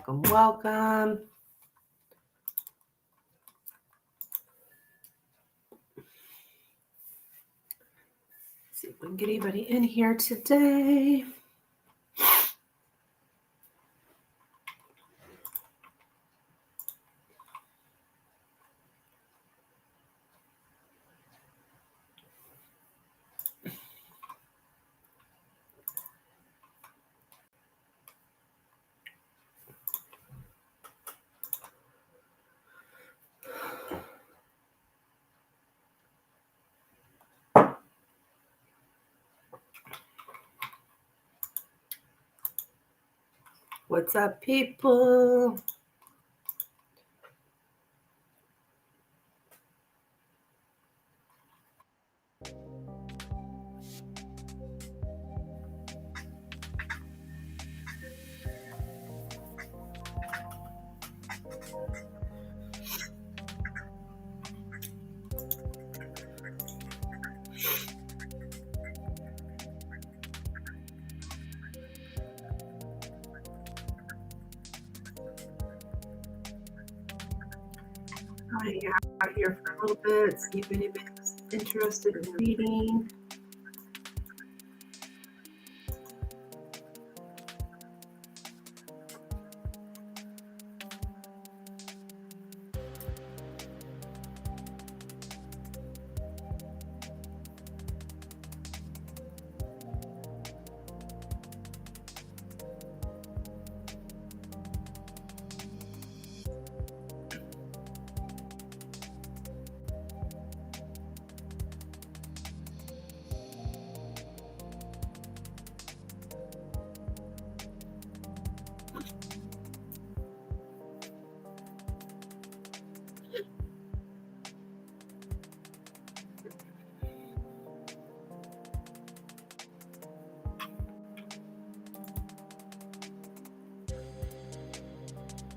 welcome, welcome. Let's see if we can get anybody in here today. What's up, people? Hang out here for a little bit, see if anybody's interested in reading.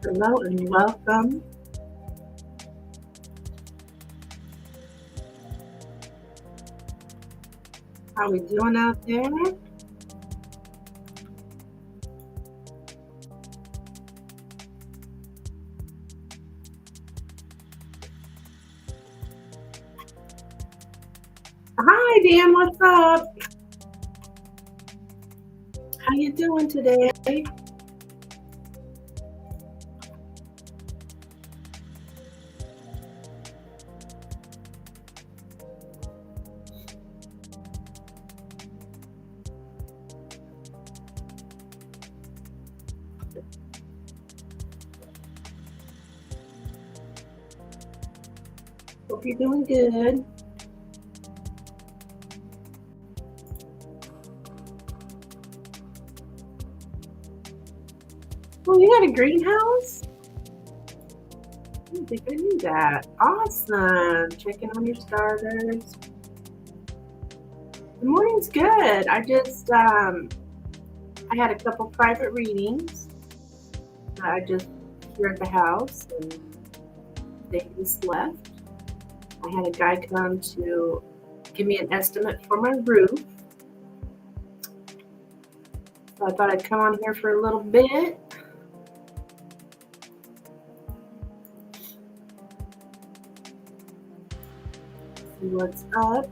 Hello and welcome. How we doing out there? Hi, Dan. What's up? How you doing today? Hope you're doing good. Oh, you got a greenhouse? I didn't think I knew that. Awesome. Checking on your starters. The morning's good. I just, I had a couple private readings. I just here at the house and they just left. I had a guy come to give me an estimate for my roof. So I thought I'd come on here for a little bit. See what's up.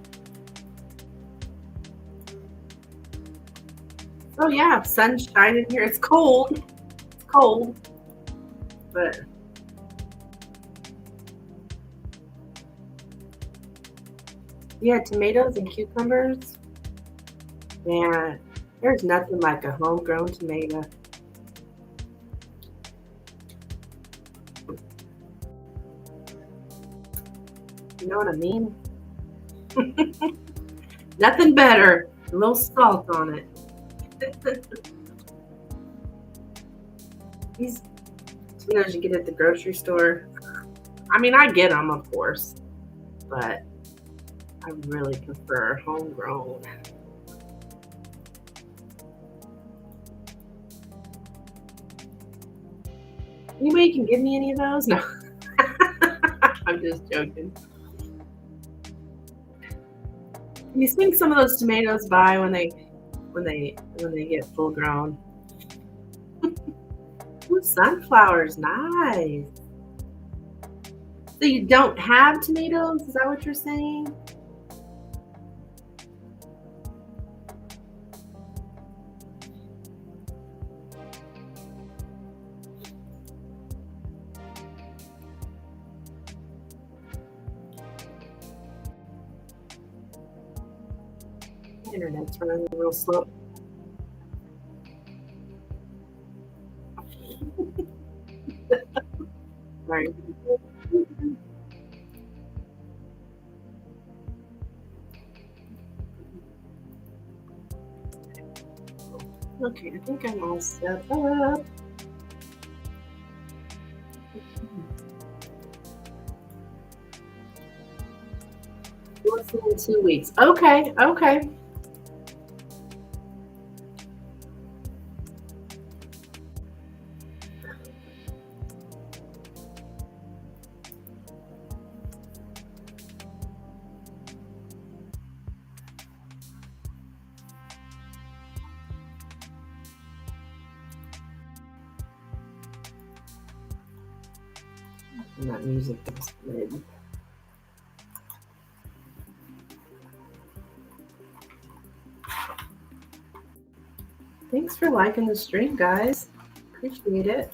Oh yeah, sun's shining here. It's cold. It's cold. But yeah, tomatoes and cucumbers. Man, there's nothing like a homegrown tomato. You know what I mean? Nothing better. A little salt on it. These tomatoes you get at the grocery store. I mean, I get them, of course, but I really prefer homegrown. Anybody can give me any of those? No. I'm just joking. You think some of those tomatoes by when they get full grown. Ooh, sunflowers, nice. So you don't have tomatoes? Is that what you're saying? Internet's running real slow. Right. Okay, I think I'm all set up. Listen in 2 weeks. Okay, okay. And that music is good. Thanks for liking the stream, guys. Appreciate it.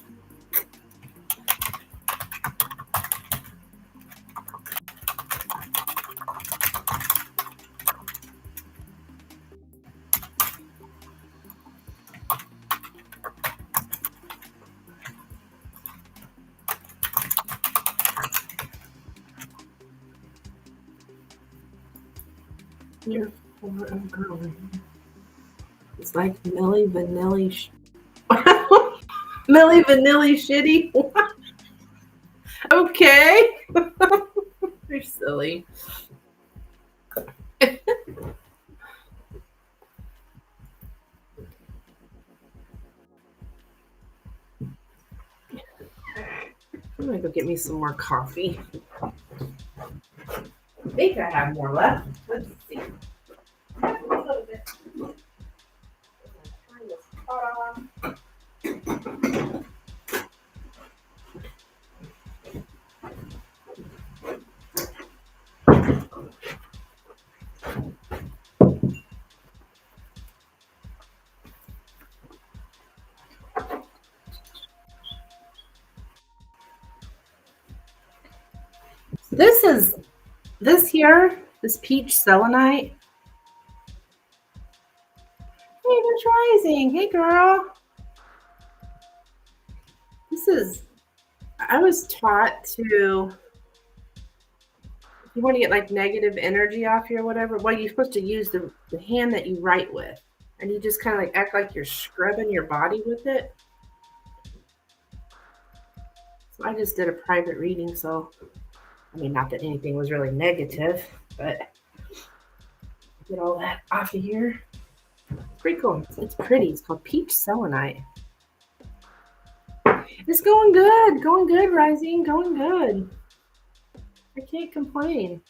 Here for a girl. It's like Milli Vanilli. Milli Vanilli shitty. Okay. You're silly. I'm gonna go get me some more coffee. I think I have more left. Let's see. A little bit. Turn this pot on. This here, this peach selenite. Hey, Miss Rising. Hey, girl. I was taught to, if you want to get like negative energy off you or whatever, well, you're supposed to use the hand that you write with. And you just kind of like act like you're scrubbing your body with it. So I just did a private reading. So, I mean, not that anything was really negative, but get all that off of here. It's pretty cool. It's pretty. It's called peach selenite. It's going good, Rising, going good. I can't complain.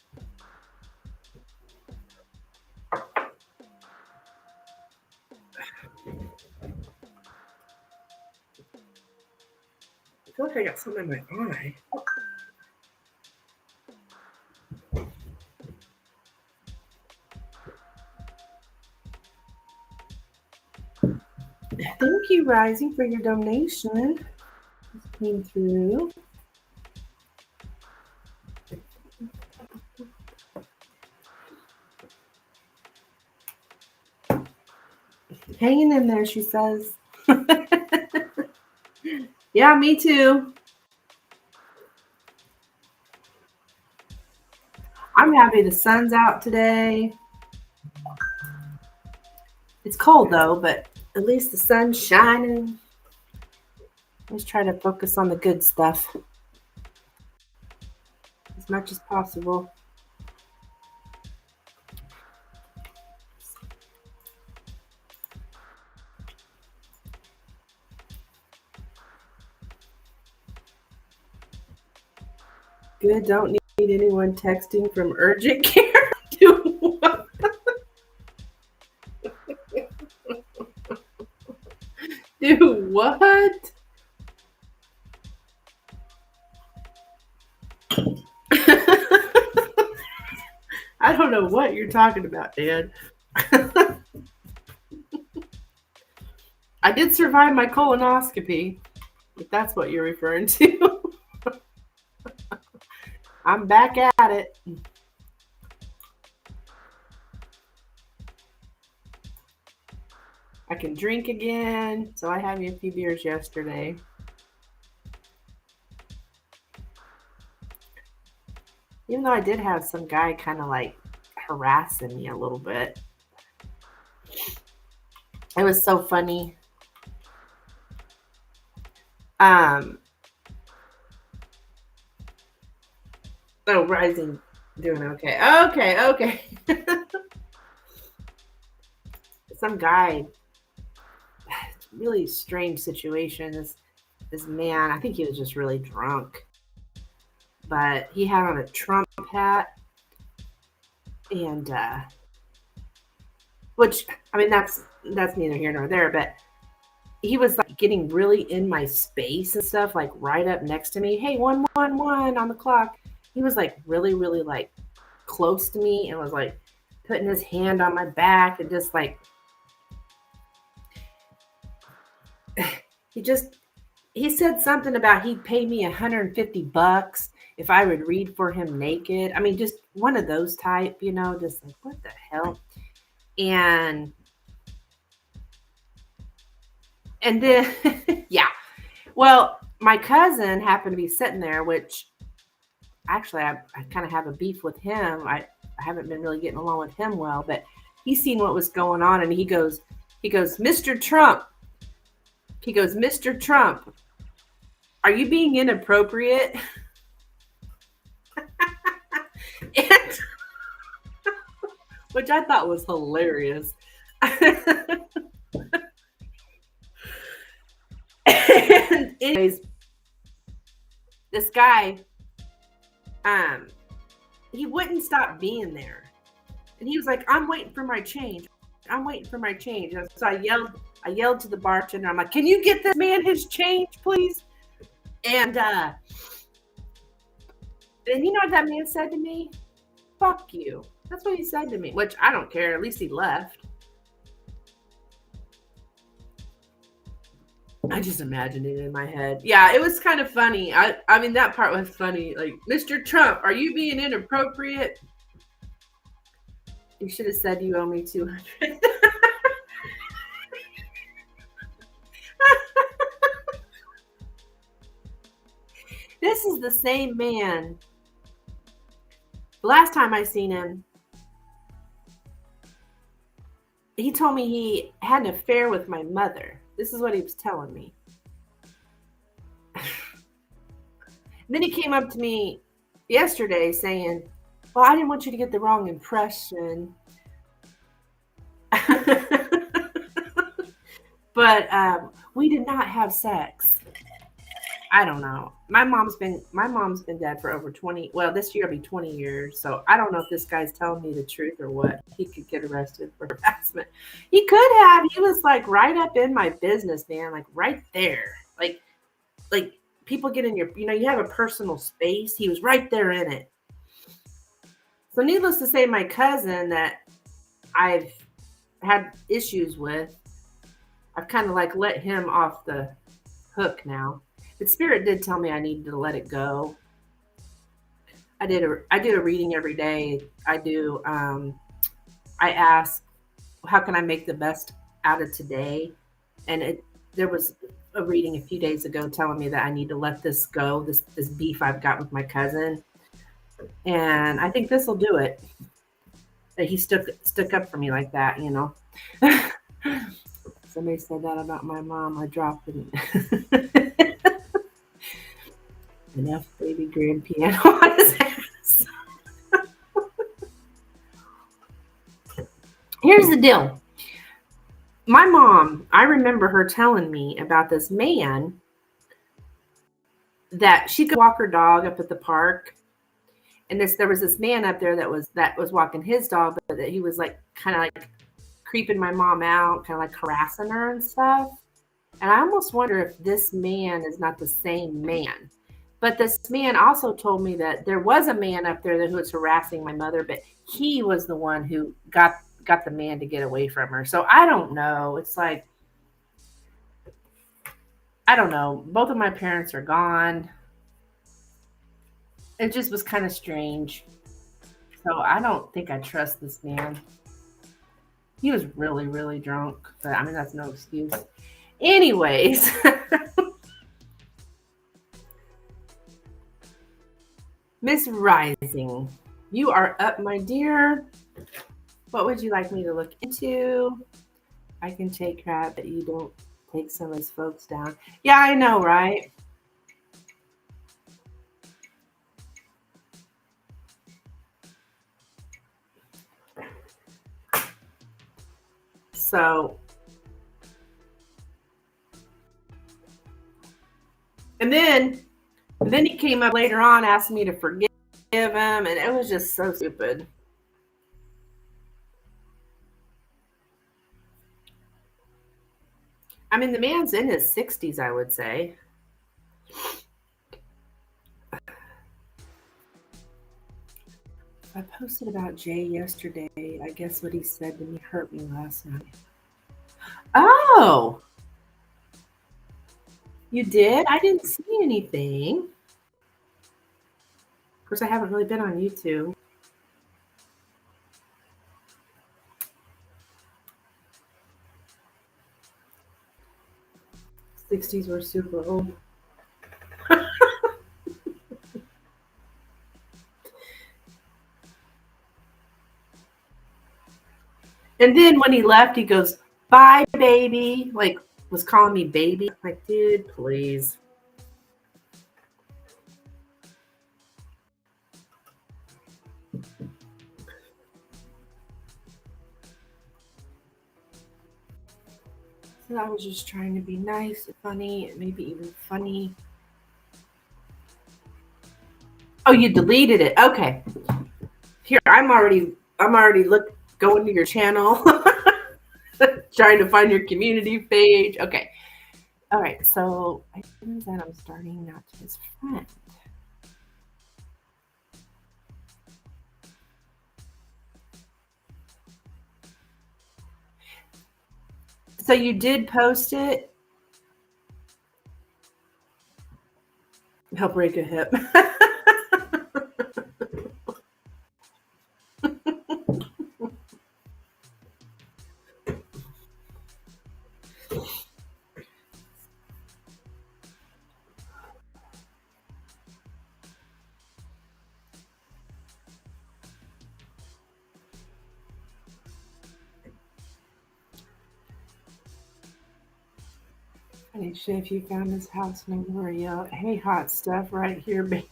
I feel like I got something in my eye. Thank you, Rising, for your donation. Just came through. Hanging in there, she says. Yeah, me too. I'm happy the sun's out today. It's cold though, but at least the sun's shining. Let's try to focus on the good stuff as much as possible. Good, don't need anyone texting from urgent care. Do what? Do what? don't know what you're talking about, Dan. I did survive my colonoscopy, if that's what you're referring to. I'm back at it. I can drink again. So I had me a few beers yesterday. Even though I did have some guy kind of like harassing me a little bit. It was so funny. Oh, Rising doing okay. Okay. Some guy, really strange situation. This man, I think he was just really drunk. But he had on a Trump hat, and which, I mean, that's neither here nor there, but he was like getting really in my space and stuff, like right up next to me. Hey, 111 on the clock. He was like really, really like close to me and was like putting his hand on my back and just like he said something about he'd pay me $150 if I would read for him naked. I mean, just one of those type, just like, what the hell? And then, yeah. Well, my cousin happened to be sitting there, which actually I kind of have a beef with him. I haven't been really getting along with him well, but he's seen what was going on, and he goes, Mr. Trump. He goes, Mr. Trump, are you being inappropriate? And, which I thought was hilarious. And anyways, this guy, he wouldn't stop being there. And he was like, I'm waiting for my change. So I yelled to the bartender. I'm like, can you get this man his change, please? And you know what that man said to me? Fuck you. That's what he said to me, which I don't care. At least he left. I just imagined it in my head. Yeah, it was kind of funny. I mean, that part was funny. Like, Mr. Trump, are you being inappropriate? You should have said you owe me $200. This is the same man. The last time I seen him, he told me he had an affair with my mother. This is what he was telling me. Then he came up to me yesterday saying, well, I didn't want you to get the wrong impression. But we did not have sex. I don't know. My mom's been dead for over 20. Well, this year will be 20 years. So I don't know if this guy's telling me the truth or what. He could get arrested for harassment. He could have. He was like right up in my business, man. Like right there. Like people get in your, you have a personal space. He was right there in it. So needless to say, my cousin that I've had issues with, I've kind of like let him off the hook now. But Spirit did tell me I needed to let it go. I do a reading every day. I ask, how can I make the best out of today? And there was a reading a few days ago telling me that I need to let this go, this beef I've got with my cousin. And I think this will do it. That he stuck up for me like that, Somebody said that about my mom. I dropped it. Enough baby grand piano on his ass. Here's the deal. My mom, I remember her telling me about this man that she could walk her dog up at the park. And there was this man up there that was walking his dog, but that he was like kind of like creeping my mom out, kind of like harassing her and stuff. And I almost wonder if this man is not the same man. But this man also told me that there was a man up there who was harassing my mother, but he was the one who got the man to get away from her. So I don't know. It's like, I don't know. Both of my parents are gone. It just was kind of strange. So I don't think I trust this man. He was really, really drunk, but I mean, that's no excuse. Anyways, Miss Rising, you are up, my dear. What would you like me to look into? I can take crap that you don't take some of these folks down. Yeah, I know, right? So, and then he came up later on, asked me to forgive him, and it was just so stupid. I mean, the man's in his 60s, I would say. I posted about Jay yesterday. I guess what he said to me hurt me last night. Oh, you did? I didn't see anything. Of course, I haven't really been on YouTube. '60s were super old. And then when he left, he goes, "Bye, baby." Like, was calling me baby. Like, dude, please. So I was just trying to be nice, funny, maybe even funny. Oh, you deleted it. Okay. Here, I'm already going to your channel, trying to find your community page. Okay. All right. So items that I'm starting not his friend. So you did post it. He'll break a hip. Funny shit, if you found his house number, yell, "Hey, hot stuff, right here, baby."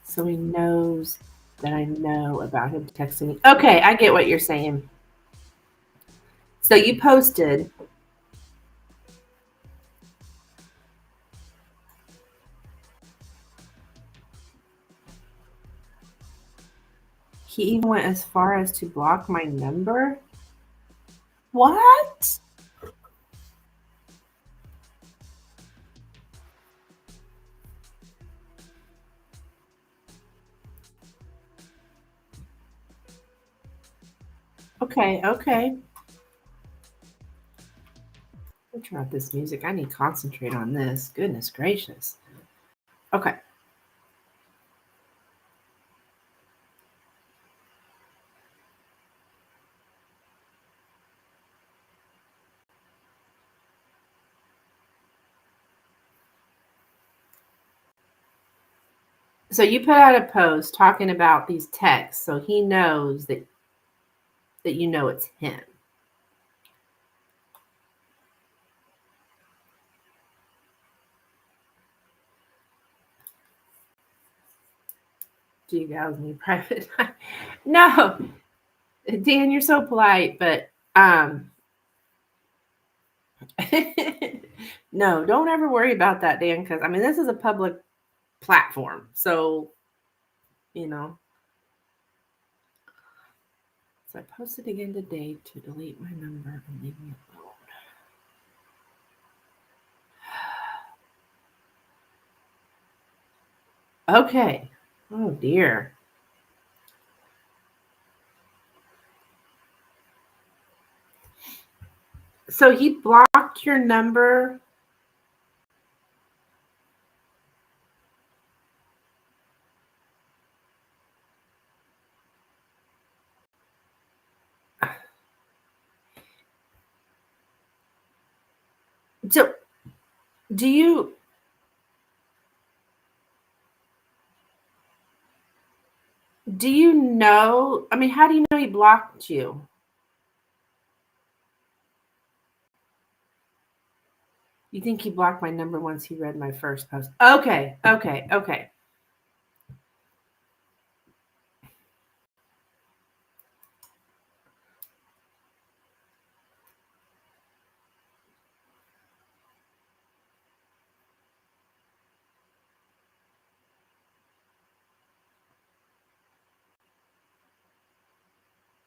So he knows that I know about him texting me. Okay, I get what you're saying. So you posted. He even went as far as to block my number. What? Okay, okay. I'll turn off this music. I need to concentrate on this. Goodness gracious. Okay. So you put out a post talking about these texts, so he knows that you know it's him. Do you guys need private time? No, Dan, you're so polite, but no, don't ever worry about that, Dan, because I mean this is a public platform, so you know. So I posted again today to delete my number and leave me alone. Okay. Oh dear. So he blocked your number. So do you know? I mean, how do you know he blocked you? You think he blocked my number once he read my first post? Okay.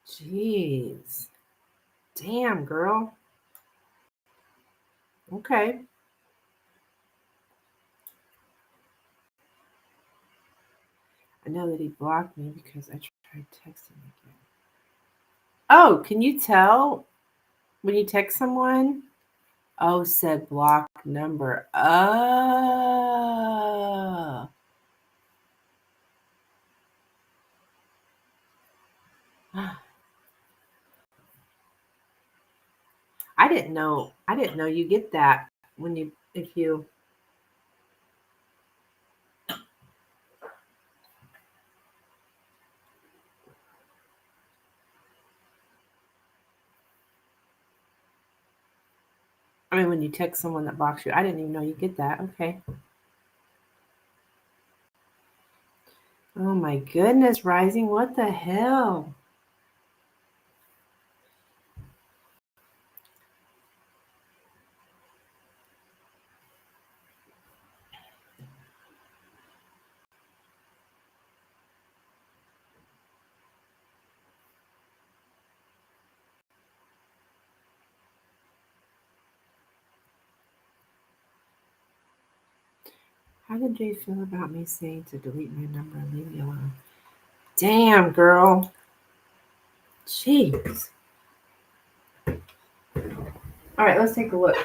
Jeez. Damn, girl. Okay. I know that he blocked me because I tried texting again. Oh, can you tell when you text someone? Oh, said block number. Oh. I didn't know you get that when you if you I mean when you text someone that blocks you. I didn't even know you get that. Okay. Oh my goodness, Rising, what the hell? How did Jay feel about me saying to delete my number and leave me alone? Damn, girl. Jeez. All right, let's take a look.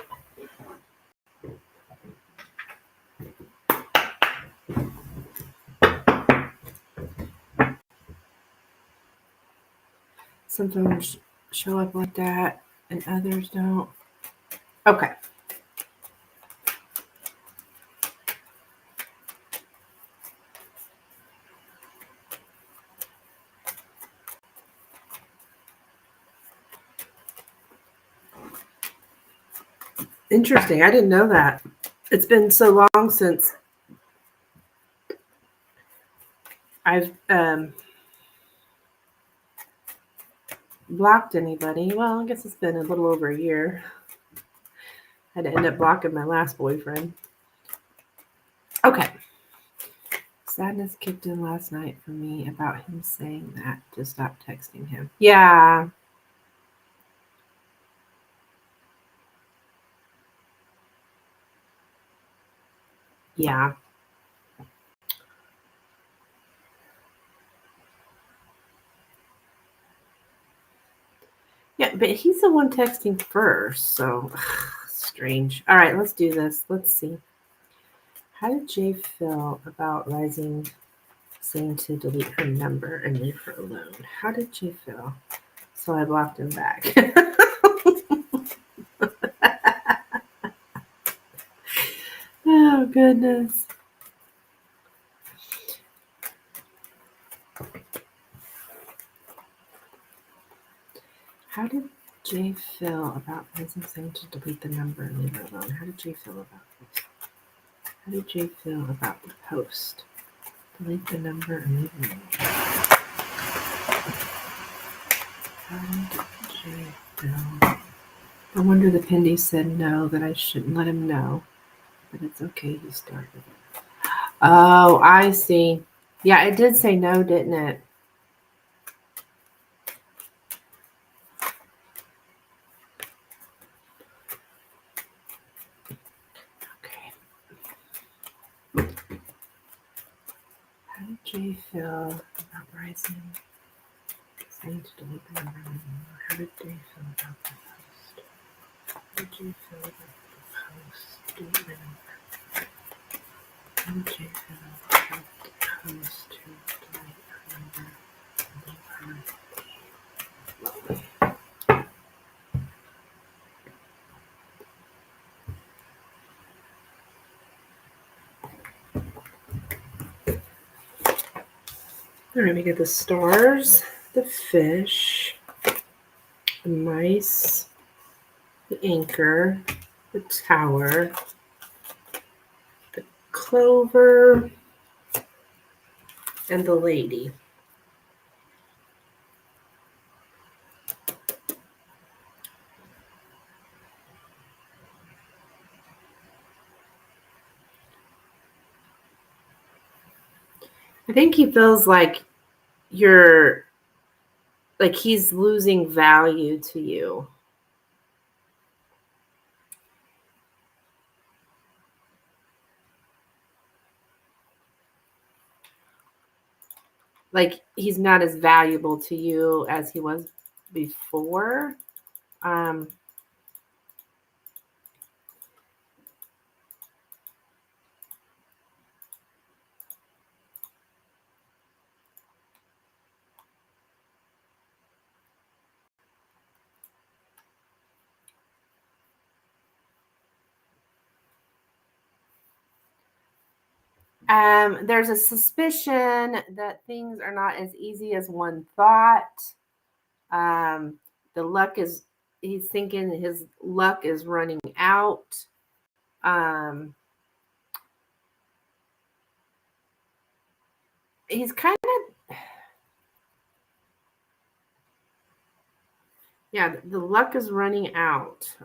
Sometimes show up like that and others don't. Okay. Interesting. I didn't know that. It's been so long since I've blocked anybody. Well, I guess it's been a little over a year. I had to end up blocking my last boyfriend. Okay. Sadness kicked in last night for me about him saying that to stop texting him. Yeah. Yeah. Yeah, but he's the one texting first, so strange. All right, let's do this. Let's see. How did Jay feel about Rising saying to delete her number and leave her alone? How did Jay feel? So I blocked him back. Oh, goodness. How did Jay feel about Rising saying to delete the number and leave her alone? How did Jay feel about this? How did Jay feel about the post? Delete the number and leave her alone. How did Jay feel? I wonder the Pendy said no, that I shouldn't let him know. But it's okay, he started it. Oh, I see. Yeah, it did say no, didn't it? feel about rising? Saying to delete the number anymore. How did they feel about the post? How did you feel about the post? Do you remember? How did you feel about the post to delete her number? All right, we get the stars, the fish, the mice, the anchor, the tower, the clover, and the lady. I think he feels like he's losing value to you. Like he's not as valuable to you as he was before. There's a suspicion that things are not as easy as one thought. He's thinking his luck is running out. He's kind of, yeah, the luck is running out.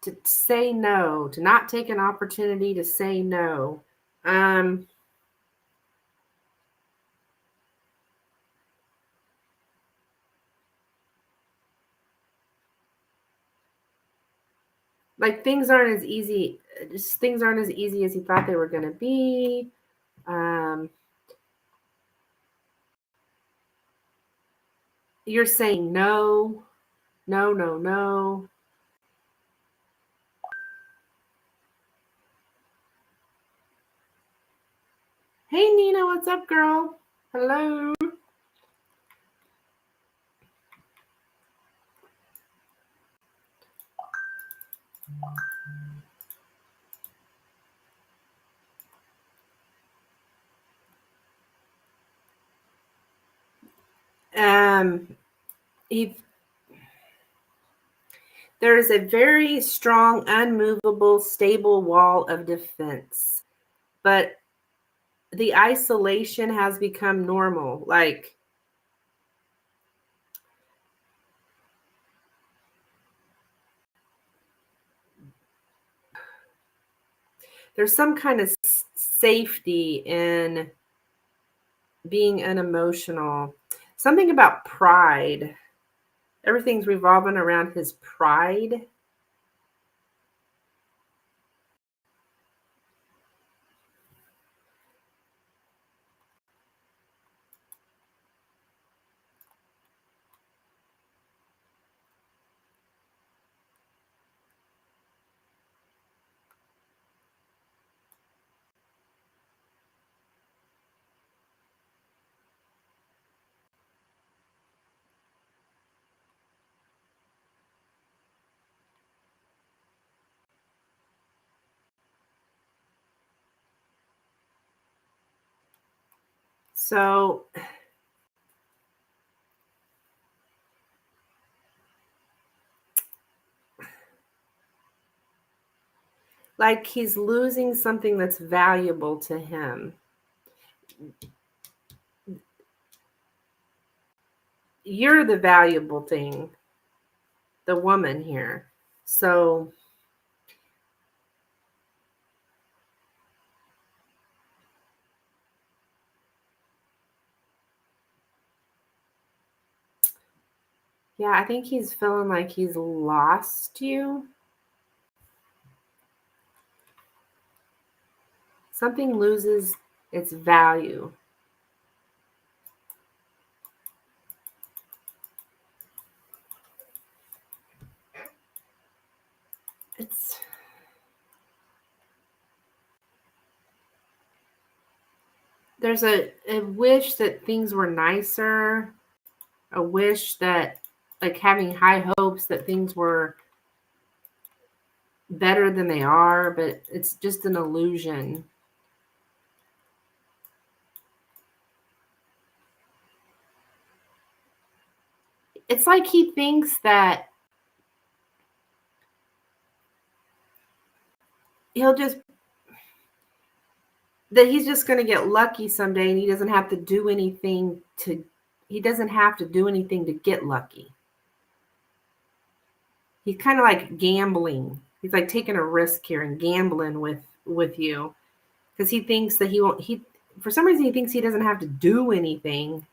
To say no, to not take an opportunity to say no. Like things aren't as easy. Things aren't as easy as he thought they were going to be. You're saying no, no, no, no. Hey, Nina, what's up, girl? Hello. There is a very strong, unmovable, stable wall of defense, but the isolation has become normal. Like there's some kind of safety in being unemotional. Something about pride. Everything's revolving around his pride. So like he's losing something that's valuable to him. You're the valuable thing, the woman here. So yeah, I think he's feeling like he's lost you. Something loses its value. There's a wish that things were nicer, a wish that, like, having high hopes that things were better than they are, but it's just an illusion. It's like he thinks that he's just going to get lucky someday, and he doesn't have to do anything to get lucky. He's kind of like gambling. He's like taking a risk here and gambling with you, because he thinks that for some reason he thinks he doesn't have to do anything.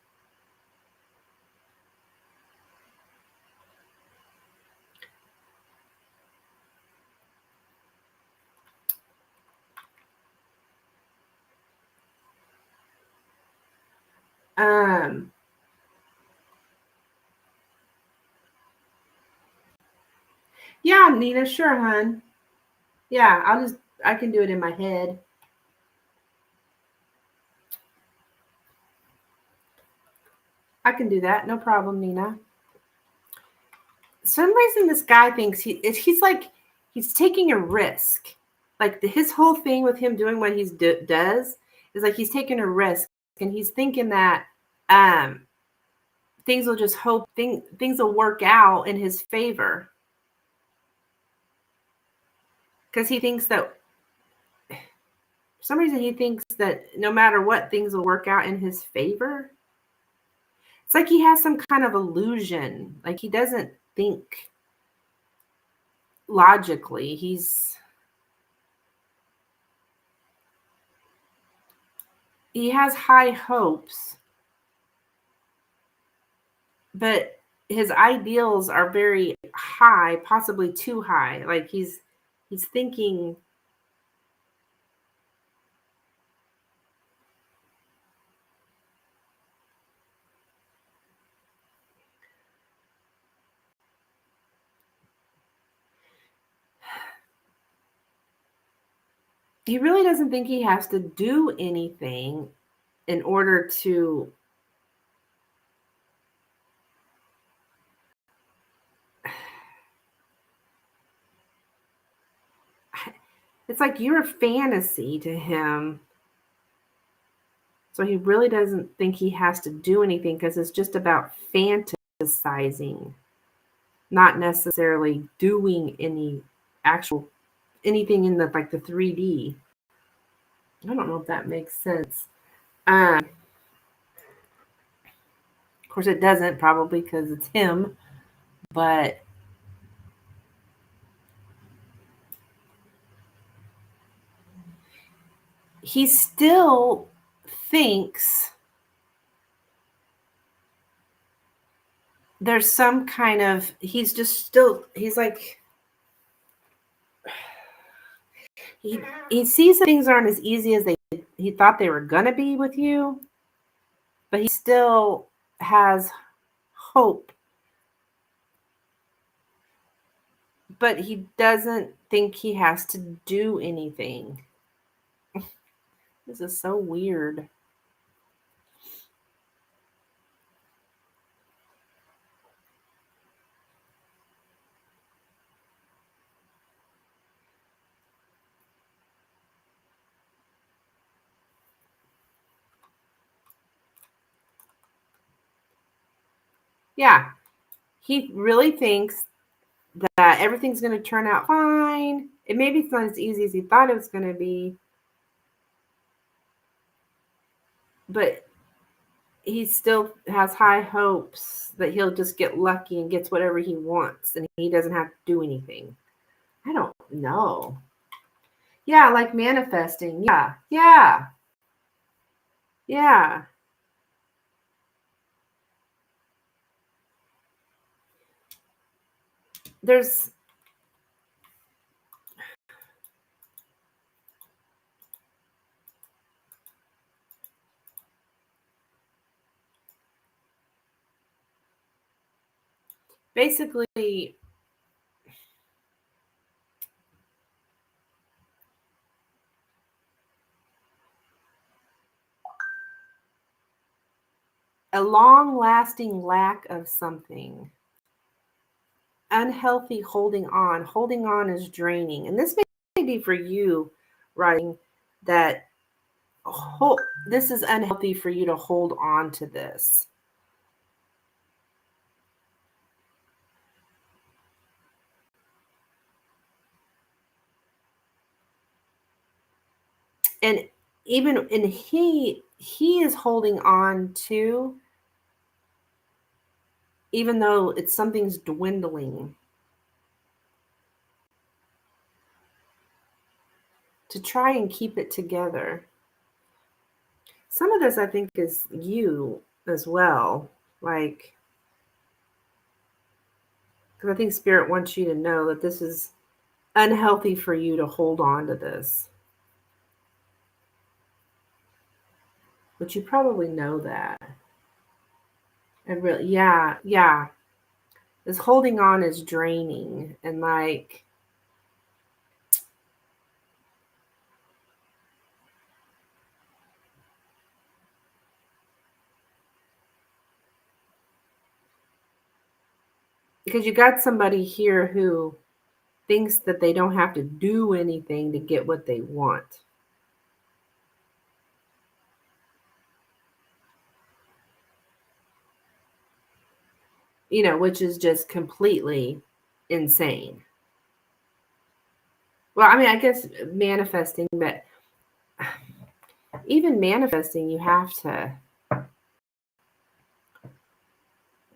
Yeah, Nina, sure, hon. Yeah, I can do it in my head. I can do that, no problem, Nina. Some reason this guy thinks he's like, he's taking a risk. Like his whole thing with him doing what he does is like he's taking a risk, and he's thinking that things will work out in his favor, because he thinks that for some reason he thinks that no matter what, things will work out in his favor. It's like he has some kind of illusion. Like he doesn't think logically. He has high hopes, but his ideals are very high, possibly too high. Like he's thinking, he really doesn't think he has to do anything in order to it's like you're a fantasy to him. So he really doesn't think he has to do anything, because it's just about fantasizing, not necessarily doing anything in the 3D. I don't know if that makes sense. Of course, it doesn't, probably because it's him, but he still thinks there's some kind of, he's like, he sees that things aren't as easy as he thought they were gonna be with you, but he still has hope. But he doesn't think he has to do anything. This is so weird. Yeah, he really thinks that everything's going to turn out fine. Maybe it's not as easy as he thought it was going to be, but he still has high hopes that he'll just get lucky and gets whatever he wants, and he doesn't have to do anything. I don't know. Yeah, like manifesting. Yeah. There's basically a long-lasting lack of something. Unhealthy holding on. Holding on is draining. And this may be for you, writing that this is unhealthy for you to hold on to this. And he is holding on to, even though something's dwindling, to try and keep it together. Some of this I think is you as well, like, because I think Spirit wants you to know that this is unhealthy for you to hold on to this. But you probably know that. And really, yeah. This holding on is draining, and like, because you got somebody here who thinks that they don't have to do anything to get what they want. Which is just completely insane. Well, I mean, I guess manifesting, but even manifesting, you have to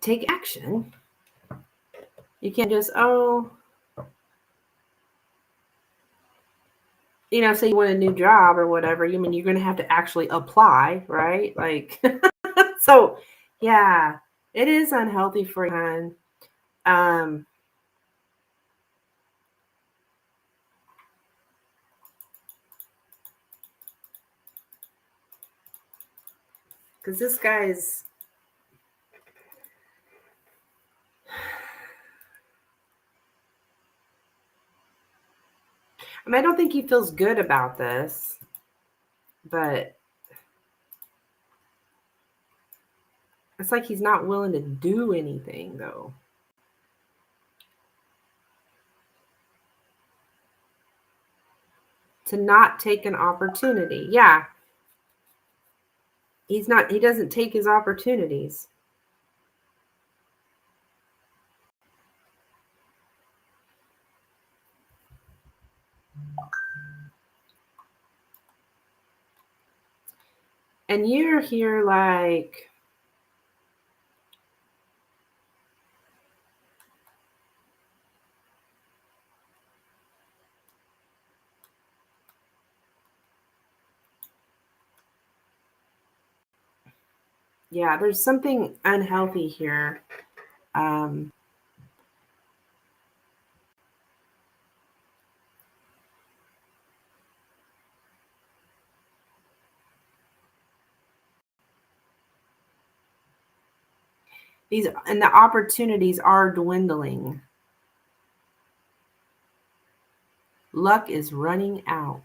take action. You can't just, say you want a new job or whatever. You're going to have to actually apply, right? Like, so yeah, it is unhealthy for you. Because this guy's, I don't think he feels good about this, but it's like he's not willing to do anything, though. To not take an opportunity. Yeah. He doesn't take his opportunities. And you're here like, yeah, there's something unhealthy here. And the opportunities are dwindling. Luck is running out.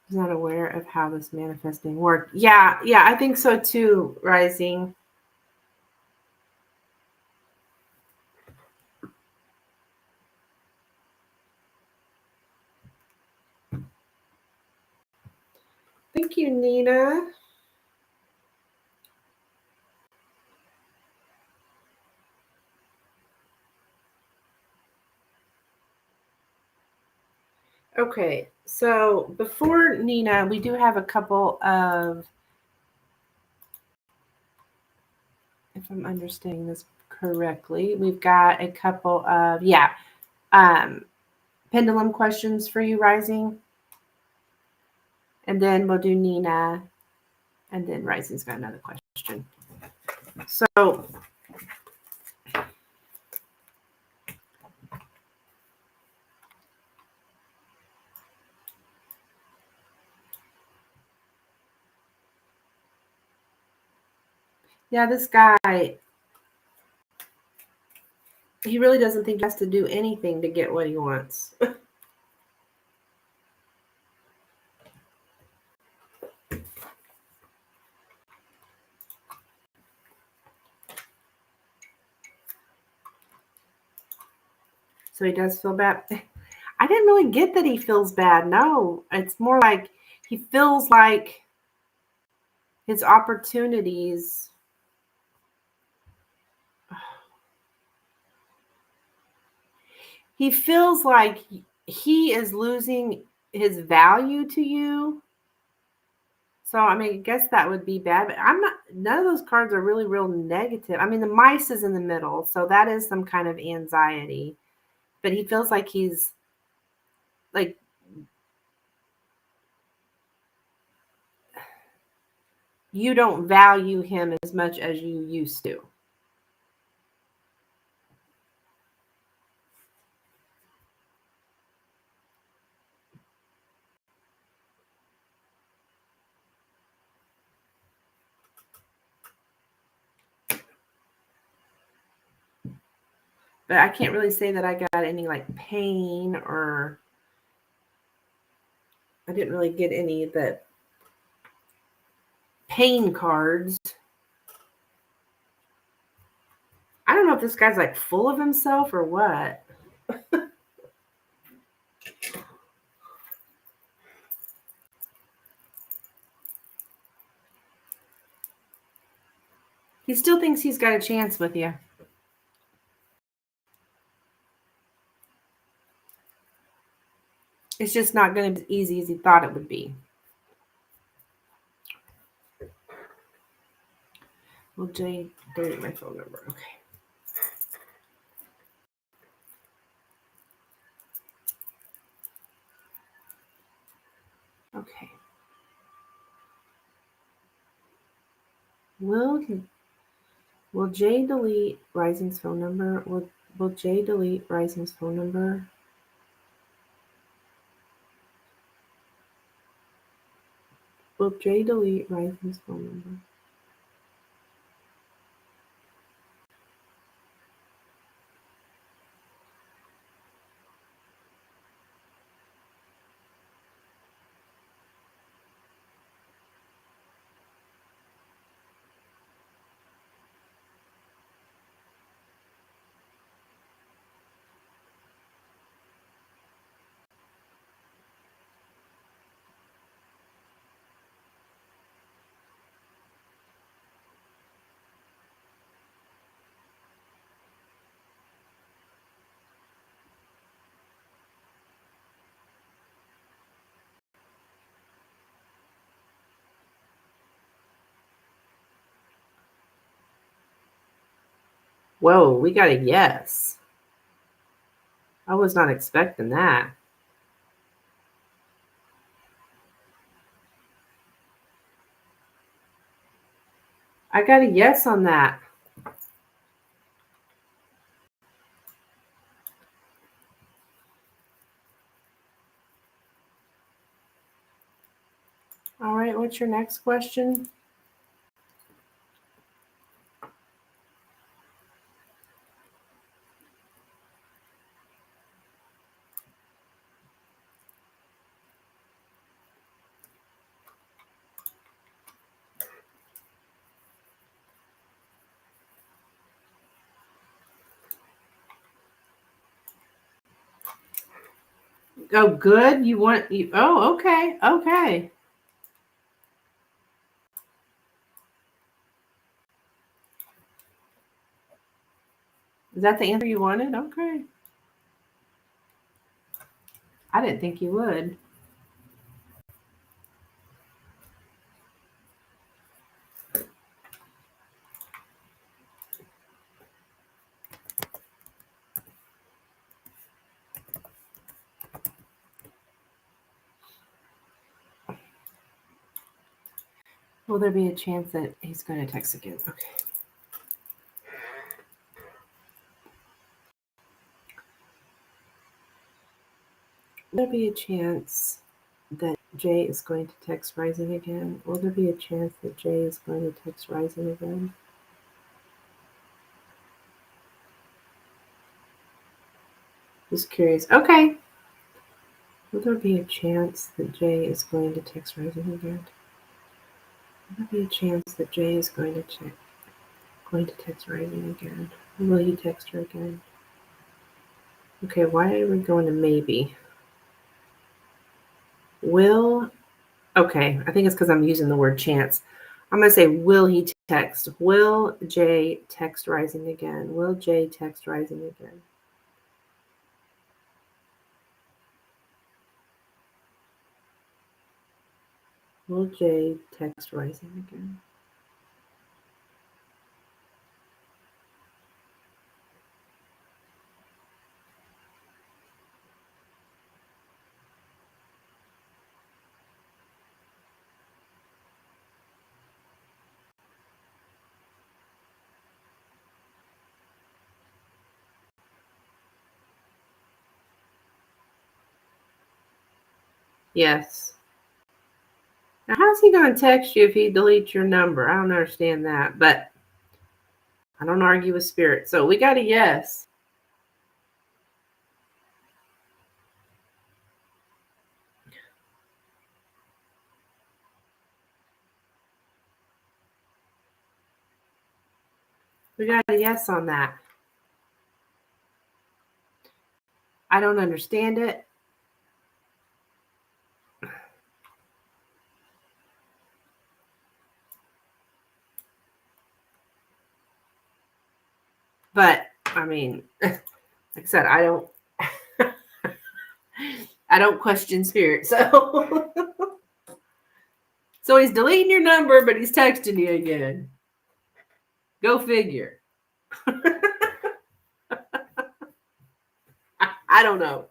He's not aware of how this manifesting works. Yeah, I think so too, Rising. Thank you, Nina. Okay, so before Nina, we do have a couple of, if I'm understanding this correctly, we've got a couple of, pendulum questions for you, Rising. And then we'll do Nina, and then Rising's got another question. So Yeah, this guy, he really doesn't think he has to do anything to get what he wants. So he does feel bad. I didn't really get that he feels bad. No, it's more like he feels like his opportunities. He feels like he is losing his value to you. So, I mean, I guess that would be bad, but none of those cards are really real negative. I mean, the mice is in the middle, so that is some kind of anxiety. But he feels like he's like, you don't value him as much as you used to. But I can't really say that I got any like pain, or I didn't really get any of the pain cards. I don't know if this guy's like full of himself or what. He still thinks he's got a chance with you. It's just not going to be as easy as he thought it would be. Well, Jay, delete my phone number. Okay. Okay. Will Jay delete Rising's phone number? Will Jay delete Rising's phone number? Will Jay delete Rising's phone number? Whoa, we got a yes. I was not expecting that. I got a yes on that. All right, what's your next question? Oh, good. Oh, okay. Okay. Is that the answer you wanted? Okay. I didn't think you would. Will there be a chance that he's going to text again? Okay. Will there be a chance that Jay is going to text Rising again? Will there be a chance that Jay is going to text Rising again? Just curious. Okay. Will there be a chance that Jay is going to text Rising again? Will there be a chance that Jay is going to text Rising again? Or will he text her again? Okay, why are we going to maybe? Okay, I think it's because I'm using the word chance. I'm going to say, will he text? Will Jay text Rising again? Will Jay text Rising again? Will Jay text Rising again? Yes. Now, how's he going to text you if he deletes your number? I don't understand that, but I don't argue with spirit. So we got a yes. We got a yes on that. I don't understand it. But I mean, like I said, I don't question spirit. So so he's deleting your number, but he's texting you again. Go figure. I don't know.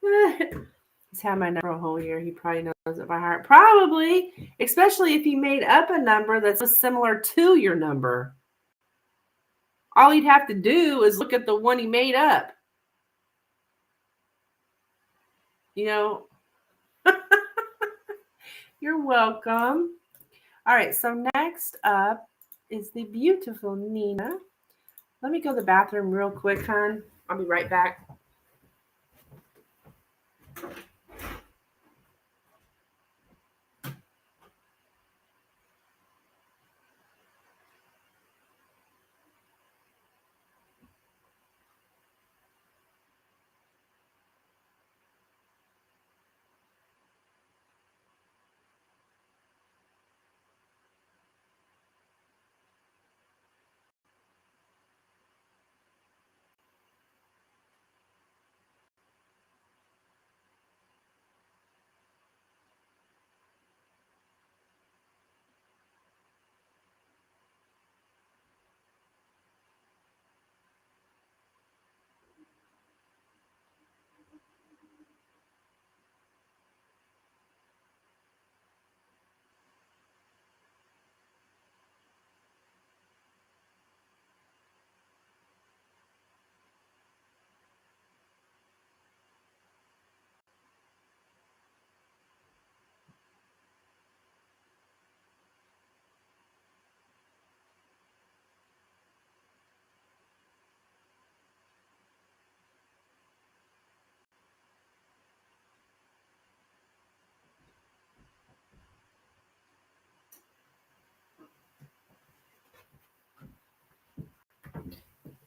He's had my number a whole year. He probably knows it by heart. Probably, especially if he made up a number that's similar to your number. All he'd have to do is look at the one he made up. You know, you're welcome. All right, so next up is the beautiful Nina. Let me go to the bathroom real quick, hon. I'll be right back.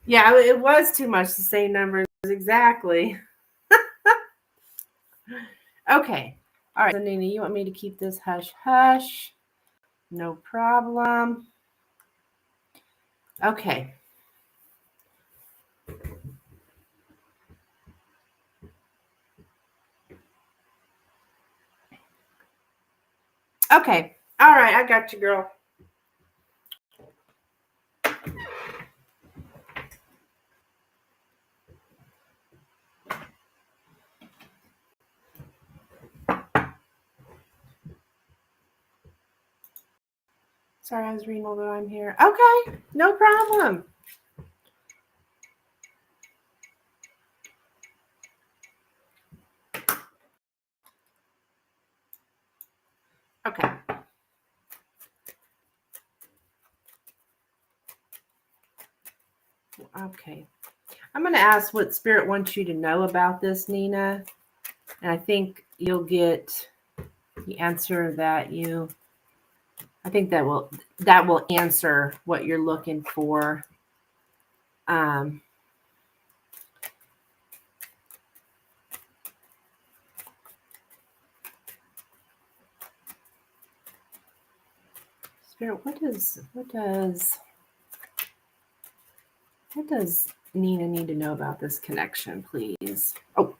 Yeah, it was too much to say numbers exactly. Okay. All right. So, Nina, you want me to keep this hush hush? No problem. Okay. Okay. All right. I got you, girl. Sorry, I was reading while I'm here. Okay. No problem. Okay. Okay. I'm going to ask what Spirit wants you to know about this, Nina. And I think you'll get the answer that I think that will answer what you're looking for. Spirit, what does Nina need to know about this connection, please? Oh.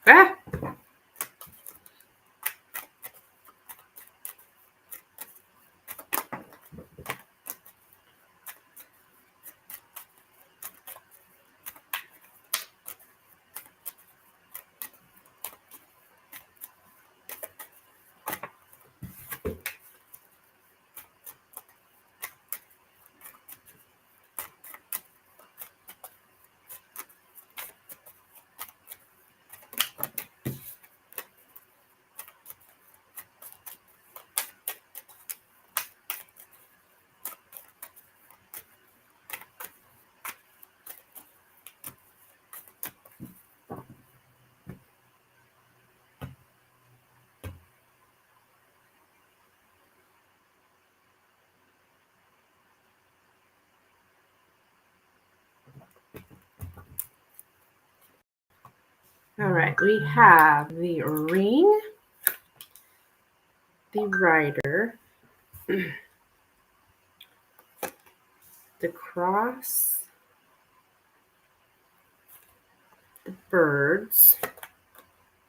Ah. All right, we have the ring, the rider, the cross, the birds,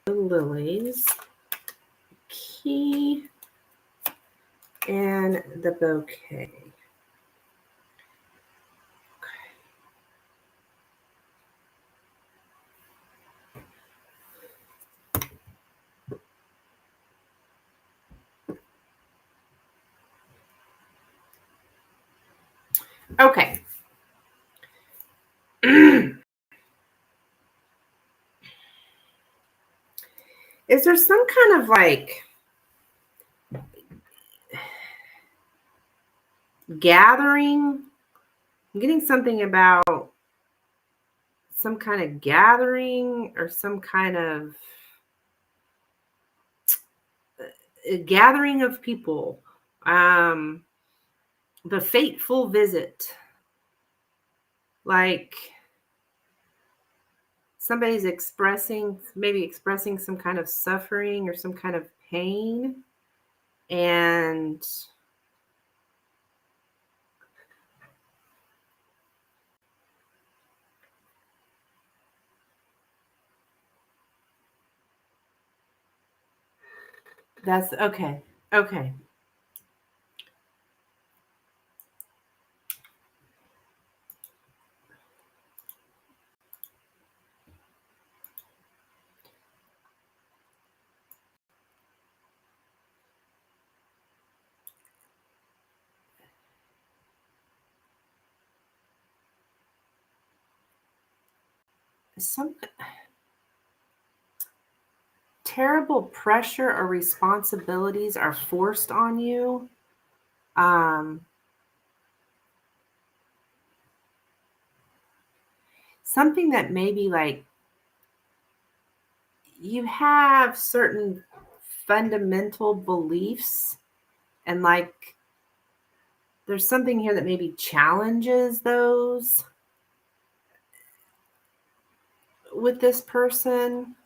the lilies, the key, and the bouquet. Okay. Is there some kind of like gathering? I'm getting something about some kind of gathering or some kind of a gathering of people. The fateful visit. Like somebody's maybe expressing some kind of suffering or some kind of pain. And that's okay. Okay. Some terrible pressure or responsibilities are forced on you. Something that maybe like you have certain fundamental beliefs and like there's something here that maybe challenges those with this person.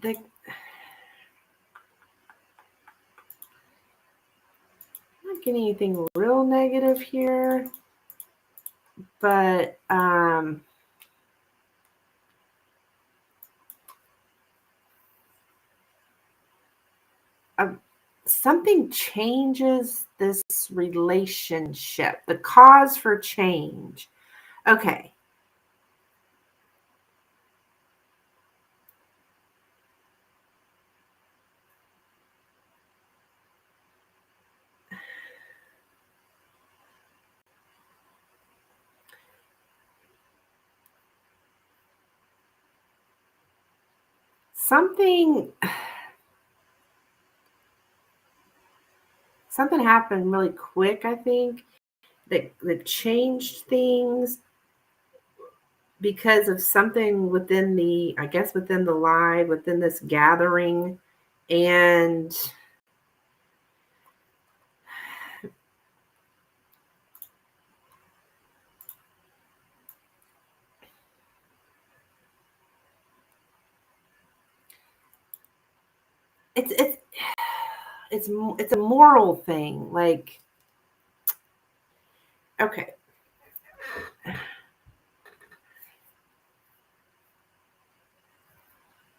I'm not getting anything real negative here, but something changes this relationship, the cause for change. Okay. Something happened really quick, I think, that changed things because of something within the, I guess, within the live, within this gathering. And it's a moral thing. Like, okay,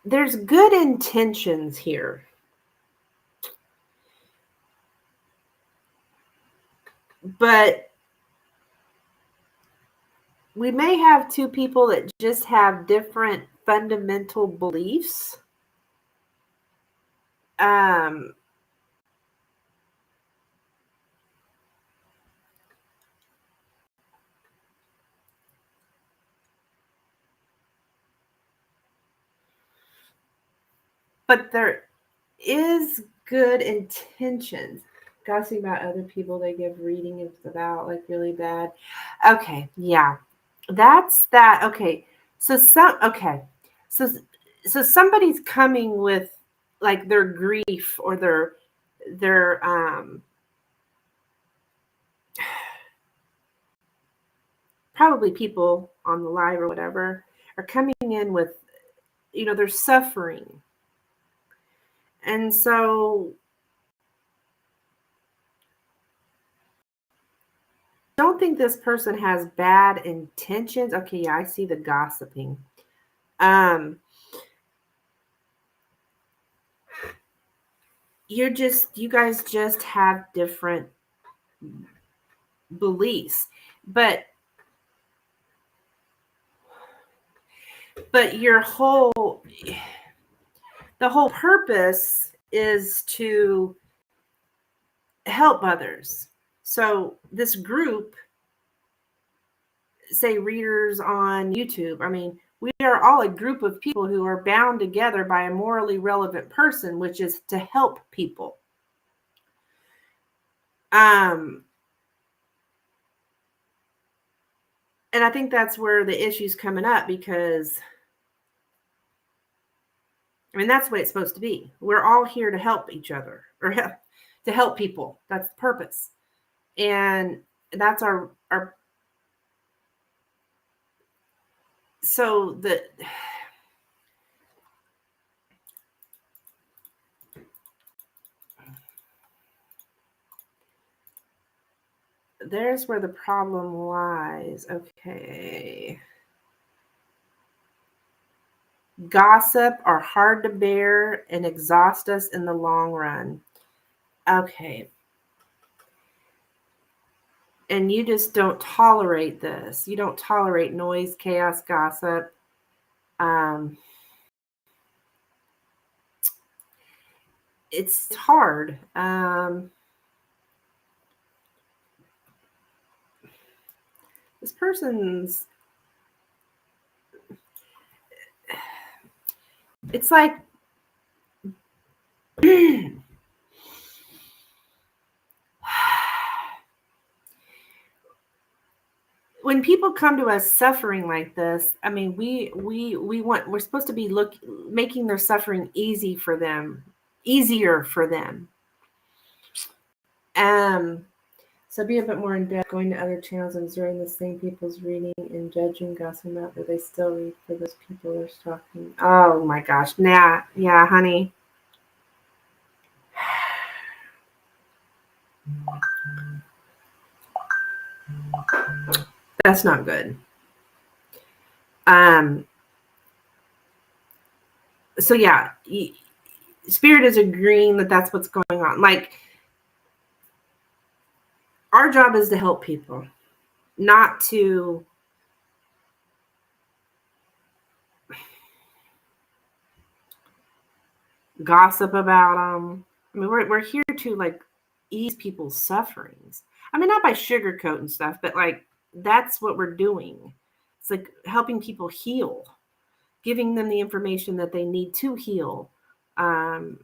there's good intentions here, but we may have two people that just have different fundamental beliefs. But there is good intentions. Gossiping about other people they give readings about, like, really bad. Okay, yeah. That's that. Okay. So So somebody's coming with like their grief or their probably people on the live or whatever are coming in with, they're suffering. And so don't think this person has bad intentions. Okay, yeah, I see the gossiping. You guys just have different beliefs. But the whole purpose is to help others. So this group, say readers on YouTube, I mean, we are all a group of people who are bound together by a morally relevant person, which is to help people. And I think that's where the issue's coming up, because I mean, that's the way it's supposed to be. We're all here to help each other, or to help people. That's the purpose. And that's our so there's where the problem lies. Okay. Gossip are hard to bear and exhaust us in the long run. Okay. And you just don't tolerate this. You don't tolerate noise, chaos, gossip. It's hard. This person's, it's like when people come to us suffering like this, I mean, we're supposed to be making their suffering easier for them. So be a bit more in depth, going to other channels, observing the same people's reading and judging, gossiping about that they still read for those people they're stalking. Oh my gosh. Nah, yeah, honey. That's not good. So yeah, Spirit is agreeing that that's what's going on. Like, our job is to help people, not to gossip about them. I mean, we're here to like ease people's sufferings. I mean, not by sugarcoating stuff, but like that's what we're doing. It's like helping people heal, giving them the information that they need to heal. Um,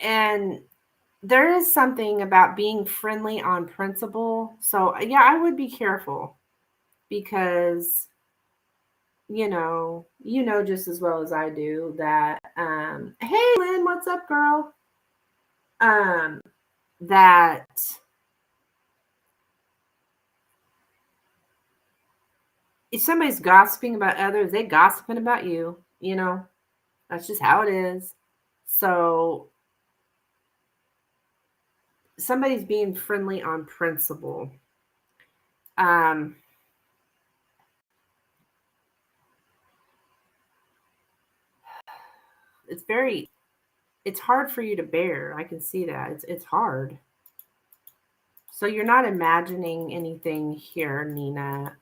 and there is something about being friendly on principle. So yeah, I would be careful because you know just as well as I do that hey Lynn, what's up, girl? um that if somebody's gossiping about others, they gossiping about you. That's just how it is. So somebody's being friendly on principle. um it's hard for you to bear. I can see that it's hard. So you're not imagining anything here, Nina.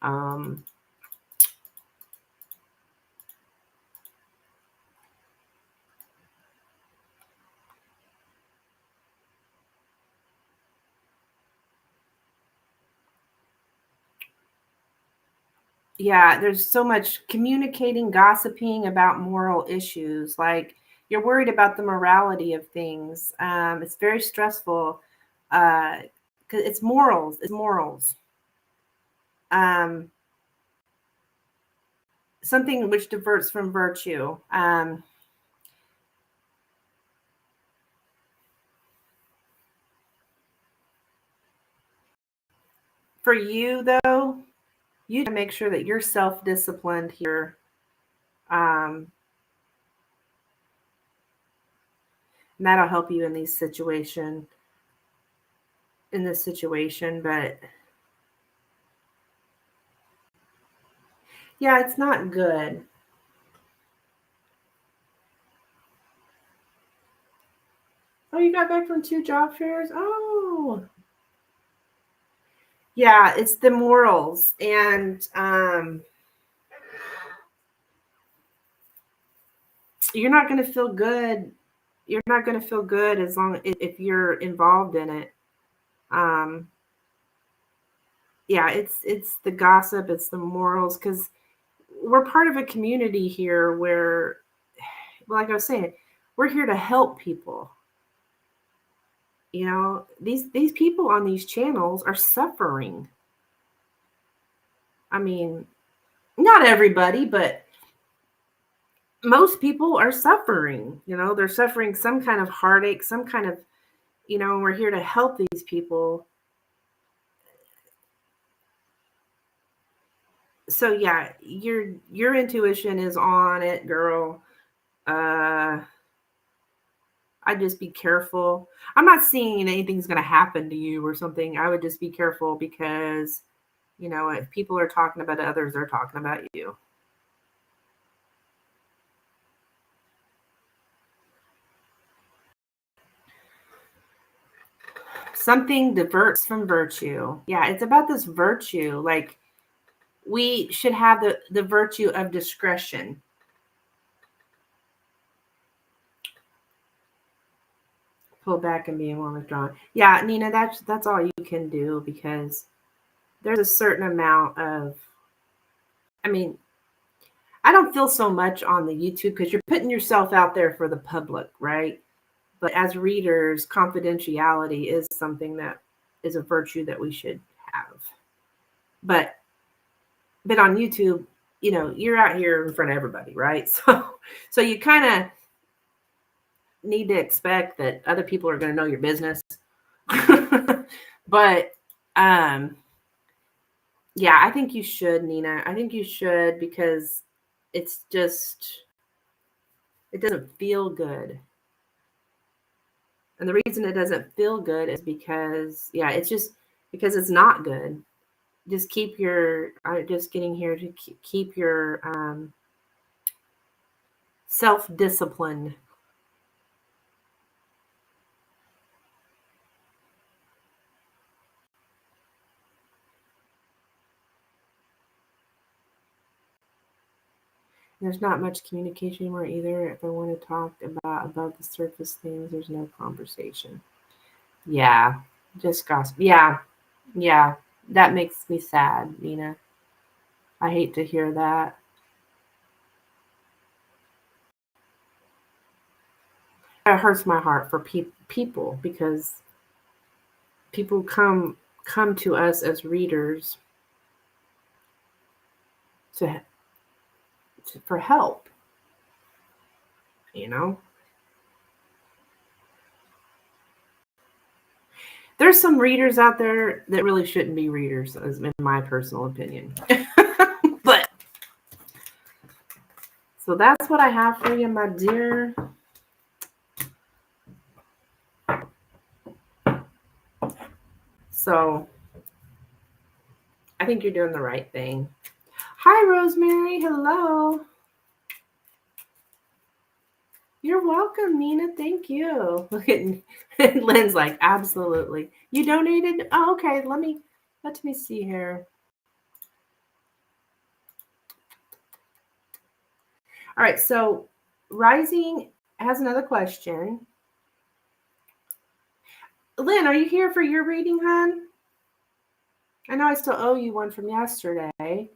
Yeah, there's so much communicating, gossiping about moral issues. Like, you're worried about the morality of things. It's very stressful. 'Cause it's morals. It's morals. Um, Something which diverts from virtue. For you, though, you need to make sure that you're self-disciplined here. Um, and that'll help you in these situation in this situation. But yeah, it's not good. Oh, you got back from 2 job fairs? Oh, yeah, it's the morals. And you're not going to feel good. You're not going to feel good as long if you're involved in it. Um, yeah, it's the gossip, it's the morals, because we're part of a community here where, like I was saying, we're here to help people. These people on these channels are suffering. I mean, not everybody, but most people are suffering. They're suffering some kind of heartache, some kind of, and we're here to help these people. So yeah, your intuition is on it, girl. I'd just be careful. I'm not seeing anything's going to happen to you or something. I would just be careful because, if people are talking about others, they're talking about you. Something diverts from virtue. Yeah, it's about this virtue. Like, we should have the virtue of discretion. Pull back and be more withdrawn. Yeah, Nina, that's all you can do, because there's a certain amount of, I mean, I don't feel so much on the YouTube because you're putting yourself out there for the public, right? But as readers, confidentiality is something that is a virtue that we should have. But on YouTube, you're out here in front of everybody, right? So you kind of need to expect that other people are going to know your business. But yeah, I think you should, Nina. I think you should, because it's just, it doesn't feel good. And the reason it doesn't feel good is because, it's just because it's not good. Just keep your, just getting here to keep your self-discipline. There's not much communication anymore either. If I want to talk about above the surface things, there's no conversation. Yeah, just gossip. Yeah, that makes me sad, Nina. I hate to hear that. It hurts my heart for people, because people come to us as readers for help. There's some readers out there that really shouldn't be readers, in my personal opinion. But so that's what I have for you, my dear. So I think you're doing the right thing. Hi, Rosemary. Hello. You're welcome, Nina. Thank you. Look at Lynn's like, absolutely. You donated? Oh, okay. Let me see here. All right. So Rising has another question. Lynn, are you here for your reading, hon? I know I still owe you one from yesterday.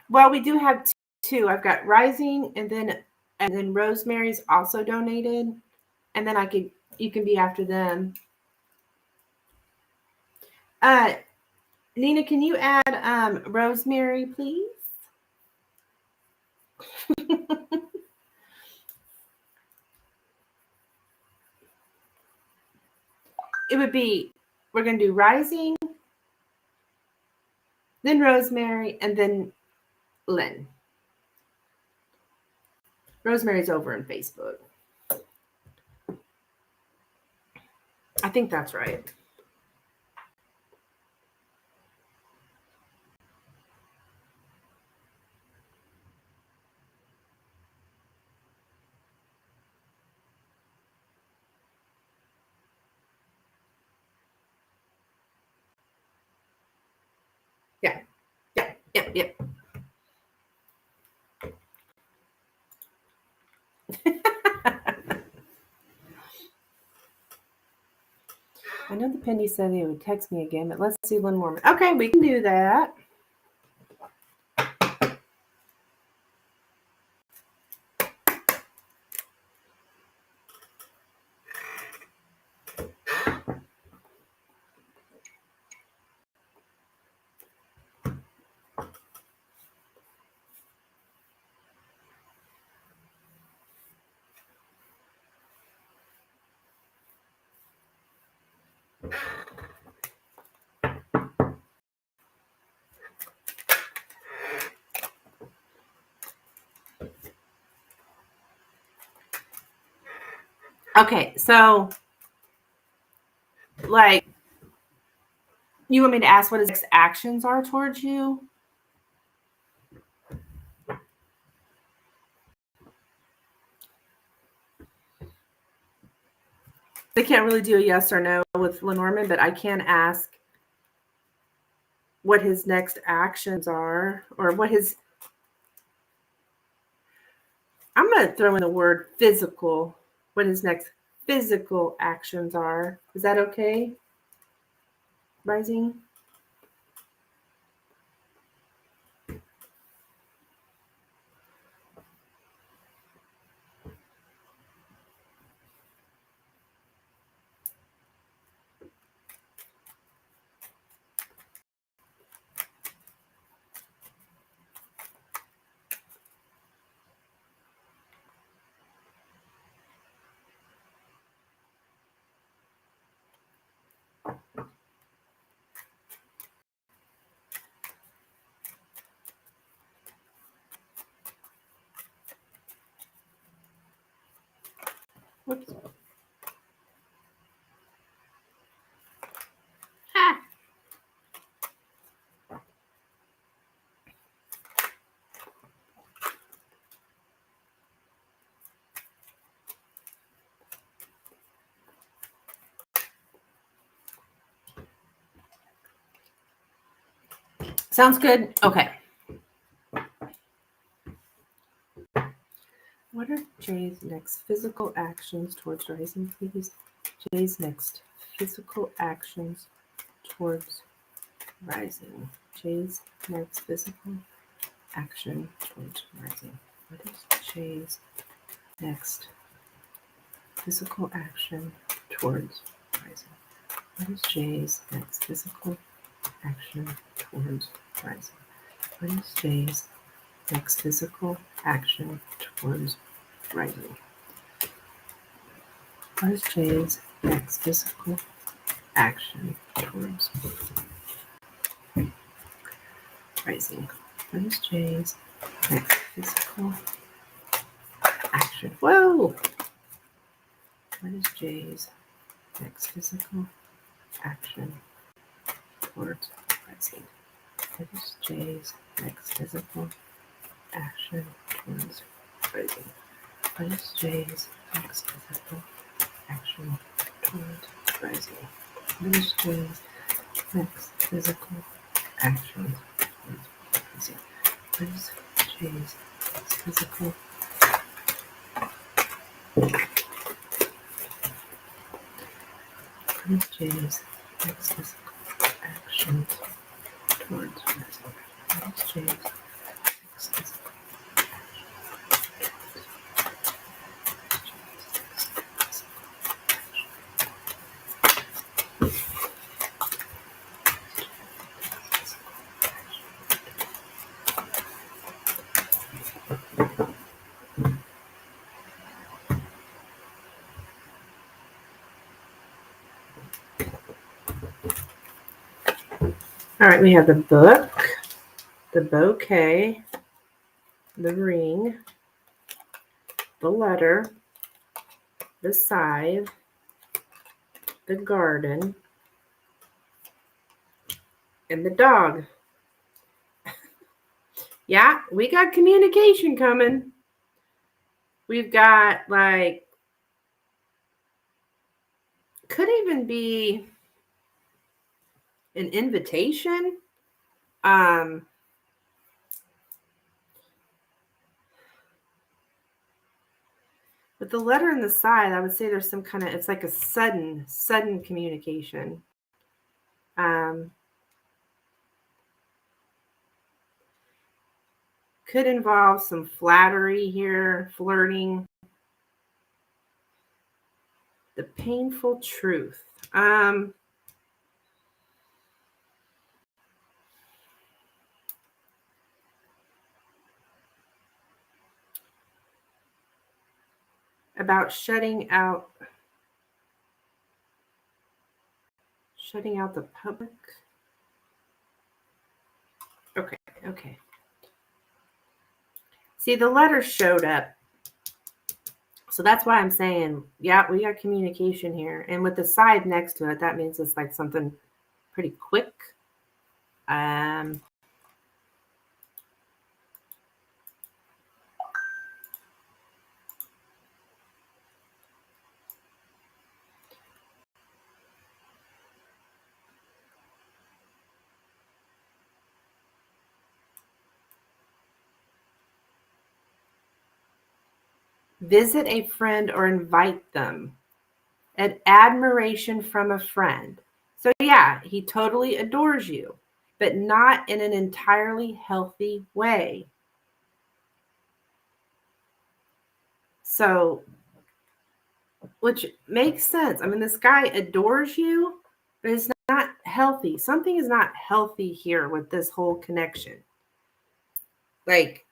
Well, we do have two. I've got Rising, and then Rosemary's also donated, and then you can be after them. Nina, can you add Rosemary, please? It would be, we're going to do Rising, then Rosemary, and then Lynn. Rosemary's over on Facebook. I think that's right. Yeah. I know the Penny said they would text me again, but let's see one more. Okay, we can do that. Okay, so like, you want me to ask what his next actions are towards you? They can't really do a yes or no with Lenormand, but I can ask what his next actions are, or what his I'm going to throw in the word physical. What his next physical actions are. Is that okay? Rising? Whoops. Ah. Sounds good? Okay. What are Jay's next physical actions towards rising, please? Jay's next physical actions towards rising. Jay's next physical action towards rising. What is Jay's next physical action towards rising? What is Jay's next physical action towards rising? What is Jay's next physical action towards rising? What is Jay's next physical action towards rising? What is Jay's next physical action? Whoa! What is Jay's next physical action towards rising? What is Jay's next physical action towards rising? What is Jay's next physical action towards rising? What is Jay's next physical action towards rising? What is Jay's next physical What is Jay's next physical action towards rising? What is Jay's next physical All right, we have the book, the bouquet, the ring, the letter, the scythe, the garden, and the dog. Yeah, we got communication coming. We've got could even be an invitation. With the letter and the scythe, I would say there's some kind of, it's like a sudden communication. Could involve some flattery here, flirting. The painful truth. About shutting out the public. Okay. See, the letter showed up. So that's why I'm saying, yeah, we got communication here. And with the scythe next to it, that means it's like something pretty quick. Visit a friend or invite them. An admiration from a friend. So yeah, he totally adores you, but not in an entirely healthy way. So, which makes sense. I mean, this guy adores you, but it's not healthy. Something is not healthy here with this whole connection. Like,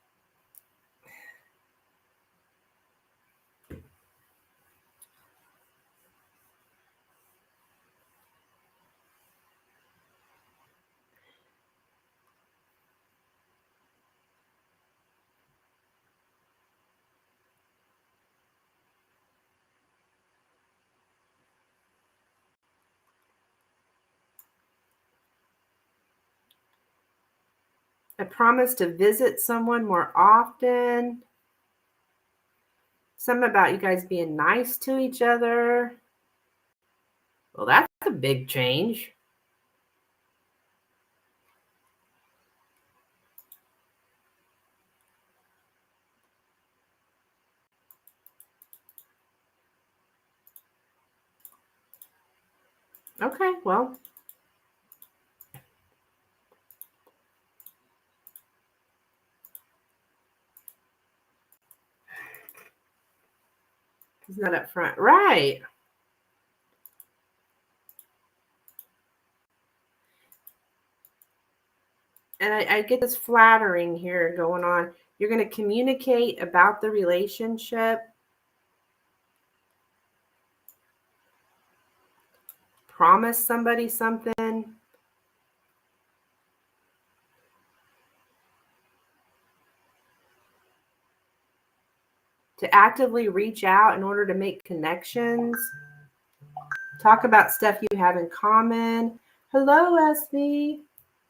I promise to visit someone more often. Something about you guys being nice to each other. Well, that's a big change. Okay, well. He's not up front. Right. And I get this flattering here going on. You're going to communicate about the relationship, promise somebody something, to actively reach out in order to make connections, talk about stuff you have in common. Hello, SV.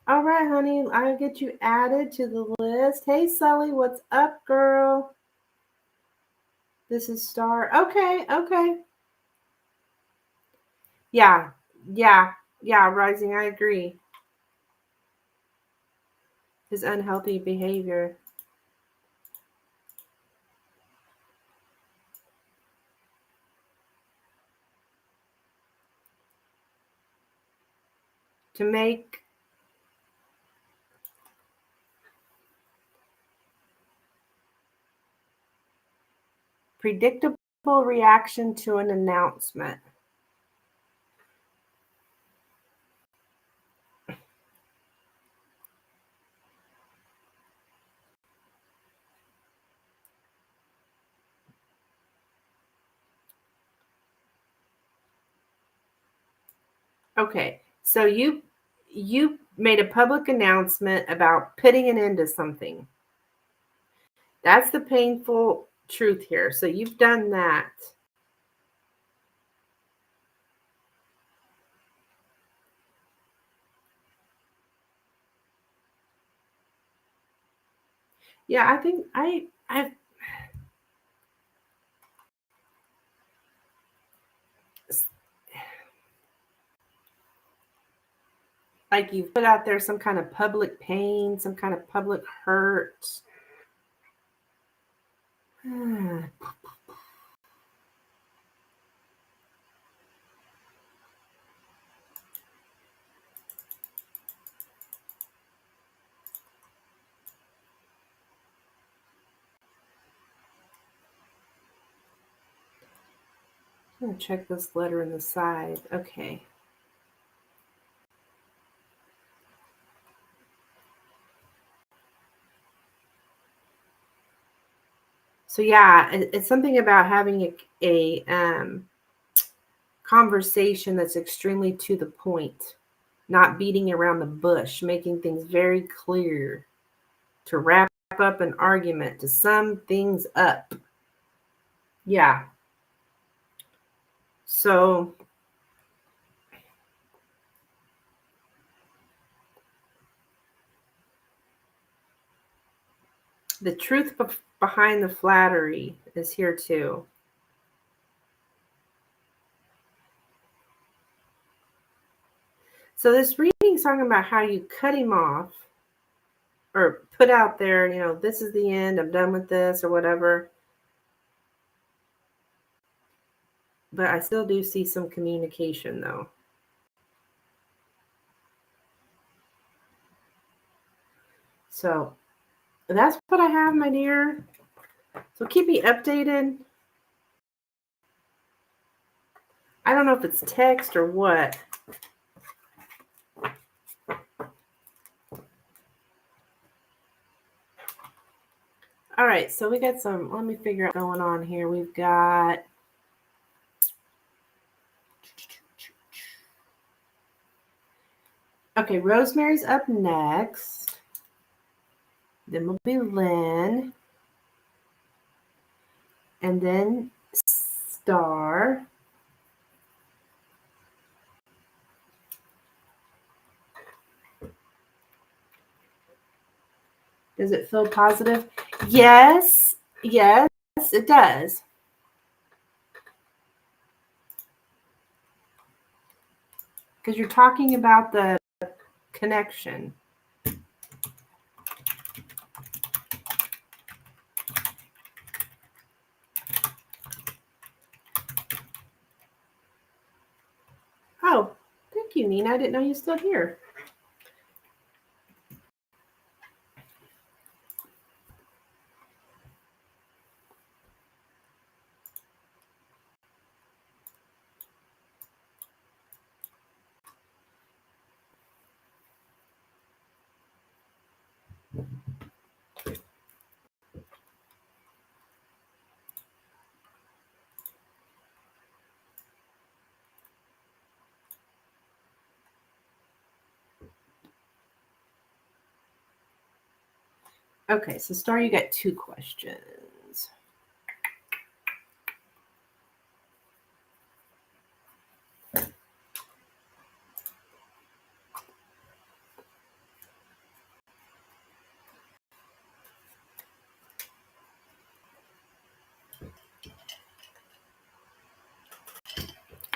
All right, honey, I'll get you added to the list. Hey, Sully, what's up, girl? This is Star. Okay. Yeah, Rising, I agree. His unhealthy behavior. To make predictable reaction to an announcement. Okay, so you made a public announcement about putting an end to something. That's the painful truth here. So you've done that. Yeah, I think I like you've put out there some kind of public pain, some kind of public hurt. I'm gonna check this letter in the side. Okay. So yeah, it's something about having a conversation that's extremely to the point, not beating around the bush, making things very clear, to wrap up an argument, to sum things up. Yeah. So the truth behind the flattery is here too. So this reading's talking about how you cut him off or put out there, this is the end, I'm done with this or whatever. But I still do see some communication, though. So that's what I have, my dear. So keep me updated. I don't know if it's text or what. All right, so we got some, let me figure out what's going on here. We've got, okay, Rosemary's up next. Then will be Lynn. And then Star. Does it feel positive? Yes, yes, it does. Because you're talking about the connection. Oh, thank you, Nina. I didn't know you were still here. Okay, so Star, you got 2 questions.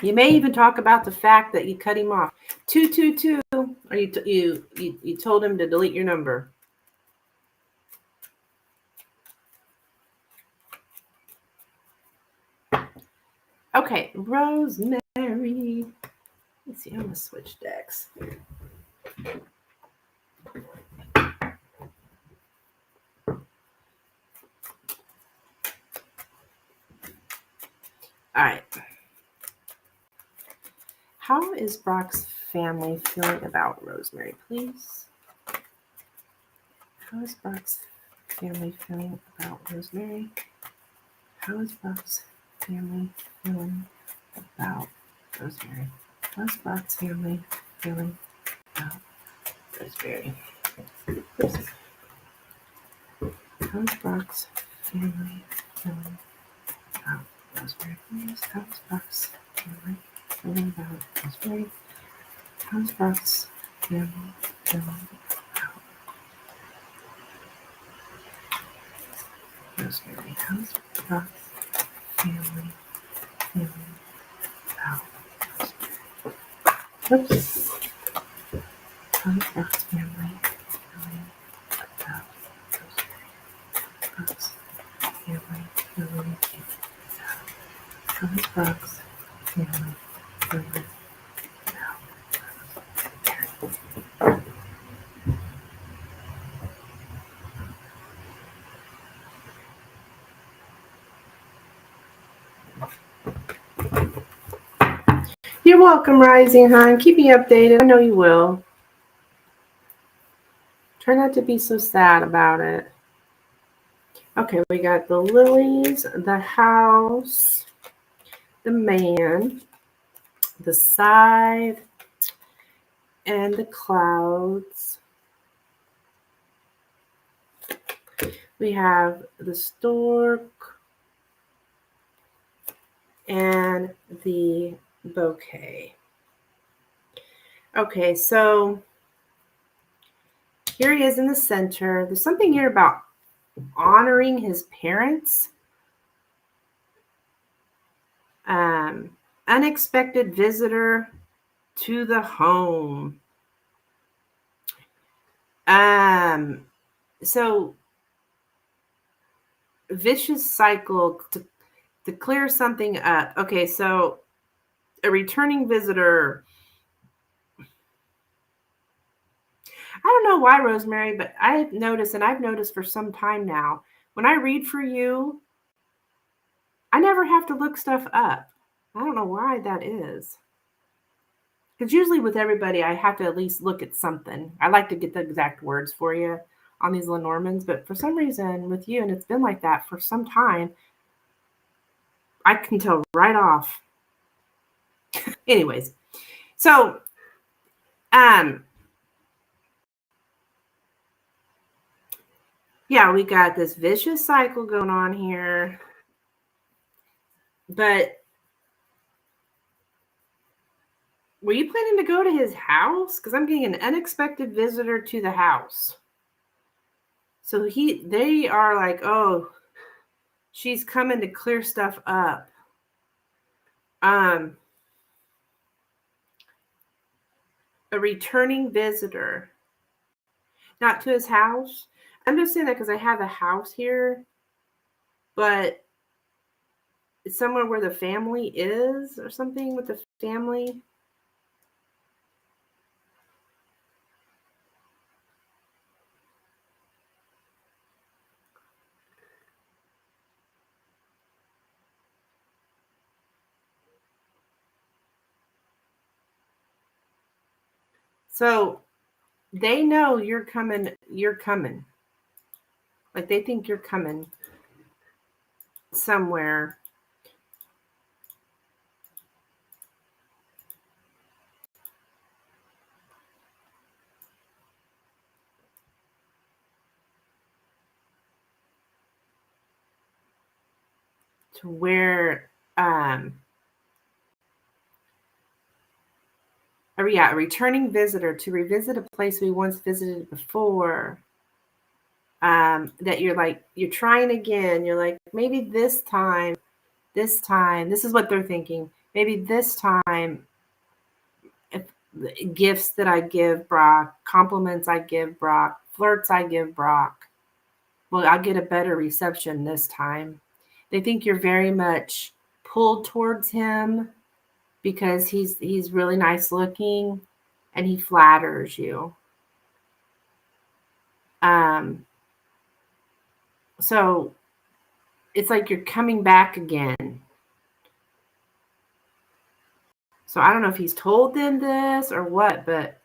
You may even talk about the fact that you cut him off. 222, or you told him to delete your number. Okay, Rosemary. Let's see, I'm gonna switch decks. All right. How is Brock's family feeling about Rosemary, please? How is Brock's family feeling about Rosemary? How is Brock's family feeling about Rosemary? How is Brock's family feeling about Rosemary? How is Brock's family feeling about Rosemary, please? How is Brock's family feeling about Rosemary? How is Brock's family feeling about Rosemary? How is Brock's family feeling about Rosemary? Oops. How is Brock's family feeling about Rosemary? Brock's family feeling about. How is Brock's family feeling about Rosemary? You're welcome, Rising Hon. Keep me updated. I know you will. Try not to be so sad about it. Okay, we got the lilies, the house, the man, the side, and the clouds. We have the stork and the bouquet. Okay, so here he is in the center. There's something here about honoring his parents. Unexpected visitor to the home. So vicious cycle. The to clear something up. Okay, so a returning visitor. I don't know why, Rosemary, but I've noticed, and I've noticed for some time now, when I read for you, I never have to look stuff up. I don't know why that is. Because usually with everybody, I have to at least look at something. I like to get the exact words for you on these Lenormands, but for some reason with you, and it's been like that for some time, I can tell right off. Anyways, so yeah, we got this vicious cycle going on here, but were you planning to go to his house? Because I'm getting an unexpected visitor to the house. So they are like, oh, she's coming to clear stuff up. A returning visitor, not to his house. I'm just saying that because I have a house here, but it's somewhere where the family is or something with the family. So they know you're coming. Like they think you're coming somewhere. To where a returning visitor to revisit a place we once visited before. That you're trying again. You're like, maybe this time, this is what they're thinking. Maybe this time, if gifts that I give Brock, compliments I give Brock, flirts I give Brock, well, I'll get a better reception this time. They think you're very much pulled towards him because he's really nice looking and he flatters you. So it's like you're coming back again. So I don't know if he's told them this or what, but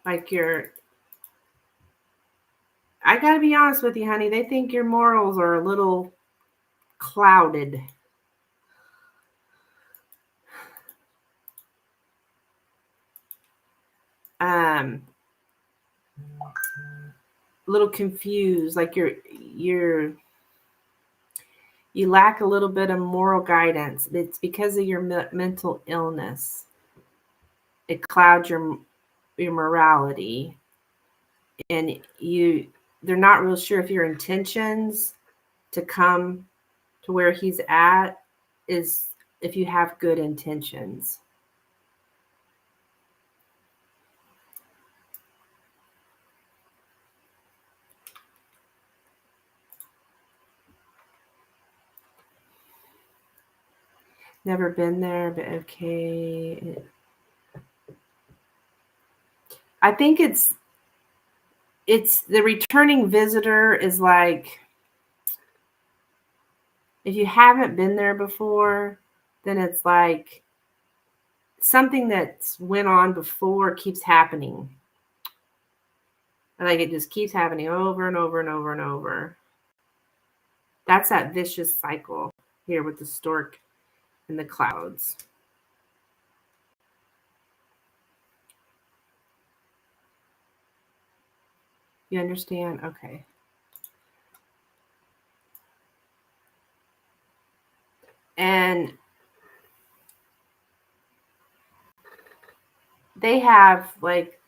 like I gotta be honest with you, honey, they think your morals are a little clouded. A little confused, like you lack a little bit of moral guidance. It's because of your mental illness. It clouds your morality, and they're not real sure if your intentions to come to where he's at is if you have good intentions. Never been there, but okay. I think it's the returning visitor is like, if you haven't been there before, then it's like something that's went on before keeps happening. Like it just keeps happening over and over and over and over. That's that vicious cycle here with the stork and the clouds. You understand? Okay. And they have like,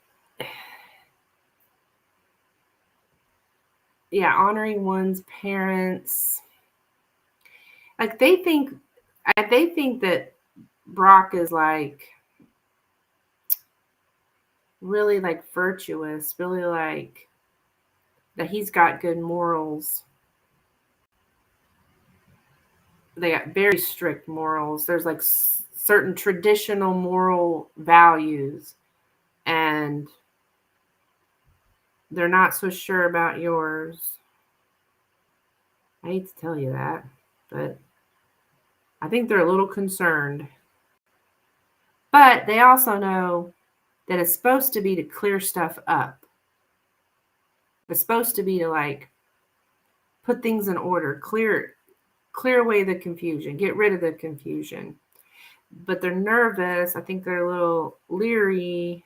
yeah, honoring one's parents. Like they think that Brock is like really like virtuous, really like that he's got good morals. They got very strict morals. There's like certain traditional moral values, and they're not so sure about yours. I hate to tell you that, but I think they're a little concerned. But they also know that it's supposed to be to clear stuff up. It's supposed to be to like put things in order, clear away the confusion, get rid of the confusion. But they're nervous. I think they're a little leery.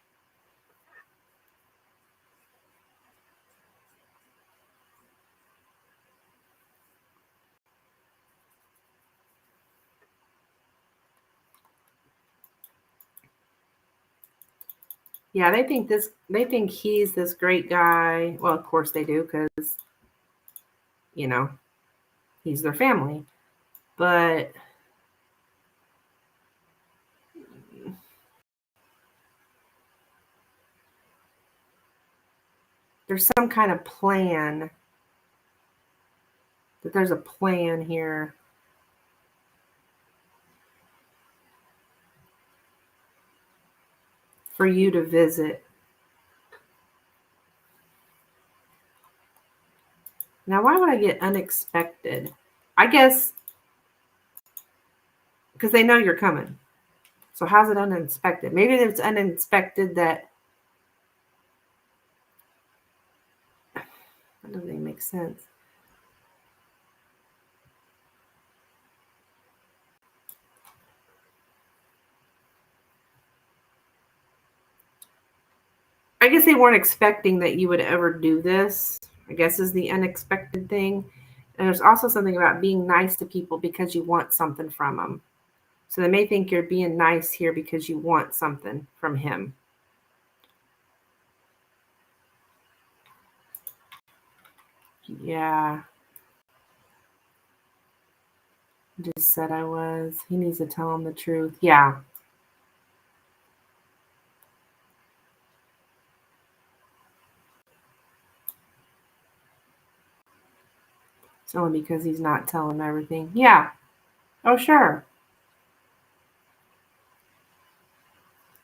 Yeah, they think he's this great guy. Well, of course they do, because he's their family. But there's some kind of plan. That there's a plan here. For you to visit. Now, why would I get unexpected? I guess because they know you're coming. So how's it unexpected? Maybe it's unexpected that doesn't even make sense. I guess they weren't expecting that you would ever do this, I guess is the unexpected thing. And there's also something about being nice to people because you want something from them. So they may think you're being nice here because you want something from him. Yeah. Just said I was. He needs to tell him the truth. Yeah. It's only because he's not telling everything. Yeah. Oh, sure.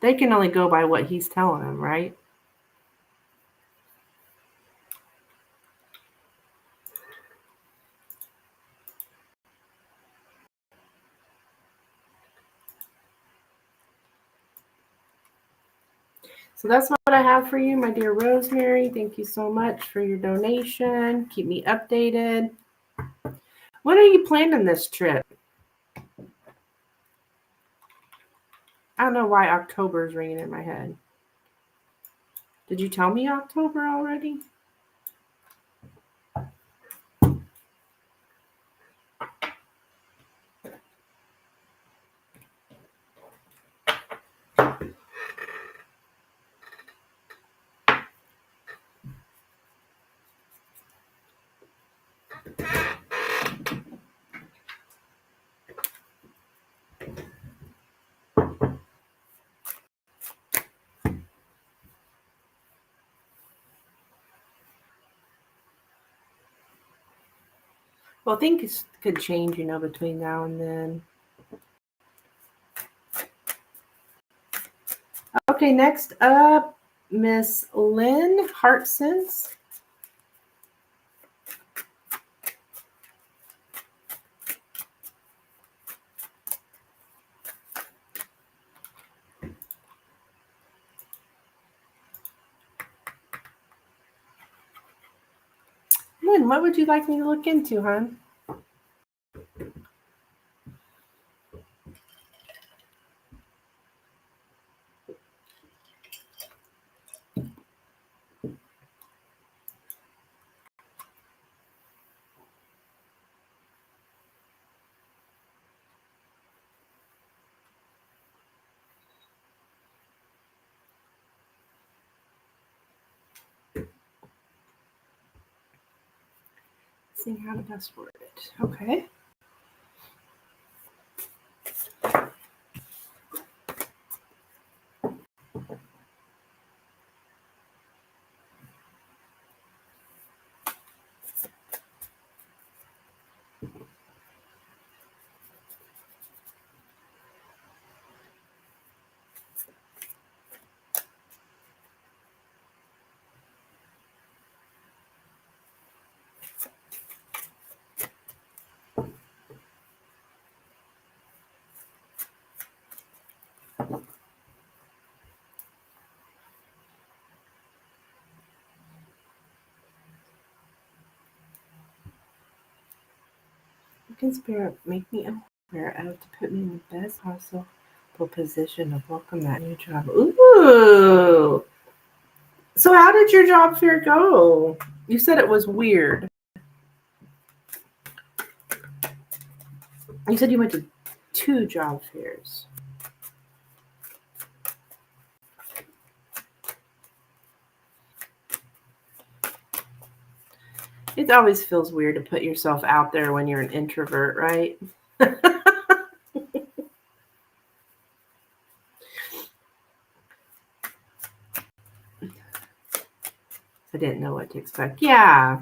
They can only go by what he's telling them, right? So that's what I have for you, my dear Rosemary. Thank you so much for your donation. Keep me updated. When are you planning this trip? I don't know why October is ringing in my head. Did you tell me October already? Well, things could change, between now and then. Okay, next up, Miss Lynn Hartsense. Lynn, what would you like me to look into, hon? See how to best word it. Okay. can Spirit make me aware of to put me in the best possible position to welcome that new job? Ooh. So how did your job fair go? You said it was weird. You said you went to 2 job fairs. It always feels weird to put yourself out there when you're an introvert, right? I didn't know what to expect. Yeah.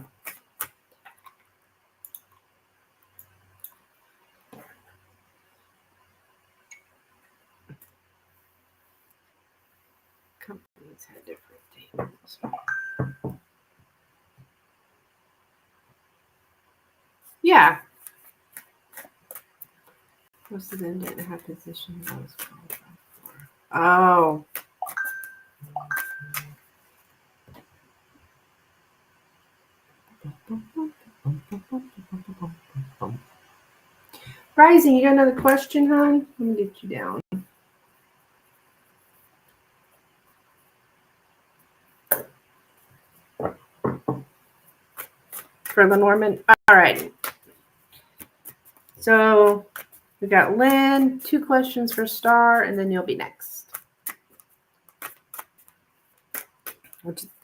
Companies had different things. Yeah. Most of them didn't have positions I was qualified for. Oh. Rising, you got another question, hon? Let me get you down. For Lenormand. All right. So we got Lynn, 2 questions for Star, and then you'll be next.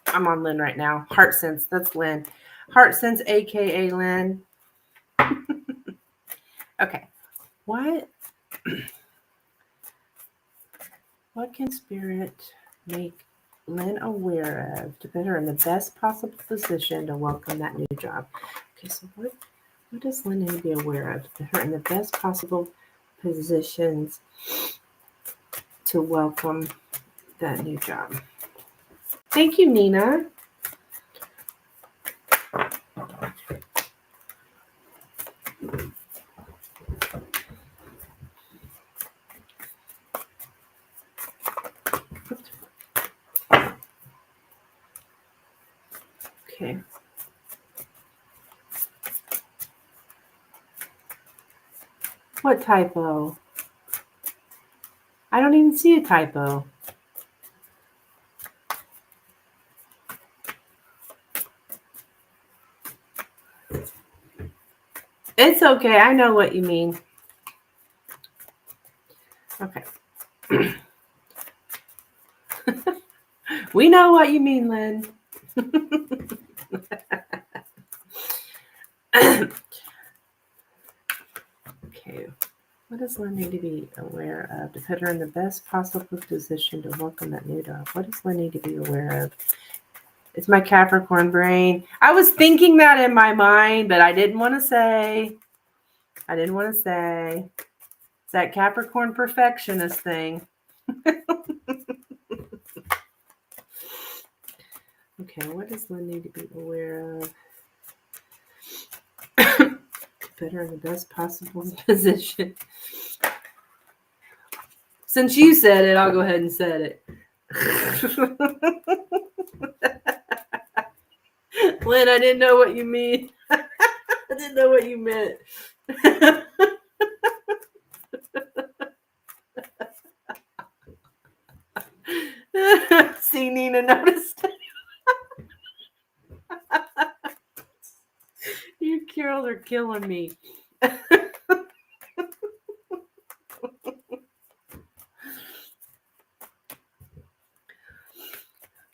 I'm on Lynn right now. Heart Sense, that's Lynn. Heart Sense, aka Lynn. Okay. What can Spirit make Lynn aware of to put her in the best possible position to welcome that new job? Okay, so what does Lynn need to be aware of to put her in the best possible positions to welcome that new job? Thank you, Nina. Okay. What typo? I don't even see a typo. It's okay. I know what you mean. Okay. We know what you mean, Lynn. Okay. What does Lynn need to be aware of to put her in the best possible position to welcome that new dog? What does Lynn need to be aware of? It's my Capricorn brain. I was thinking that in my mind, but I didn't want to say. It's that Capricorn perfectionist thing. Okay, what does Lynn need to be aware of? Put her in the best possible position. Since you said it, I'll go ahead and say it. Lynn, I didn't know what you mean. I didn't know what you meant. See, Nina noticed. You Carol are killing me.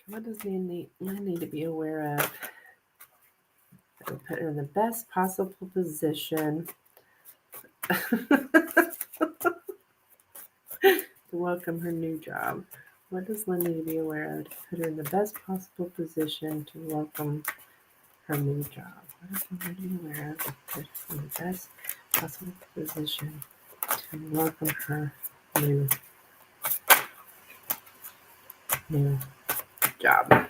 What does Lynn need to be aware of? I'll put her in the best possible position to welcome her new job. What does Lynn need to be aware of to put her in the best possible position to welcome her new job? What does Lynn need to be aware of to put her in the best possible position to welcome her new job?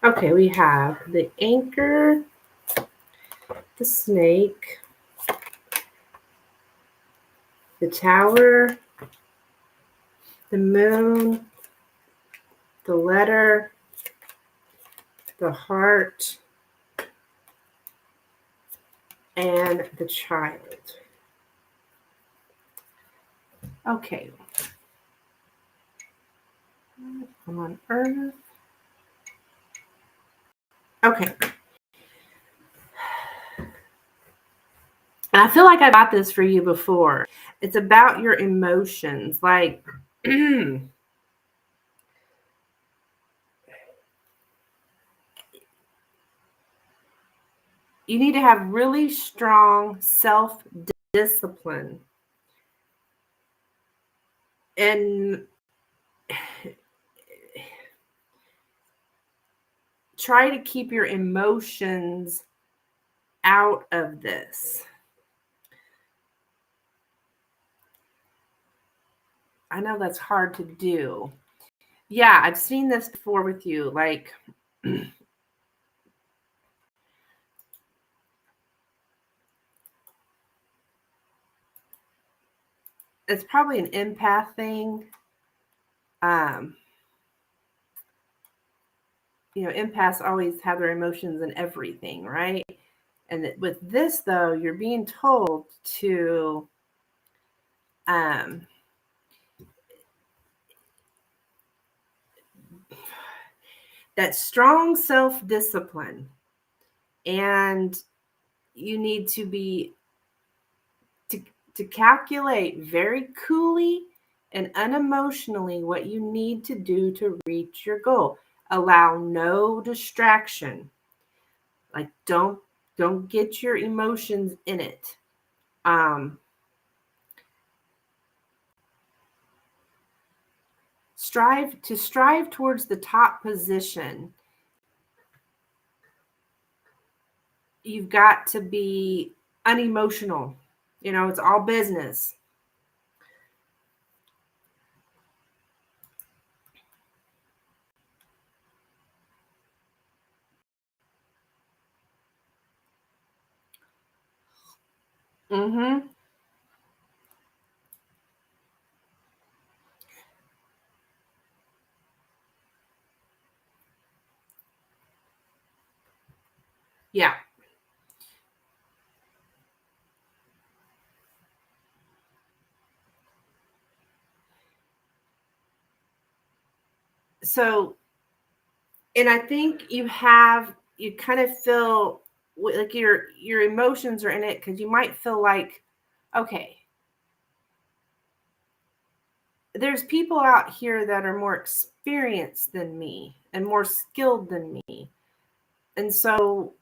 Okay, we have the anchor, the snake, the tower, the moon, the letter, the heart, and the child. Okay. What on earth? Okay. And I feel like I got this for you before. It's about your emotions. Like, you need to have really strong self-discipline. And try to keep your emotions out of this. I know that's hard to do. Yeah, I've seen this before with you. Like, it's probably an empath thing. Empaths always have their emotions in everything, right? And with this, though, you're being told to that strong self-discipline, and you need to be to calculate very coolly and unemotionally what you need to do to reach your goal. Allow no distraction. Like, don't get your emotions in it. Strive towards the top position. You've got to be unemotional. It's all business. Mm-hmm. Yeah. So, and I think you kind of feel like your emotions are in it, because you might feel like, okay, there's people out here that are more experienced than me and more skilled than me. And so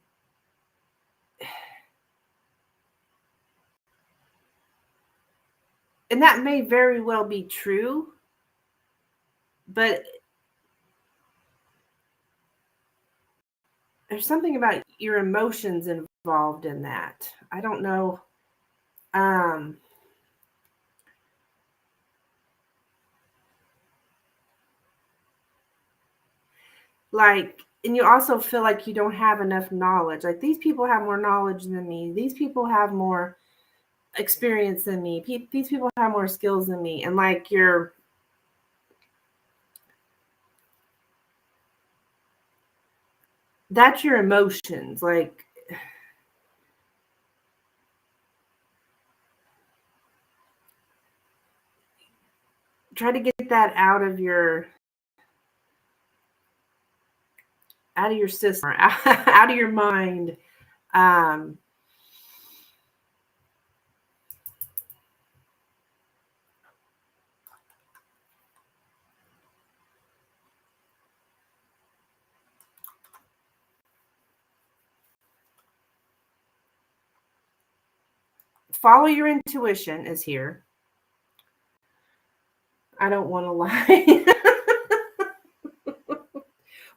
and that may very well be true, but there's something about your emotions involved in that. I don't know. Like, and you also feel like you don't have enough knowledge. Like, these people have more knowledge than me. These people have more experience than me. These people have more skills than me. And like, that's your emotions. Like, try to get that out of your system, out of your mind. Follow your intuition is here. I don't want to lie.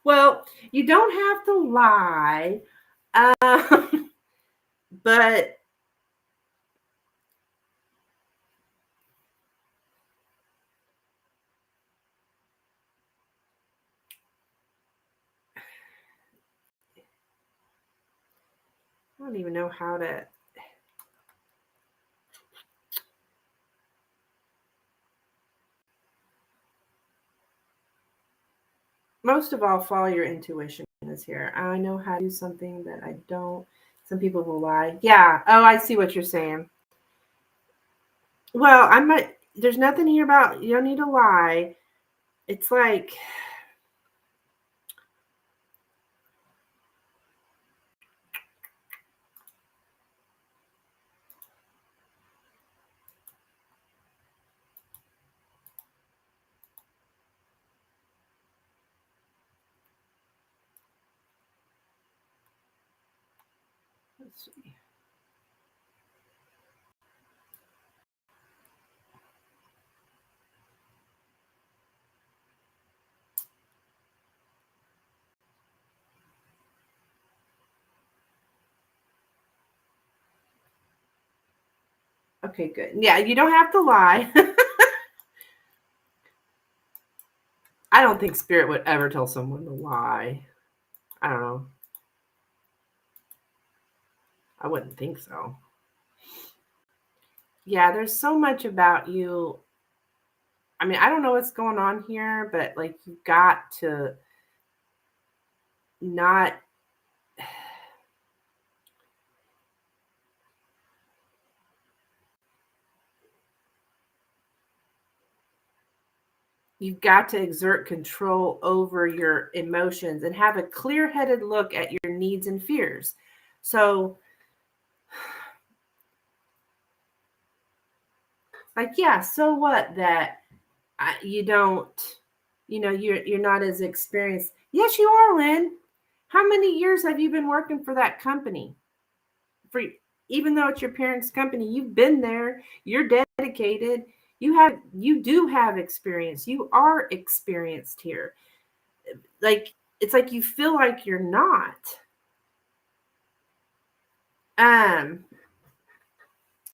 Well, you don't have to lie, but I don't even know how to. most of all, follow your intuition is here. I know how to do something that I don't. Some people will lie. Yeah. Oh, I see what you're saying. Well, I might. There's nothing here about you don't need to lie. It's like let's see. Okay, good. Yeah, you don't have to lie. I don't think spirit would ever tell someone to lie. I don't know. I wouldn't think so. Yeah, there's so much about you. I mean, I don't know what's going on here, but like you've got to not you've got to exert control over your emotions and have a clear-headed look at your needs and fears. So like yeah, so what that you don't you're not as experienced. Yes, you are, Lynn. How many years have you been working for that company? For even though it's your parents' company, you've been there, you're dedicated, you do have experience. You are experienced here. Like it's like you feel like you're not. Um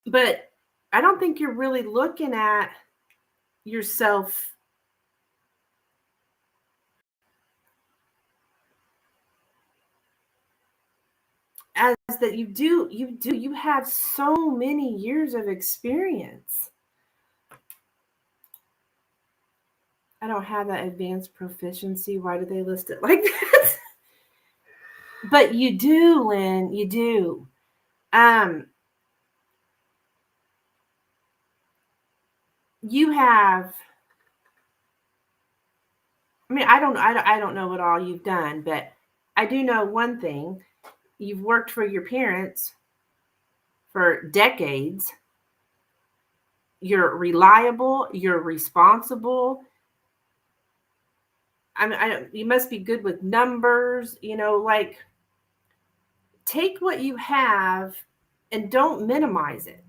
but I don't think you're really looking at yourself as that you have so many years of experience. I don't have that advanced proficiency. Why do they list it like that? But you do, Lynn, you do. Um you have I mean I don't know what all you've done, but I do know one thing. You've worked for your parents for decades. You're reliable, you're responsible. I mean, you must be good with numbers, like take what you have and don't minimize it.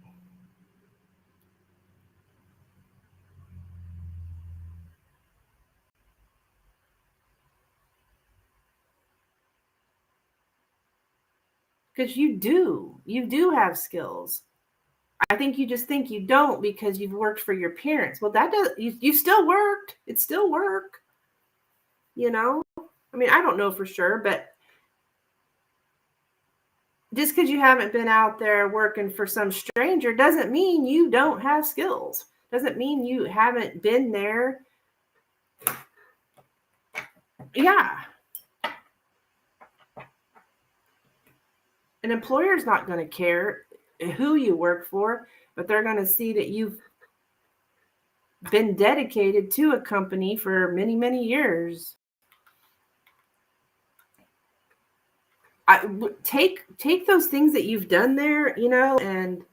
Because you do have skills. I think you just think you don't because you've worked for your parents. Well, that does you still worked. It's still work, you know? I mean, I don't know for sure, but just because you haven't been out there working for some stranger doesn't mean you don't have skills. Doesn't mean you haven't been there. Yeah. An employer's not going to care who you work for, but they're going to see that you've been dedicated to a company for many, many years. Take those things that you've done there, and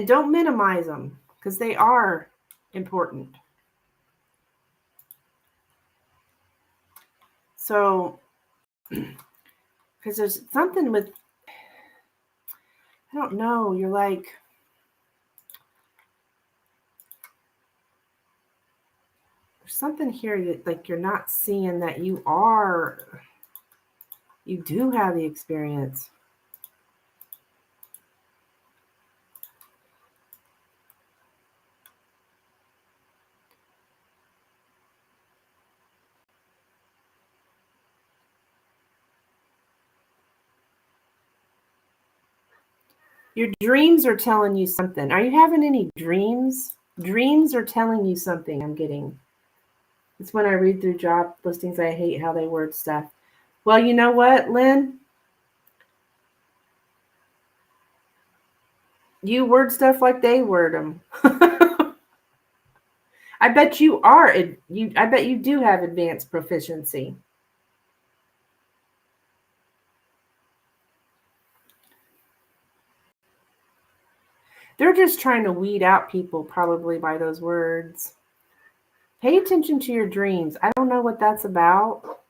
don't minimize them because they are important. So, because there's something with, I don't know, you're like, there's something here that like you're not seeing that you do have the experience. Your dreams are telling you something. Are you having any dreams? Dreams are telling you something, I'm getting. It's when I read through job listings, I hate how they word stuff. Well, you know what, Lynn? You word stuff like they word them. I bet you are. I bet you do have advanced proficiency. They're just trying to weed out people probably by those words. Pay attention to your dreams. I don't know what that's about.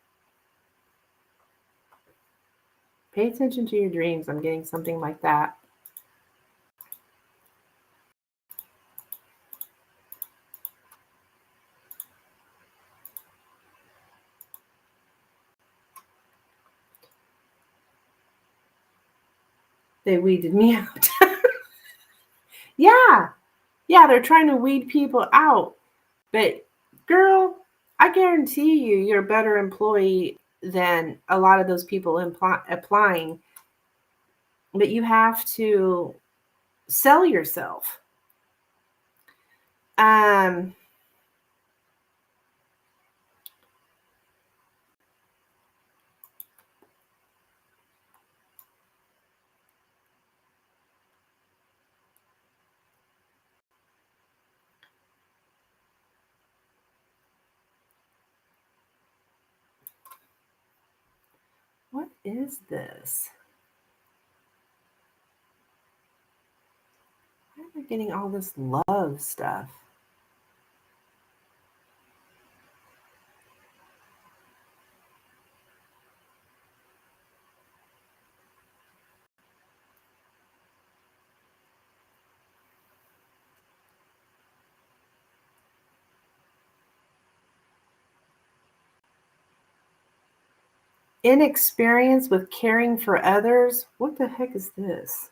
Pay attention to your dreams. I'm getting something like that. They weeded me out. Yeah. Yeah, they're trying to weed people out. But girl, I guarantee you're a better employee than a lot of those people applying. But you have to sell yourself. Um, what is this? Why am I getting all this love stuff? Inexperience with caring for others? What the heck is this?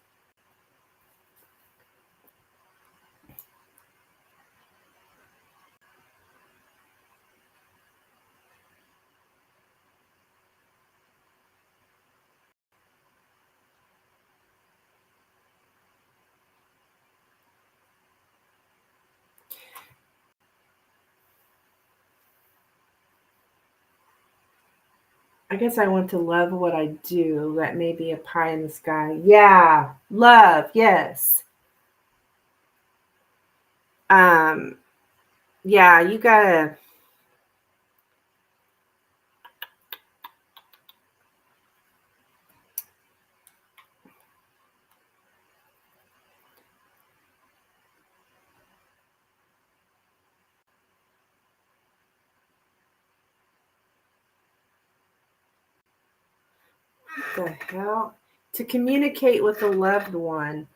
I guess I want to love what I do. That may be a pie in the sky. Yeah, love, yes. Um, yeah, you gotta. What the hell? To communicate with a loved one.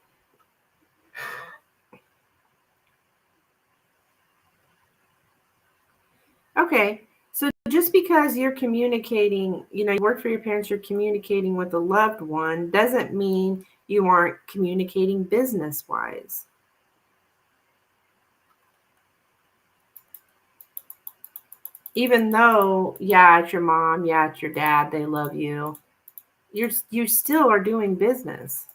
Okay, so just because you're communicating, you work for your parents, you're communicating with a loved one, doesn't mean you aren't communicating business wise. Even though, yeah, it's your mom, yeah, it's your dad, they love you. You still are doing business.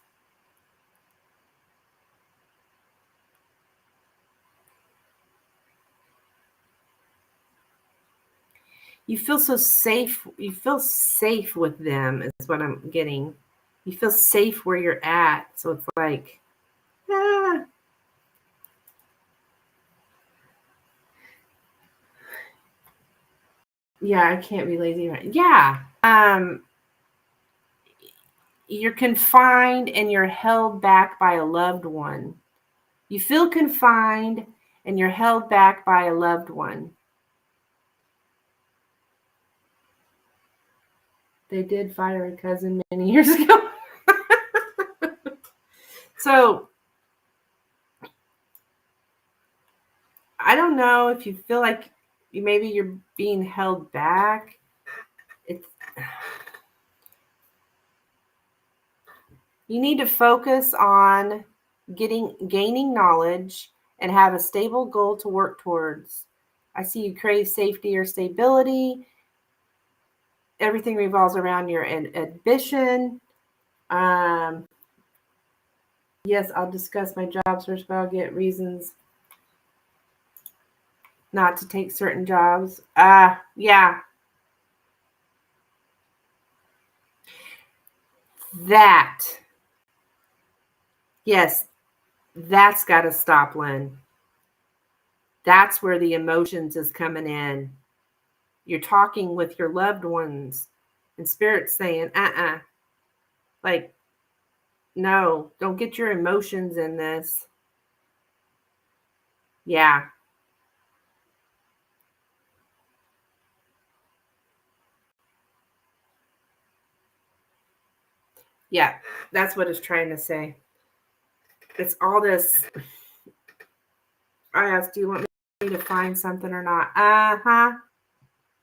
You feel so safe. You feel safe with them, is what I'm getting. You feel safe where you're at. So it's like, ah, yeah, I can't be lazy. Right? Yeah. You're confined and you're held back by a loved one. You feel confined and you're held back by a loved one. They did fire a cousin many years ago. So I don't know if you feel like maybe you're being held back. It's You need to focus on gaining knowledge and have a stable goal to work towards. I see you crave safety or stability. Everything revolves around your ambition. Um, yes, I'll discuss my job search, but I'll get reasons. not to take certain jobs. Yeah. That. Yes, that's got to stop, Lynn. That's where the emotions is coming in. You're talking with your loved ones and spirit's saying, like, no, don't get your emotions in this. Yeah. Yeah, that's what it's trying to say. It's all this. I asked, do you want me to find something or not?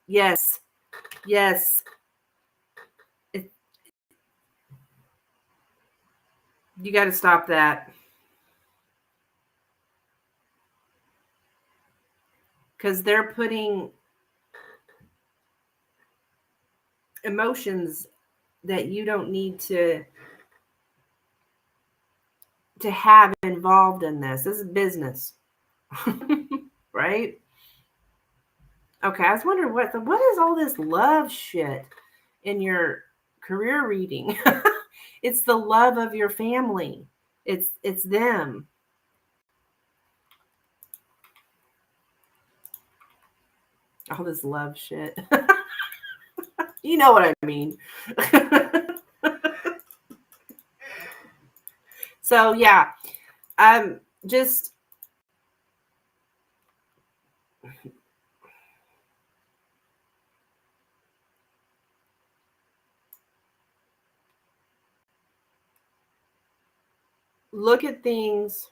Yes. Yes. You got to stop that. Because they're putting emotions that you don't need to have involved in this. This is business. Right? Okay, I was wondering what is all this love shit in your career reading? It's the love of your family. It's them. All this love shit. You know what I mean. So yeah, just look at things.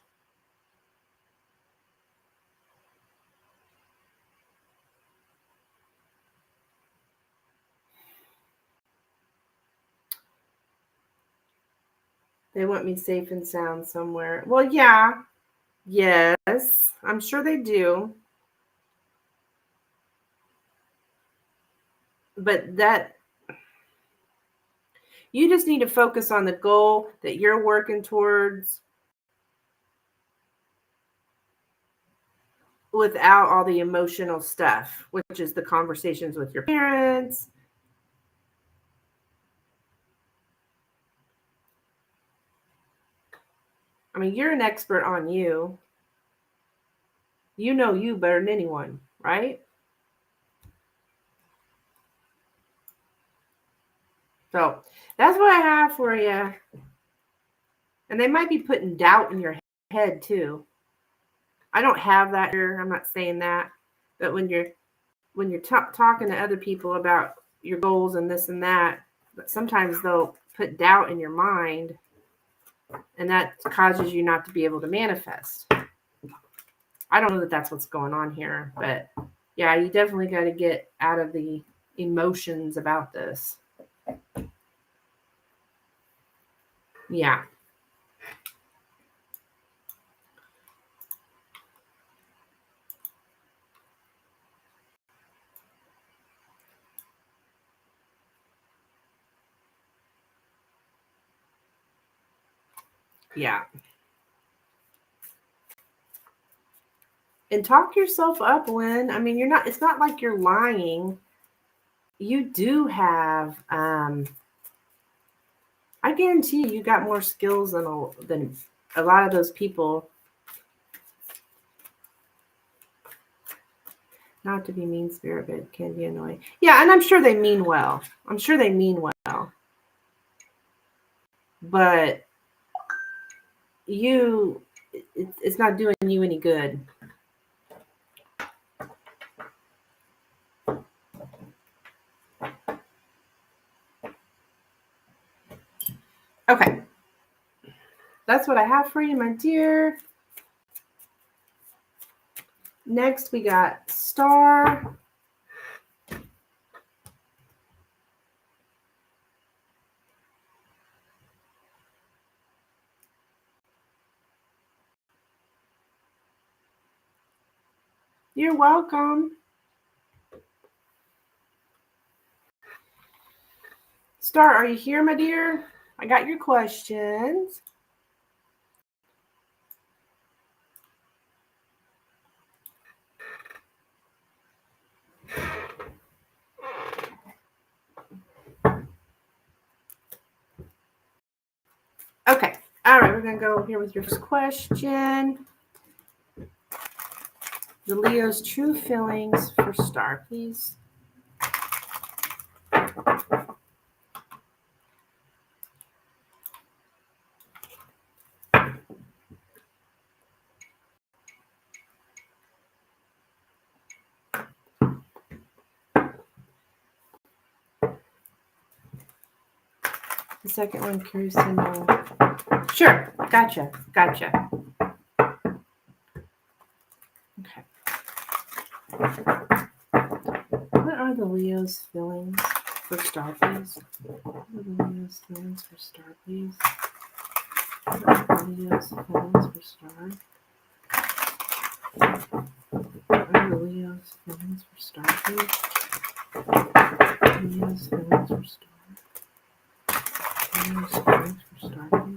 They want me safe and sound somewhere. Well, yeah. Yes, I'm sure they do. But that you just need to focus on the goal that you're working towards without all the emotional stuff, which is the conversations with your parents. I mean, you're an expert on you. You know you better than anyone, right? So that's what I have for you. And they might be putting doubt in your head too. I don't have that here. I'm not saying that. But when you're talking to other people about your goals and this and that, sometimes they'll put doubt in your mind, and that causes you not to be able to manifest. I don't know that that's what's going on here, but yeah, you definitely got to get out of the emotions about this. Yeah. Yeah. And talk yourself up, Lynn. I mean, it's not like you're lying. You do have, I guarantee you got more skills than a lot of those people. Not to be mean spirit, but it can be annoying. Yeah, and I'm sure they mean well. But it's not doing you any good. Okay. That's what I have for you, my dear. Next, we got Star. You're welcome. Star, are you here, my dear? I got your questions. All right, we're going to go here with your first question. The Leo's true feelings for star, please. The second one, curious to know. Sure, gotcha. Okay. What are the Leo's feelings for star, please? What are the Leo's feelings for star, please? What are the Leo's feelings for star? What are the Leo's feelings for star, please? Leo's feelings for star. Leo's feelings for star, please.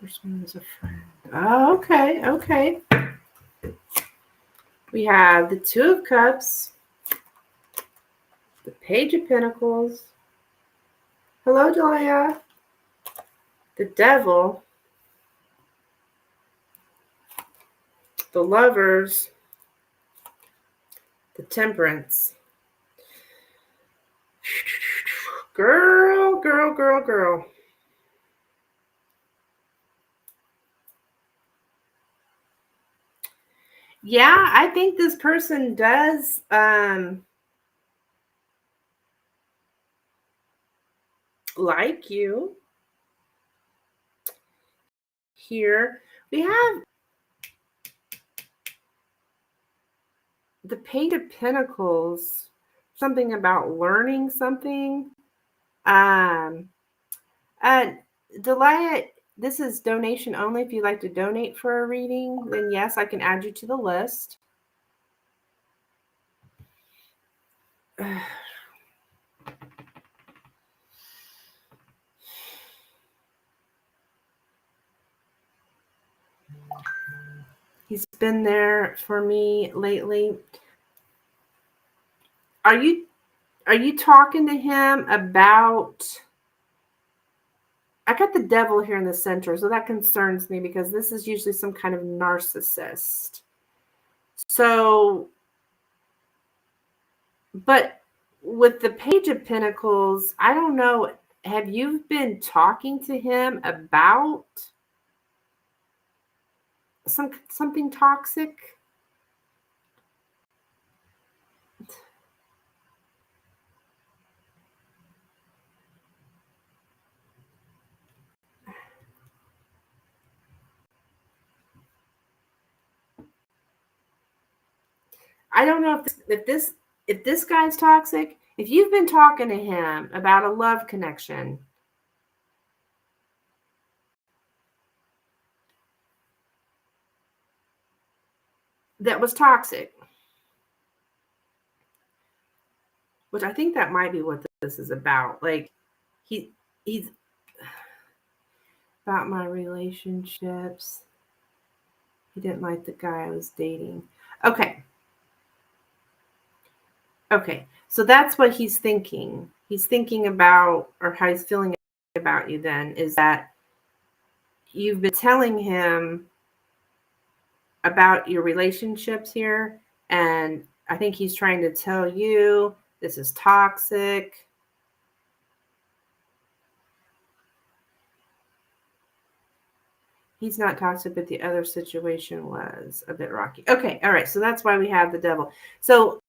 First one was a friend. Oh, okay. We have the Two of Cups, the Page of Pentacles. Hello, Delia. The Devil, the Lovers, the Temperance. Girl. Yeah, I think this person does like you. Here we have the Page of Pentacles, something about learning something. Delia, this is donation only. If you'd like to donate for a reading, then yes, I can add you to the list. He's been there for me lately. Are you talking to him about? I got the Devil here in the center, so that concerns me because this is usually some kind of narcissist. So, but with the Page of Pentacles, I don't know. Have you been talking to him about something toxic? I don't know if this guy's toxic. If you've been talking to him about a love connection that was toxic, which I think that might be what this is about. Like he's about my relationships. He didn't like the guy I was dating. Okay. So that's what he's thinking. He's thinking about, or how he's feeling about you then, is that you've been telling him about your relationships here. And I think he's trying to tell you this is toxic. He's not toxic, but the other situation was a bit rocky. Okay, all right. So that's why we have the Devil. So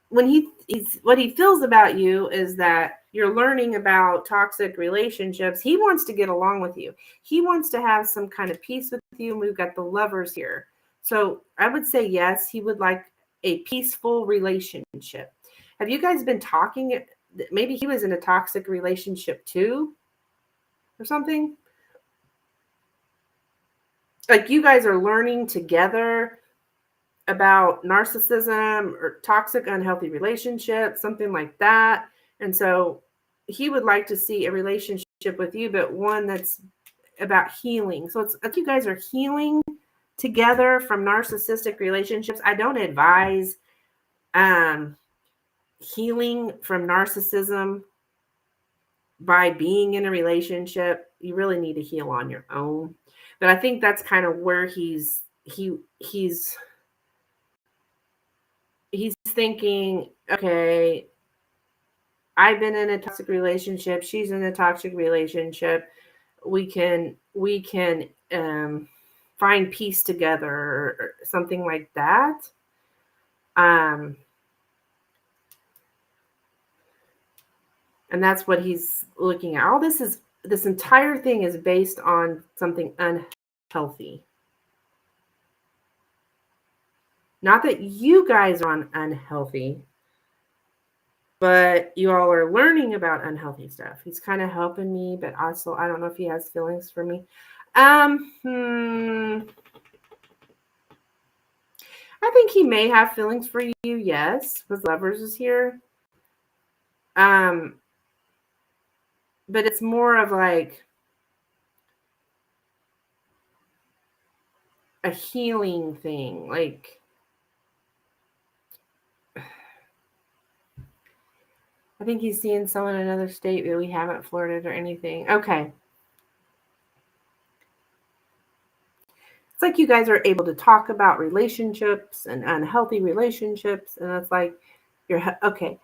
when he's what he feels about you is that you're learning about toxic relationships. He wants to get along with you. He wants to have some kind of peace with you. And we've got the Lovers here. So I would say yes, he would like a peaceful relationship. Have you guys been talking? Maybe he was in a toxic relationship too. or something. Like you guys are learning together about narcissism or toxic, unhealthy relationships, something like that. And so he would like to see a relationship with you, but one that's about healing. So it's like you guys are healing together from narcissistic relationships. I don't advise healing from narcissism by being in a relationship. You really need to heal on your own. But I think that's kind of where he's thinking, okay, I've been in a toxic relationship, she's in a toxic relationship. We can find peace together or something like that. And that's what he's looking at. All this entire thing is based on something unhealthy. Not that you guys are unhealthy, but you all are learning about unhealthy stuff. He's kind of helping me, but also I don't know if he has feelings for me. I think he may have feelings for you, yes, because Lovers is here. But it's more of like a healing thing. Like, I think he's seeing someone in another state, but we haven't flirted or anything. Okay. It's like you guys are able to talk about relationships and unhealthy relationships. And it's like, okay.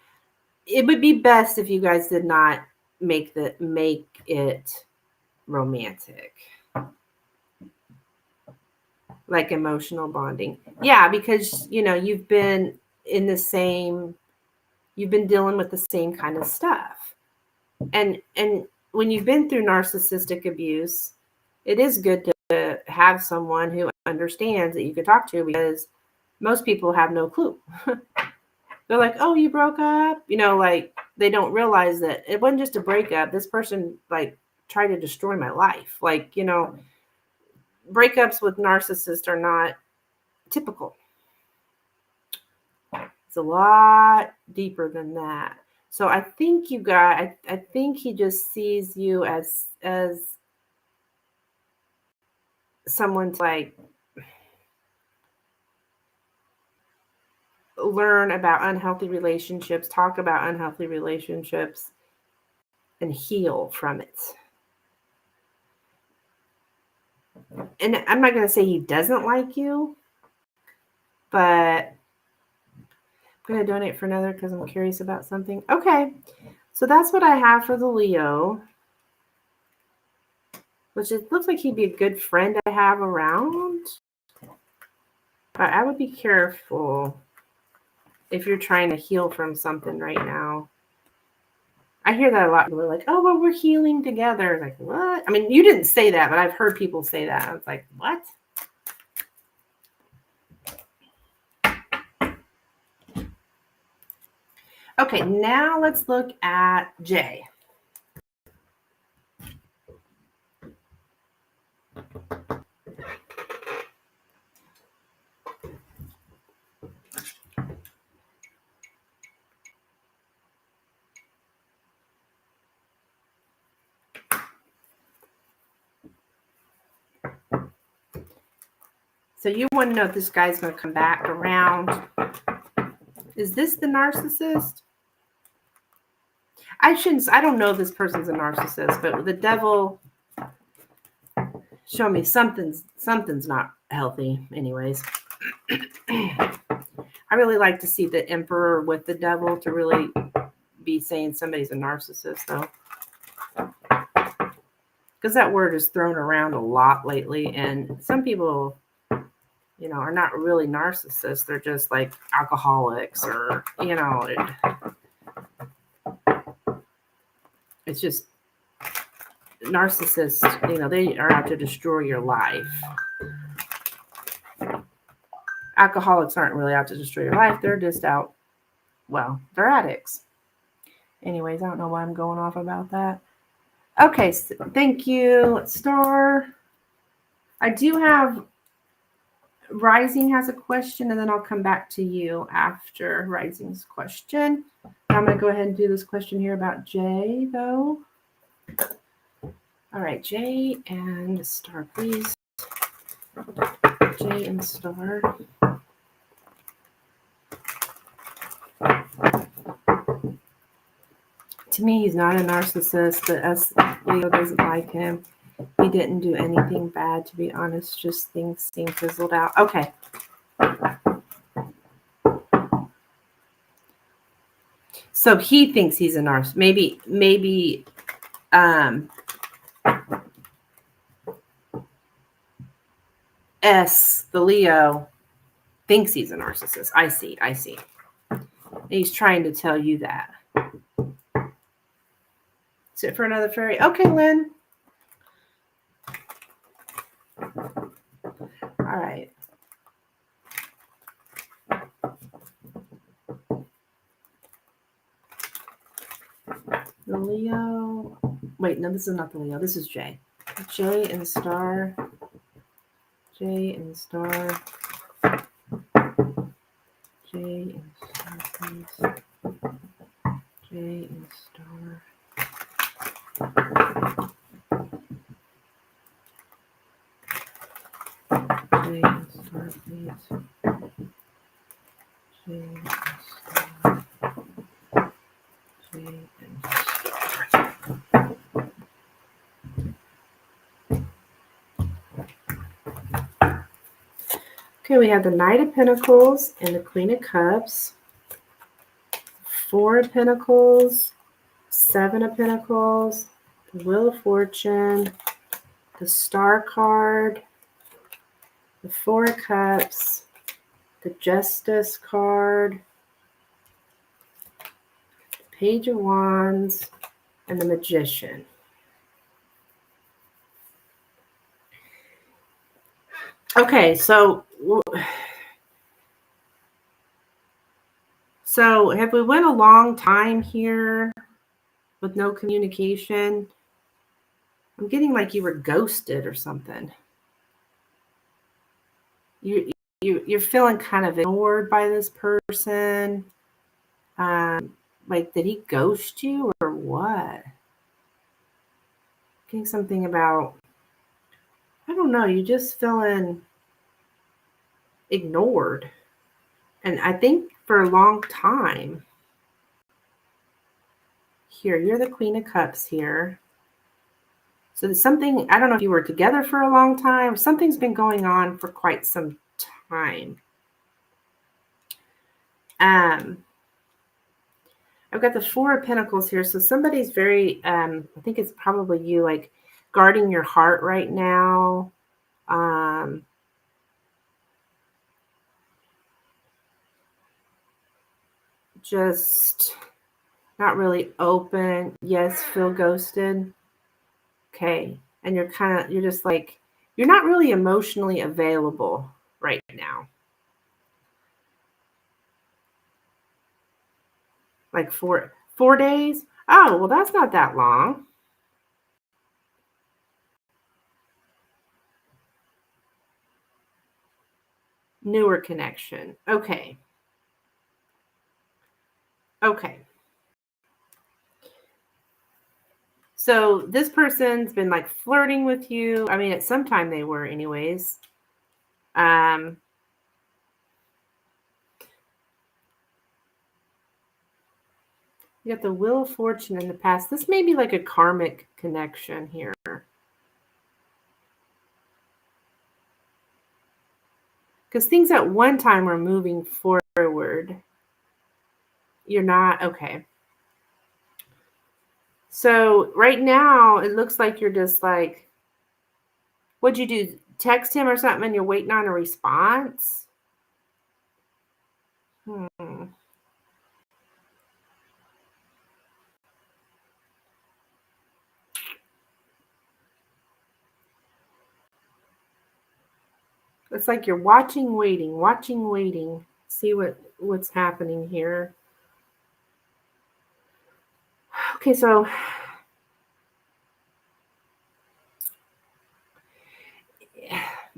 It would be best if you guys did not make it romantic. Like emotional bonding. Yeah, because, you've been dealing with the same kind of stuff. And when you've been through narcissistic abuse, it is good to have someone who understands that you can talk to, because most people have no clue. They're like, oh, you broke up? Like they don't realize that it wasn't just a breakup. This person like tried to destroy my life. Like, breakups with narcissists are not typical. It's a lot deeper than that. So I think I think he just sees you as someone to like learn about unhealthy relationships, talk about unhealthy relationships, and heal from it. And I'm not going to say he doesn't like you, but I'm going to donate for another because I'm curious about something. Okay, so that's what I have for the Leo, which it looks like he'd be a good friend to have around. But I would be careful if you're trying to heal from something right now. I hear that a lot. People are like, oh, well, we're healing together. Like, what? I mean, you didn't say that, but I've heard people say that. I was like, what? Okay, now let's look at Jay. So you want to know if this guy's going to come back around. Is this the narcissist? I don't know if this person's a narcissist, but the devil show me something's not healthy anyways. I really like to see the emperor with the devil to really be saying somebody's a narcissist, though. Because that word is thrown around a lot lately, and some people, are not really narcissists. They're just like alcoholics, or, it's just narcissists, they are out to destroy your life. Alcoholics aren't really out to destroy your life. They're just out, they're addicts. Anyways, I don't know why I'm going off about that. Okay, so thank you, Star. I do have Rising has a question, and then I'll come back to you after Rising's question. I'm going to go ahead and do this question here about Jay, though. All right, Jay and Star, please. Jay and Star. To me, he's not a narcissist, but us, Leo doesn't like him. He didn't do anything bad, to be honest. Just things seem fizzled out. Okay. So he thinks he's a narcissist. Maybe the Leo, thinks he's a narcissist. I see. He's trying to tell you that. Sit for another fairy. Okay, Lynn. All right. The Leo. Wait, no, this is not the Leo. This is Jay. Jay and Star. Jay and Star. Jay and Star, please. Jay and Star. Jay and Star, please. Jay and Star. Jay and Star. Okay, we have the Knight of Pentacles and the Queen of Cups. 4 of Pentacles, 7 of Pentacles, the Wheel of Fortune, the Star card, the 4 of Cups, the Justice card, the Page of Wands, and the Magician. Okay, so have we went a long time here with no communication? I'm getting like you were ghosted or something. You're feeling kind of ignored by this person. Like, did he ghost you or what? Getting something about, I don't know, you just feeling ignored. And I think for a long time. Here, you're the Queen of Cups here. So there's something, I don't know if you were together for a long time. Something's been going on for quite some time. I've got the 4 of Pentacles here. So somebody's very, I think it's probably you, like guarding your heart right now. Just not really open. Yes, feel ghosted. Okay. And you're just like, you're not really emotionally available right now. Like 4 days? Oh, well, that's not that long. Newer connection. Okay. So this person's been like flirting with you. I mean, at some time they were anyways. You got the Wheel of Fortune in the past. This may be like a karmic connection here. Because things at one time were moving forward. You're not, okay. So right now, it looks like you're just like, what'd you do? Text him or something and you're waiting on a response? It's like you're watching, waiting. See what's happening here. Okay, so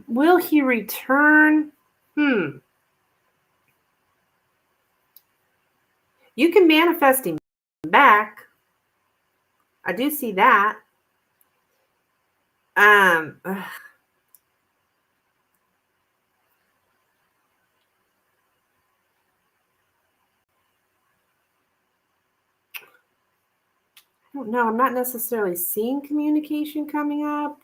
Will he return? You can manifest him back. I do see that. I don't know. I'm not necessarily seeing communication coming up.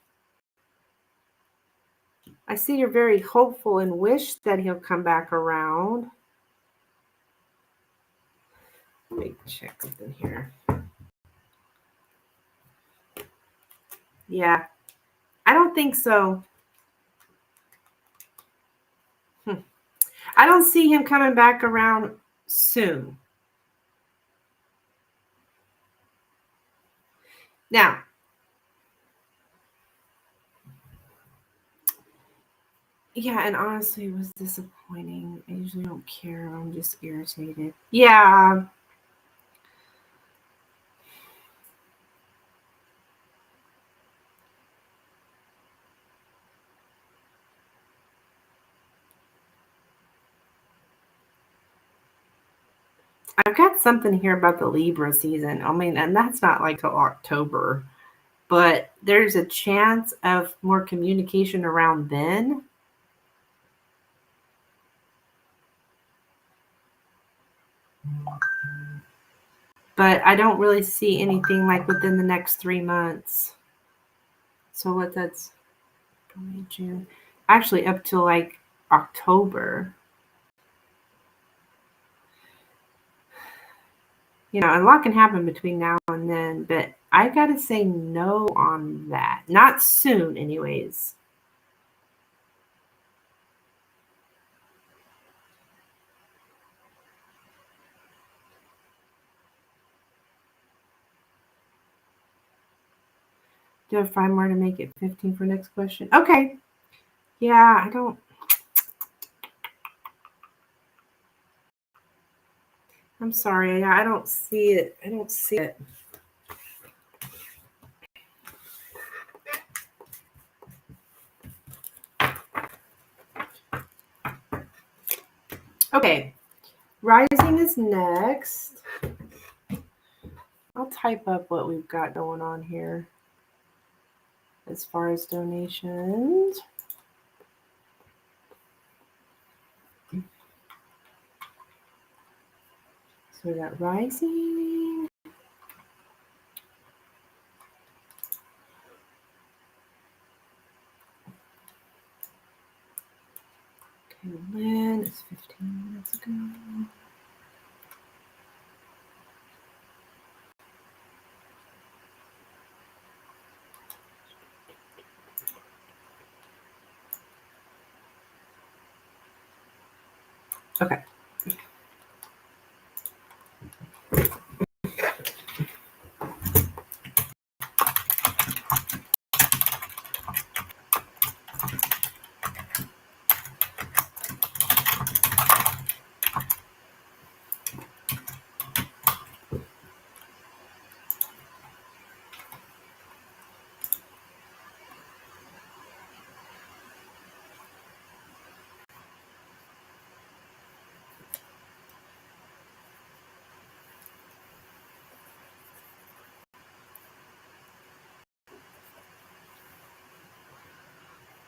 I see you're very hopeful and wish that he'll come back around. Let me check something here. Yeah, I don't think so. I don't see him coming back around soon. Now, yeah, and honestly, it was disappointing. I usually don't care. I'm just irritated. Yeah. I've got something here about the Libra season. I mean, and that's not like till October, but there's a chance of more communication around then. But I don't really see anything like within the next 3 months. So what that's May, June, actually up till like October. You know, a lot can happen between now and then, but I gotta say no on that. Not soon, anyways. Do I have 5 more to make it 15 for next question? Okay. Yeah, I don't. I'm sorry. I don't see it. I don't see it. Okay. Rising is next. I'll type up what we've got going on here as far as donations. So we got Rising. Okay, Lynn is 15 minutes ago. Okay.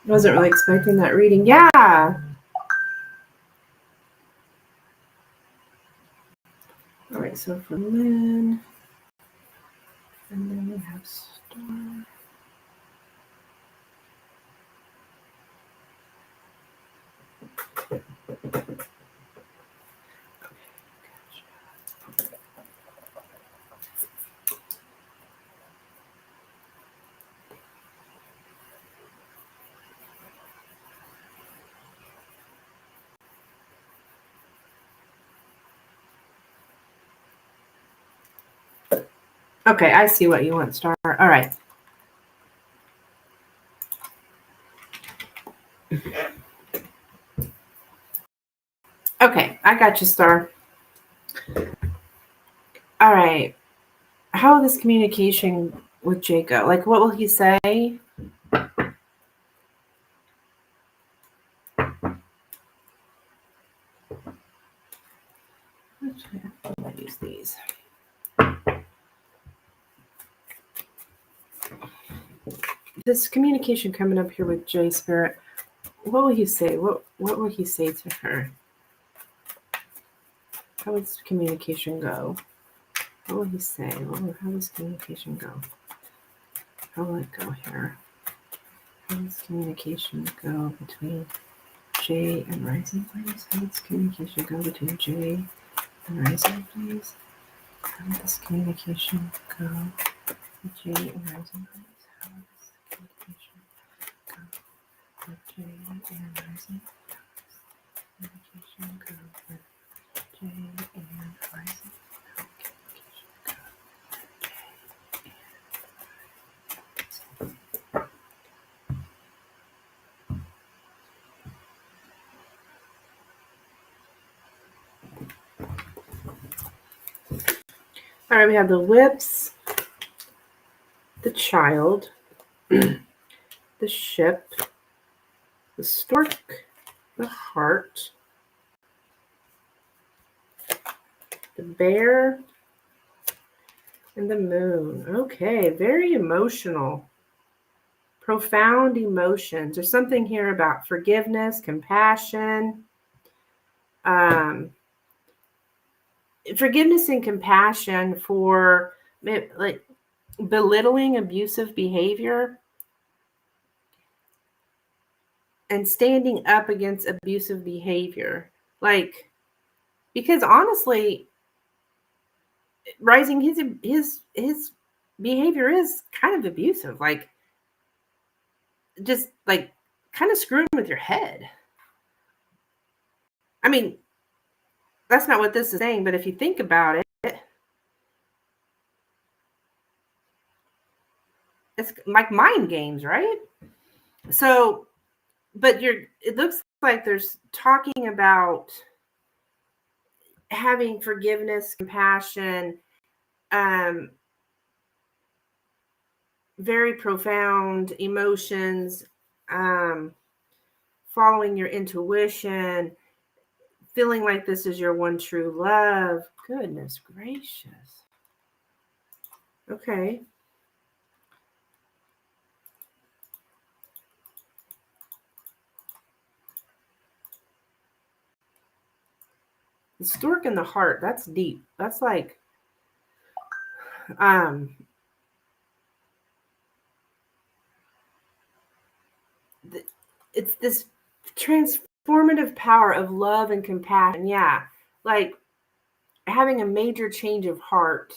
I wasn't really expecting that reading. Yeah. All right, so for Lynn, and then we have Star. Okay, I see what you want, Star. All right. Okay, I got you, Star. All right. How will this communication with Jacob? Like, what will he say? Actually, I'm going to use these. This communication coming up here with J Spirit, what will he say? What will he say to her? How does communication go? What will he say? How does communication go? How will it go here? How does communication go between J and rising, please? How does communication go between J and rising, please? How does communication go with J and rising, please? How does communication go with J and rising? How does communication go with J and rising? How does communication go? All right, we have the whips, the child, the ship, the stork, the heart, the bear, and the moon. Okay, very emotional, profound emotions. There's something here about forgiveness, compassion, forgiveness and compassion for like belittling abusive behavior and standing up against abusive behavior. Like, because honestly, rising, his behavior is kind of abusive. Like, just like kind of screwing with your head. I mean, that's not what this is saying, but if you think about it, it's like mind games, right? So, but it looks like there's talking about having forgiveness, compassion, very profound emotions, following your intuition, feeling like this is your one true love. Goodness gracious. Okay. The stork in the heart, that's deep. That's like, it's this transformative power of love and compassion. Yeah. Like having a major change of heart.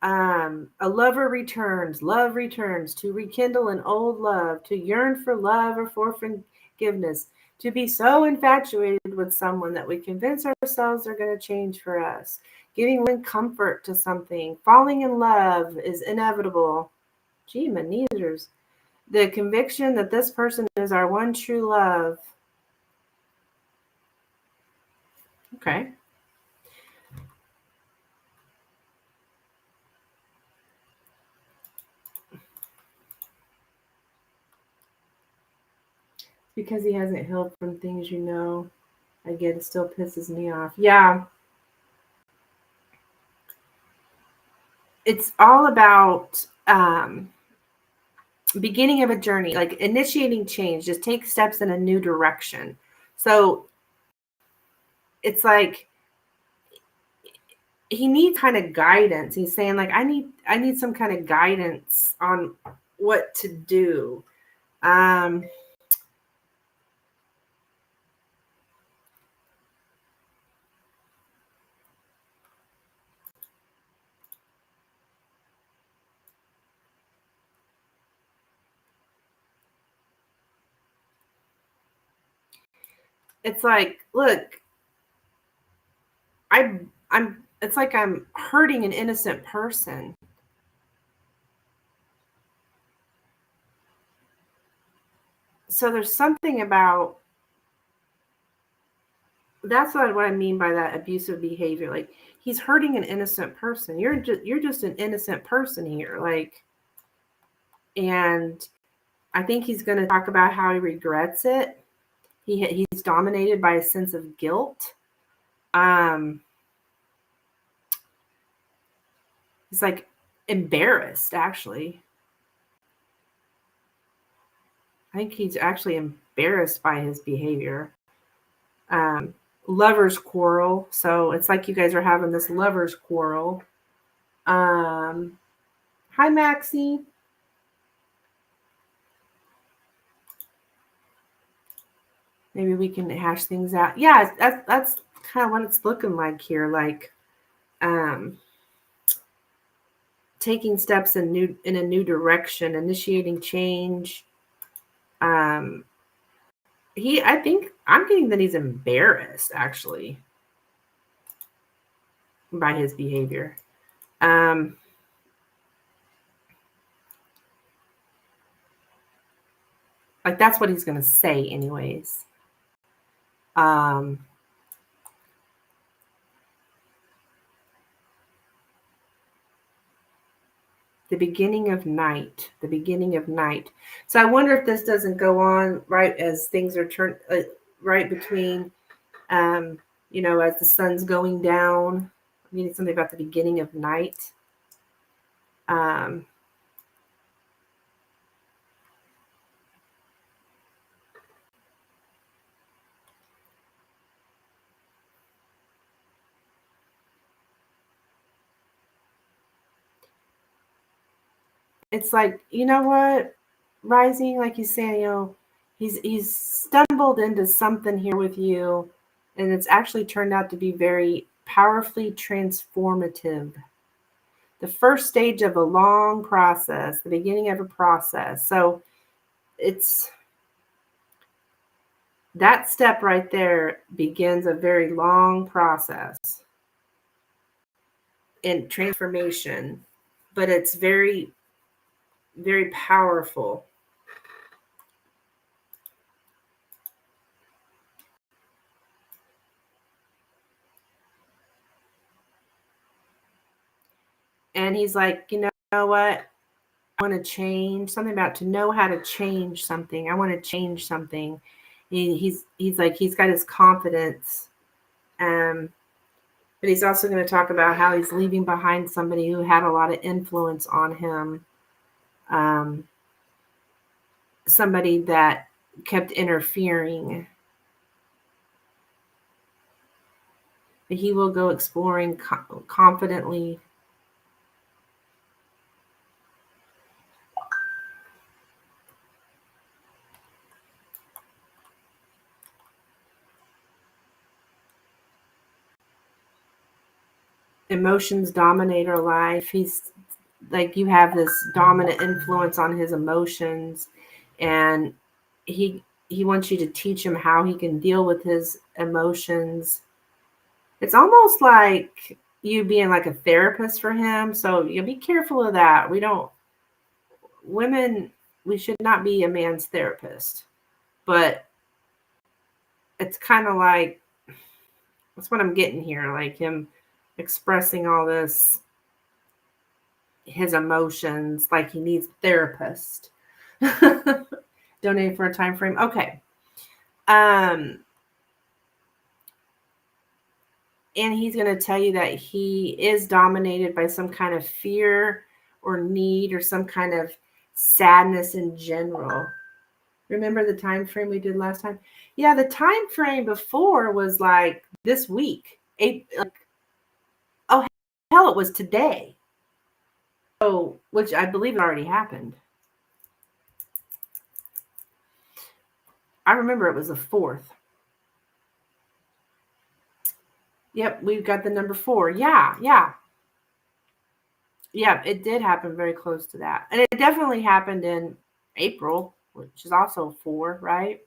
A lover returns, love returns to rekindle an old love, to yearn for love or for forgiveness, to be so infatuated with someone that we convince ourselves they're going to change for us, giving comfort to something, falling in love is inevitable. Gee, my knees. The conviction that this person is our one true love. Okay. Because he hasn't healed from things, I get it still pisses me off. Yeah. It's all about beginning of a journey, like initiating change, just take steps in a new direction. So it's like he needs kind of guidance. He's saying like, I need some kind of guidance on what to do. It's like, look, it's like I'm hurting an innocent person. So there's something about, that's what I mean by that abusive behavior. Like he's hurting an innocent person. You're just an innocent person here. Like, and I think he's going to talk about how he regrets it. He's dominated by a sense of guilt. He's like embarrassed, actually. I think he's actually embarrassed by his behavior. Lovers quarrel. So it's like you guys are having this lovers quarrel. Hi, Maxie. Maybe we can hash things out. Yeah, that's kind of what it's looking like here. Like, taking steps in a new direction, initiating change. I think I'm getting that he's embarrassed actually by his behavior. Like that's what he's going to say anyways. The beginning of night. So I wonder if this doesn't go on right as things are turned right between, as the sun's going down. I mean, it's something about the beginning of night. It's like, you know what, Rising, like he's saying, he's stumbled into something here with you, and it's actually turned out to be very powerfully transformative. The first stage of a long process, the beginning of a process. So it's that step right there begins a very long process in transformation, but it's very, very powerful. And he's like, you know what? I want to change something about to know how to change something. I want to change something. He's like, he's got his confidence. But he's also going to talk about how he's leaving behind somebody who had a lot of influence on him. Somebody that kept interfering. But he will go exploring confidently. Emotions dominate our life. He's like, you have this dominant influence on his emotions, and he wants you to teach him how he can deal with his emotions. It's almost like you being like a therapist for him. So you'll be careful of that. We should not be a man's therapist, but it's kind of like, that's what I'm getting here. Like him expressing all this, his emotions, like he needs a therapist. Donate for a time frame. Okay. And he's going to tell you that he is dominated by some kind of fear or need or some kind of sadness in general. Remember the time frame we did last time? Yeah, the time frame before was like this week. Oh, hell, it was today. So, which I believe already happened. I remember it was the 4th. Yep, we've got the number 4. Yeah, it did happen very close to that. And it definitely happened in April, which is also 4, right?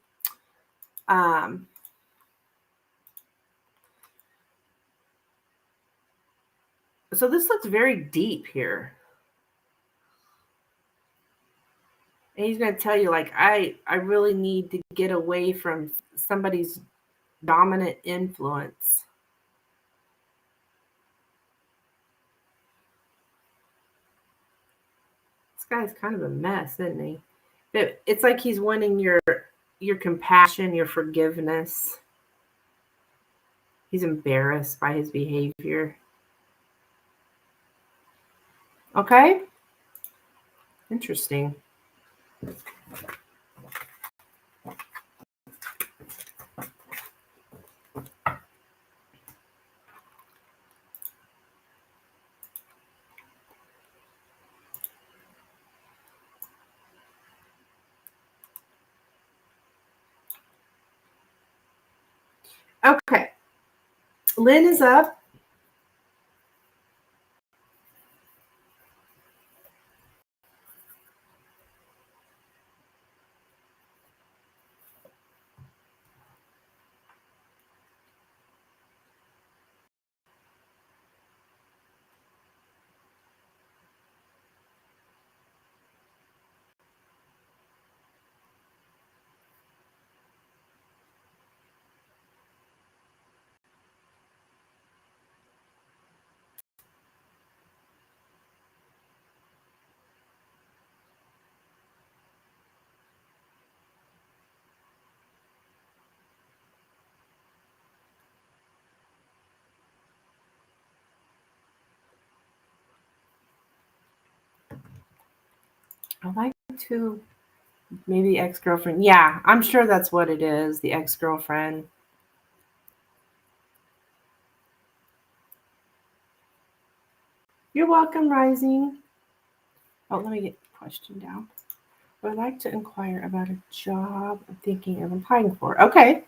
So this looks very deep here. And he's going to tell you, like, I really need to get away from somebody's dominant influence. This guy's kind of a mess, isn't he? It's like he's wanting your compassion, your forgiveness. He's embarrassed by his behavior. Okay. Interesting. Okay. Lynn is up. I like to, maybe ex-girlfriend. Yeah, I'm sure that's what it is. The ex-girlfriend. You're welcome, Rising. Oh, let me get the question down. Would like to inquire about a job I'm thinking of applying for. Okay.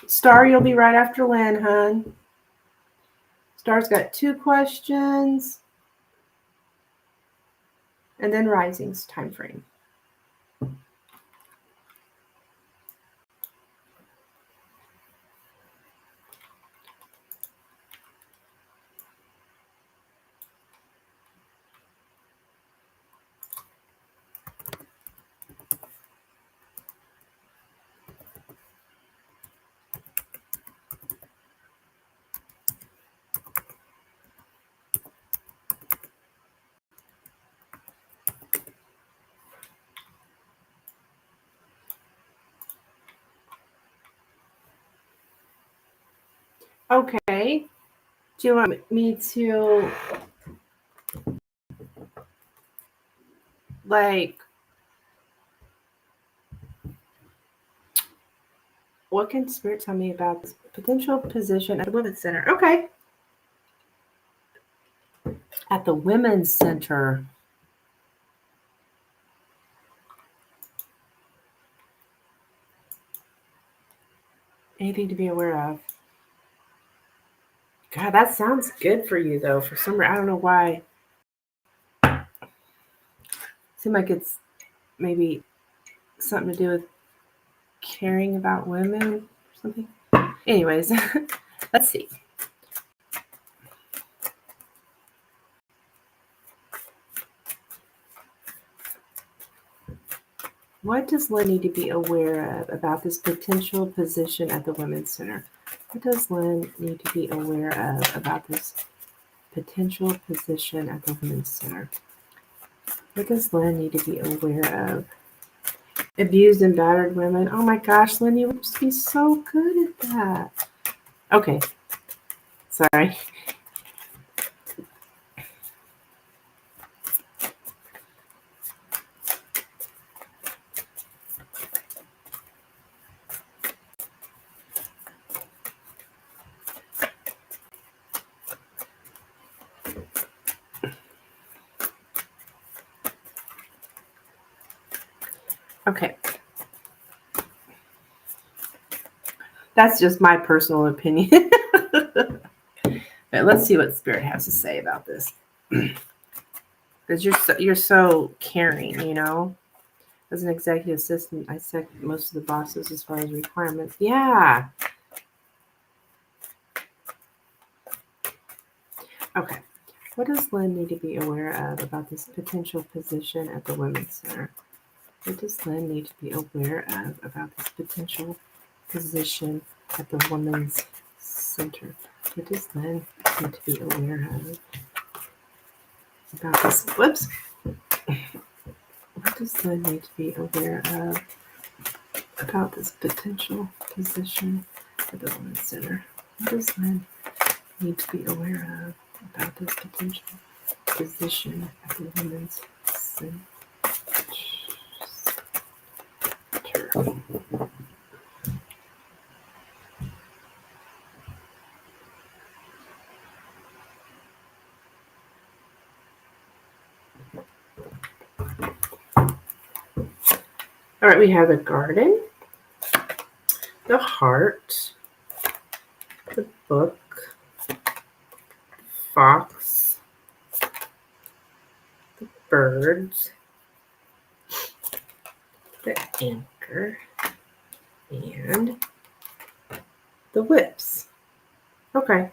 Star, you'll be right after Lynn, hun. Star's got 2 questions. And then Rising's time frame. Okay. Do you want me to, like, what can Spirit tell me about this potential position at the Women's Center? Okay. At the Women's Center. Anything to be aware of? God, that sounds good for you, though. For some reason, I don't know why. Seems like it's maybe something to do with caring about women or something. Anyways, let's see. What does Lynn need to be aware of about this potential position at the Women's Center? What does Lynn need to be aware of about this potential position at the Women's Center? What does Lynn need to be aware of? Abused and battered women. Oh my gosh, Lynn, you would just be so good at that. Okay. Sorry. Okay. That's just my personal opinion. But let's see what Spirit has to say about this. Because you're so caring, you know. As an executive assistant, I set most of the bosses as far as requirements. Yeah. Okay. What does Lynn need to be aware of about this potential position at the Women's Center? What does Lynn need to be aware of about this potential position at the Women's Center? What does Lynn need to be aware of about this? Whoops. What does Lynn need to be aware of about this potential position at the Women's Center? What does Lynn need to be aware of about this potential position at the Women's Center? All right, we have the garden, the heart, the book, fox, the birds, the anchor, and the whips. Okay.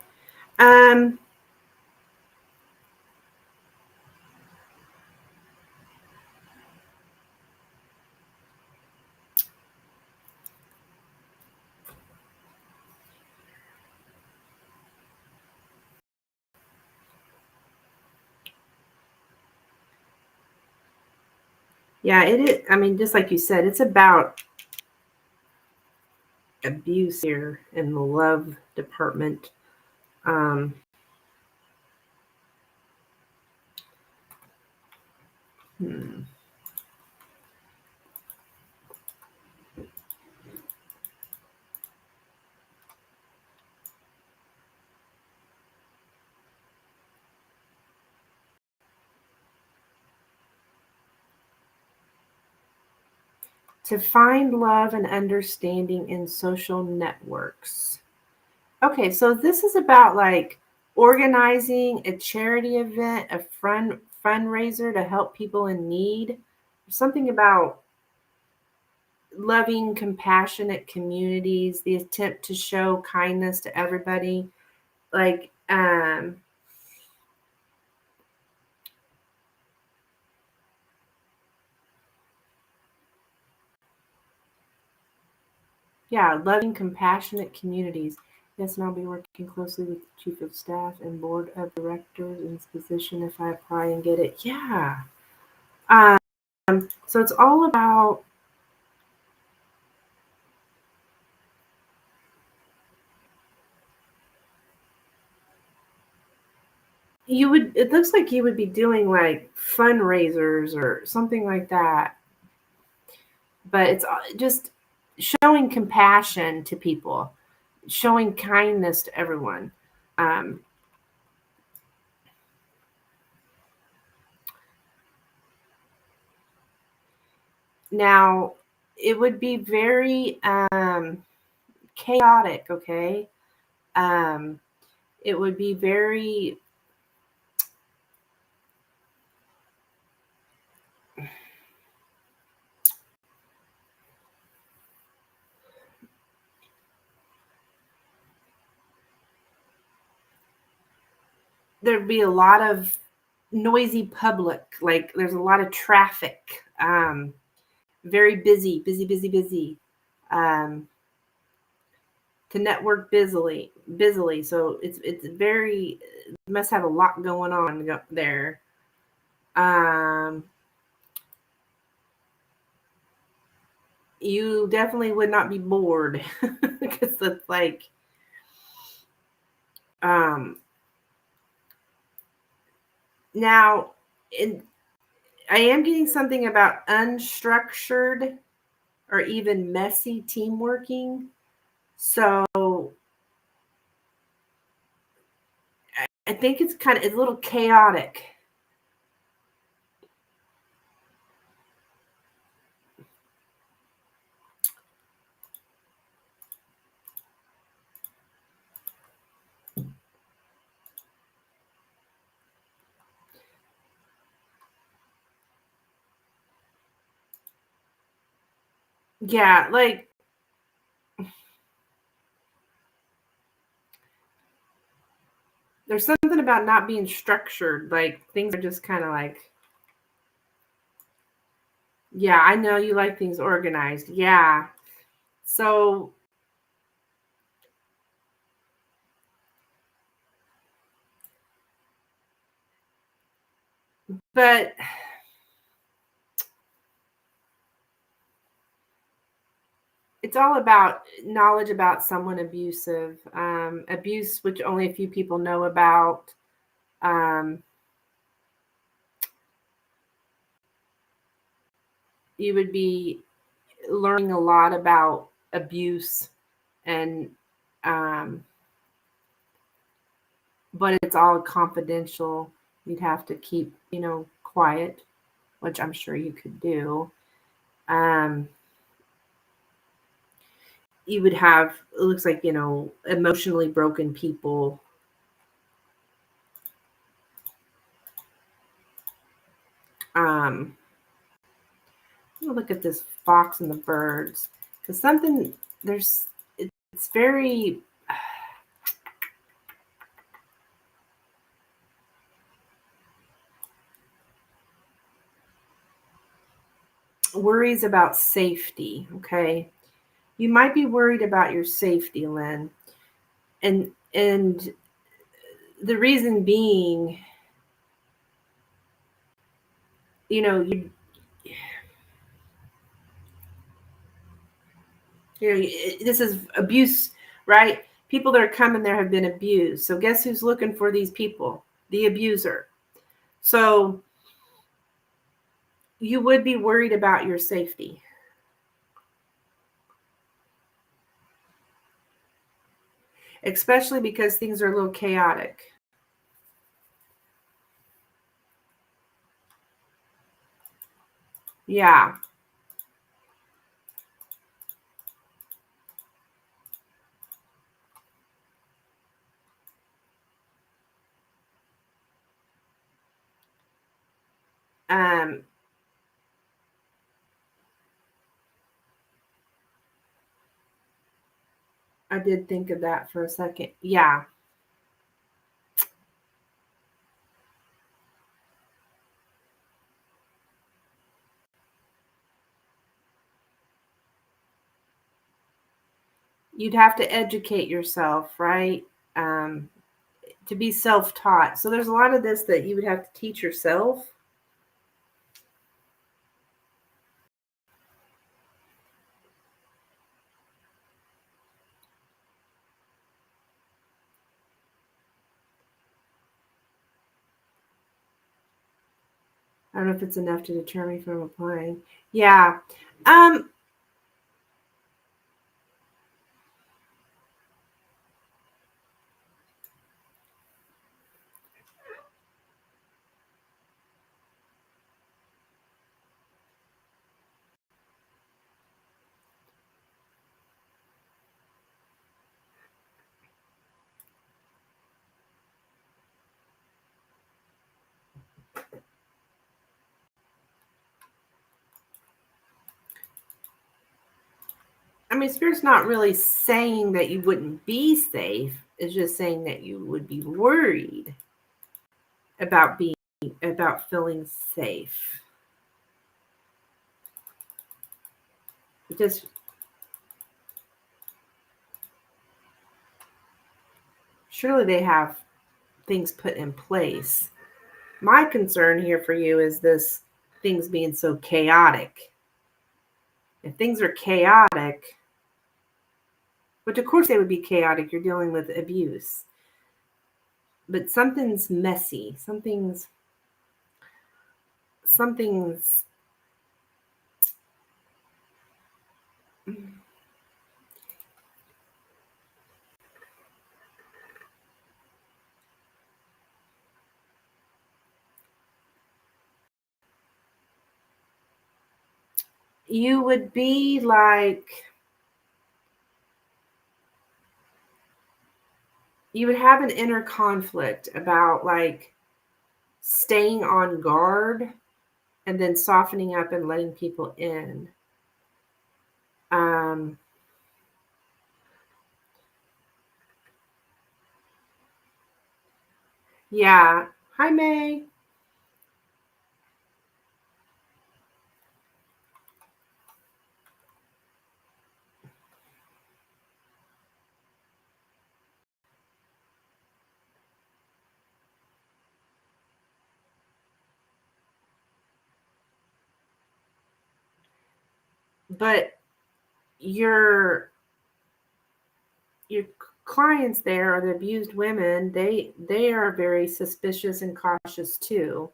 Yeah, it is. I mean, just like you said, it's about abuse here in the love department. Um, hmm. To find love and understanding in social networks. Okay, so this is about like organizing a charity event, a fundraiser to help people in need. Something about loving, compassionate communities, the attempt to show kindness to everybody. Like, yeah, loving, compassionate communities. Yes, and I'll be working closely with the chief of staff and board of directors in this position if I apply and get it. Yeah. Um, so it's all about you would. It looks like you would be doing like fundraisers or something like that. But it's just showing compassion to people, showing kindness to everyone. Um, Now, it would be very chaotic, okay? Um, it would be very, there'd be a lot of noisy public, like there's a lot of traffic, very busy, busy, busy, busy. Um, to network busily. So it's very must have a lot going on there. Um, you definitely would not be bored because it's like um, now in, I am getting something about unstructured or even messy team working. So I think it's a little chaotic. Yeah, like there's something about not being structured. Like things are just kind of like, yeah, I know you like things organized. Yeah. So, but it's all about knowledge about someone abusive, abuse, which only a few people know about. Um, you would be learning a lot about abuse and um, but it's all confidential. You'd have to keep, quiet, which I'm sure you could do. Um, you would have, it looks like, emotionally broken people. Um, look at this fox and the birds, because something there's it's very worries about safety. Okay, you might be worried about your safety, Lynn, and the reason being, you this is abuse, right? People that are coming there have been abused. So guess who's looking for these people? The abuser. So you would be worried about your safety, especially because things are a little chaotic. Yeah. Um, I did think of that for a second. Yeah. You'd have to educate yourself, right? Um, to be self-taught. So there's a lot of this that you would have to teach yourself. I don't know if it's enough to deter me from applying. Yeah. Um, I mean, Spirit's not really saying that you wouldn't be safe. It's just saying that you would be worried about feeling safe. Because surely they have things put in place. My concern here for you is this things being so chaotic. If things are chaotic, which of course they would be chaotic, you're dealing with abuse. But something's messy. Something's you would be like you would have an inner conflict about like staying on guard and then softening up and letting people in. Um, yeah. Hi, May. But your clients there, or the abused women, they are very suspicious and cautious too.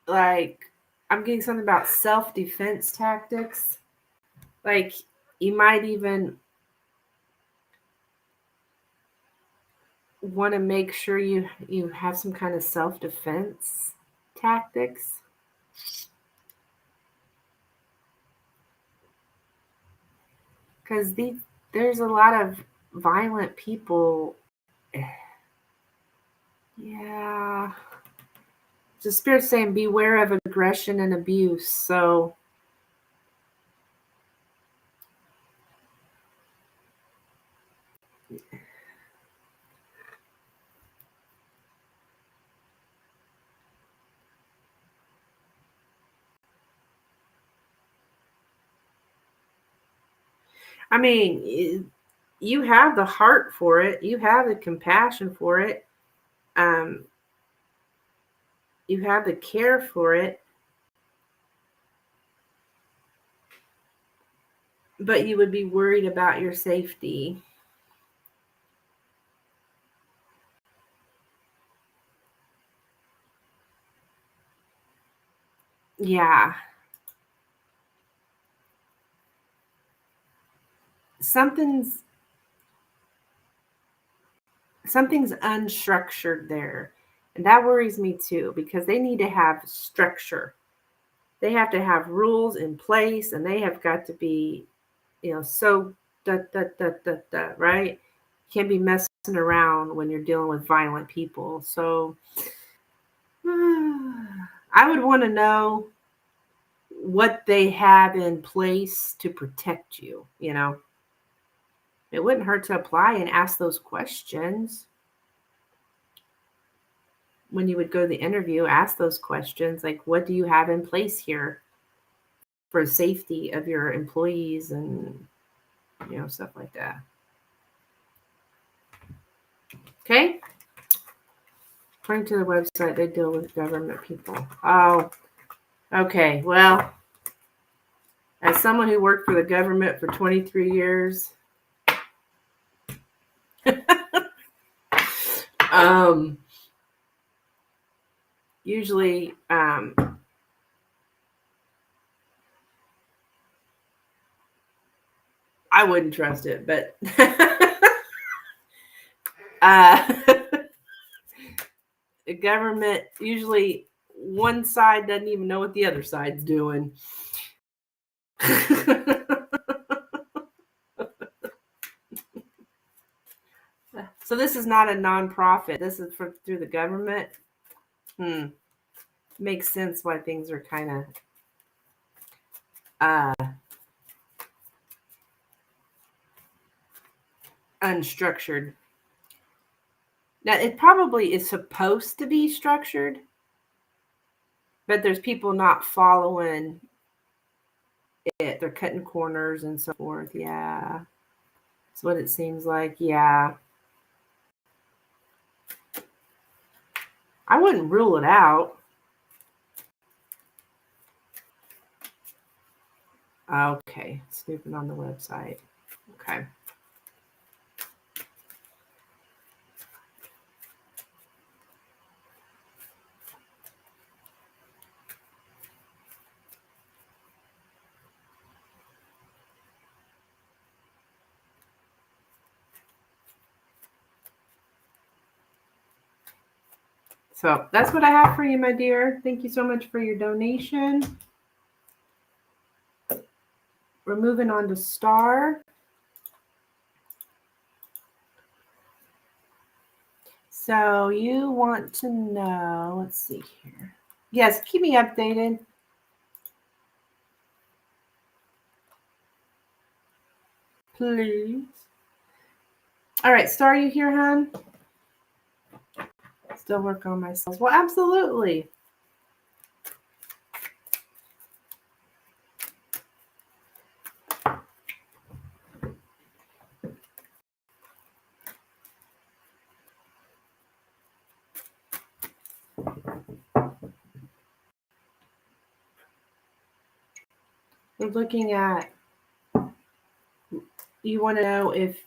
Like, I'm getting something about self-defense tactics. Like, you might even want to make sure you have some kind of self-defense tactics. Because there's a lot of violent people. Yeah. The Spirit's saying beware of aggression and abuse. So I mean, you have the heart for it. You have the compassion for it. You have the care for it. But you would be worried about your safety. Yeah. Something's unstructured there. And that worries me too, because they need to have structure. They have to have rules in place, and they have got to be, so right? Can't be messing around when you're dealing with violent people. So I would want to know what they have in place to protect you. It wouldn't hurt to apply and ask those questions. When you would go to the interview, ask those questions, like, what do you have in place here for the safety of your employees, and stuff like that. Okay. According to the website, they deal with government people. Oh, okay. Well, as someone who worked for the government for 23 years, usually I wouldn't trust it, but the government, usually one side doesn't even know what the other side's doing. So this is not a nonprofit. This is through the government. Makes sense why things are kind of unstructured. Now, it probably is supposed to be structured, but there's people not following it. They're cutting corners and so forth. Yeah. That's what it seems like. Yeah. I wouldn't rule it out. Okay. Snooping on the website. Okay. So that's what I have for you, my dear. Thank you so much for your donation. We're moving on to Star. So you want to know, let's see here. Yes, keep me updated. Please. All right, Star, you here, hon? Still work on myself. Well, absolutely. We're looking at, you want to know if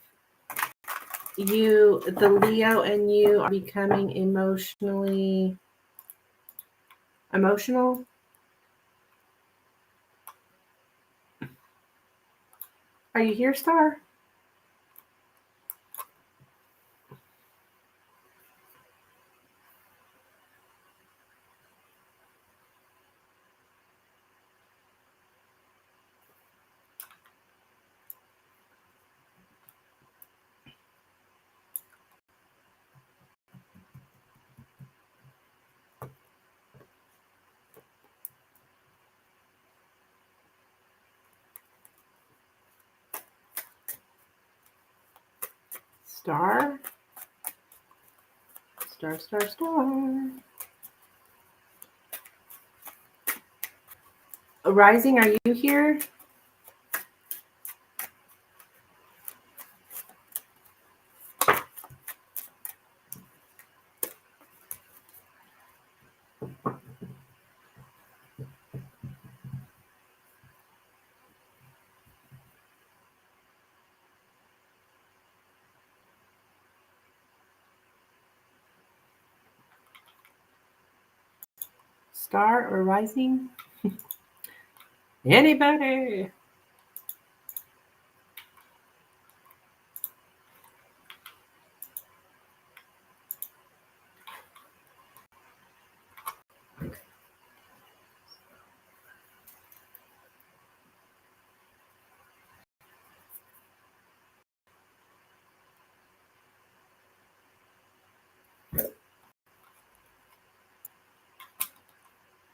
the Leo and you are becoming emotional. Are you here, Star? Star? Star, star, star. Rising, are you here? Star or rising? Anybody?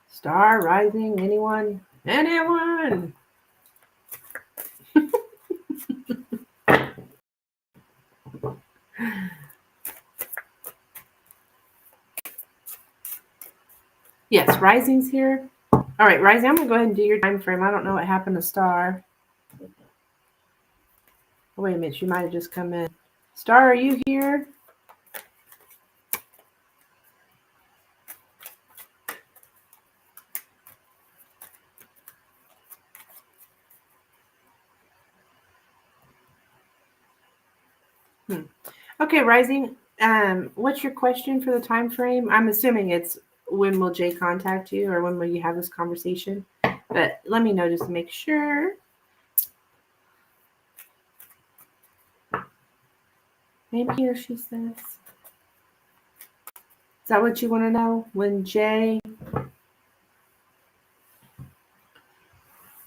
Star, rising, anyone? Anyone? Yes, rising's here. All right, rising, I'm going to go ahead and do your time frame. I don't know what happened to Star. Oh, wait a minute, she might have just come in. Star, are you here? Okay, rising. What's your question for the time frame? I'm assuming it's when will Jay contact you or when will you have this conversation? But let me know just to make sure. Maybe here she says. Is that what you want to know? When Jay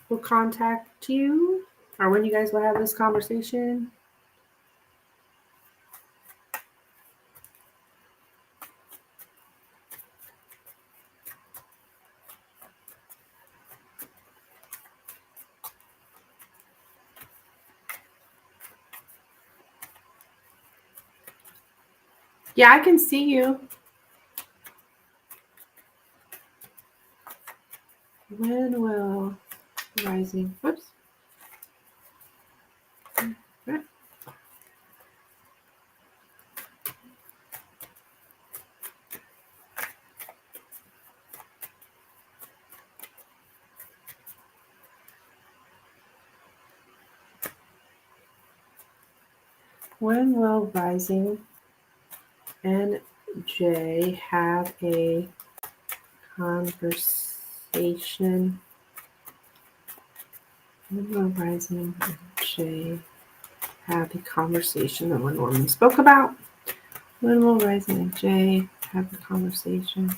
will contact you or when you guys will have this conversation? Yeah, I can see you. When will rising? Whoops. When will rising and Jay have a conversation? When will rising and Jay have a conversation that Lenormand spoke about? When will rising and Jay have a conversation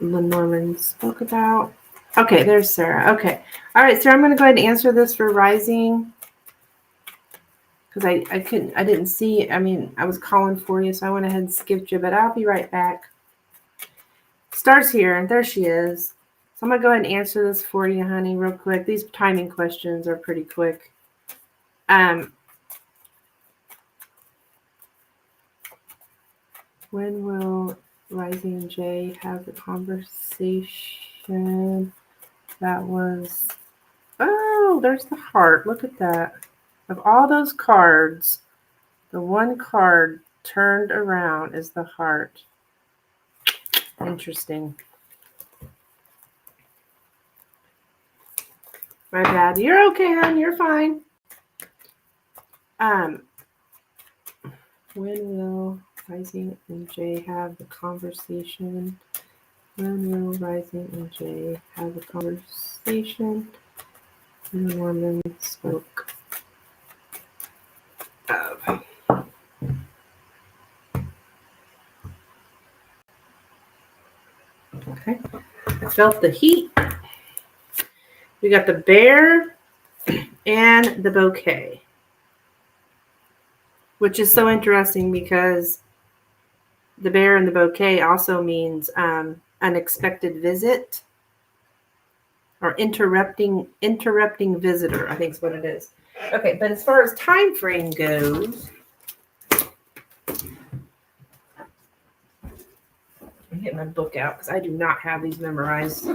Lenormand spoke about? Okay, there's Sarah. Okay. All right, Sarah, I'm going to go ahead and answer this for rising. Because I didn't see, I was calling for you, so I went ahead and skipped you, but I'll be right back. Star's here, and there she is. So I'm going to go ahead and answer this for you, honey, real quick. These timing questions are pretty quick. When will Rising Jay have the conversation that was... Oh, there's the heart. Look at that. Of all those cards, the one card Turned around is the heart. Interesting. My bad. You're okay, hon. You're fine. When will Rising and Jay have the conversation? When will Rising and Jay have the conversation? Lenormand spoke of. Okay. I felt the heat. We got the bear and the bouquet, which is so interesting because the bear and the bouquet also means unexpected visit or interrupting visitor, I think is what it is. Okay, but as far as time frame goes, I'm getting my book out because I do not have these memorized.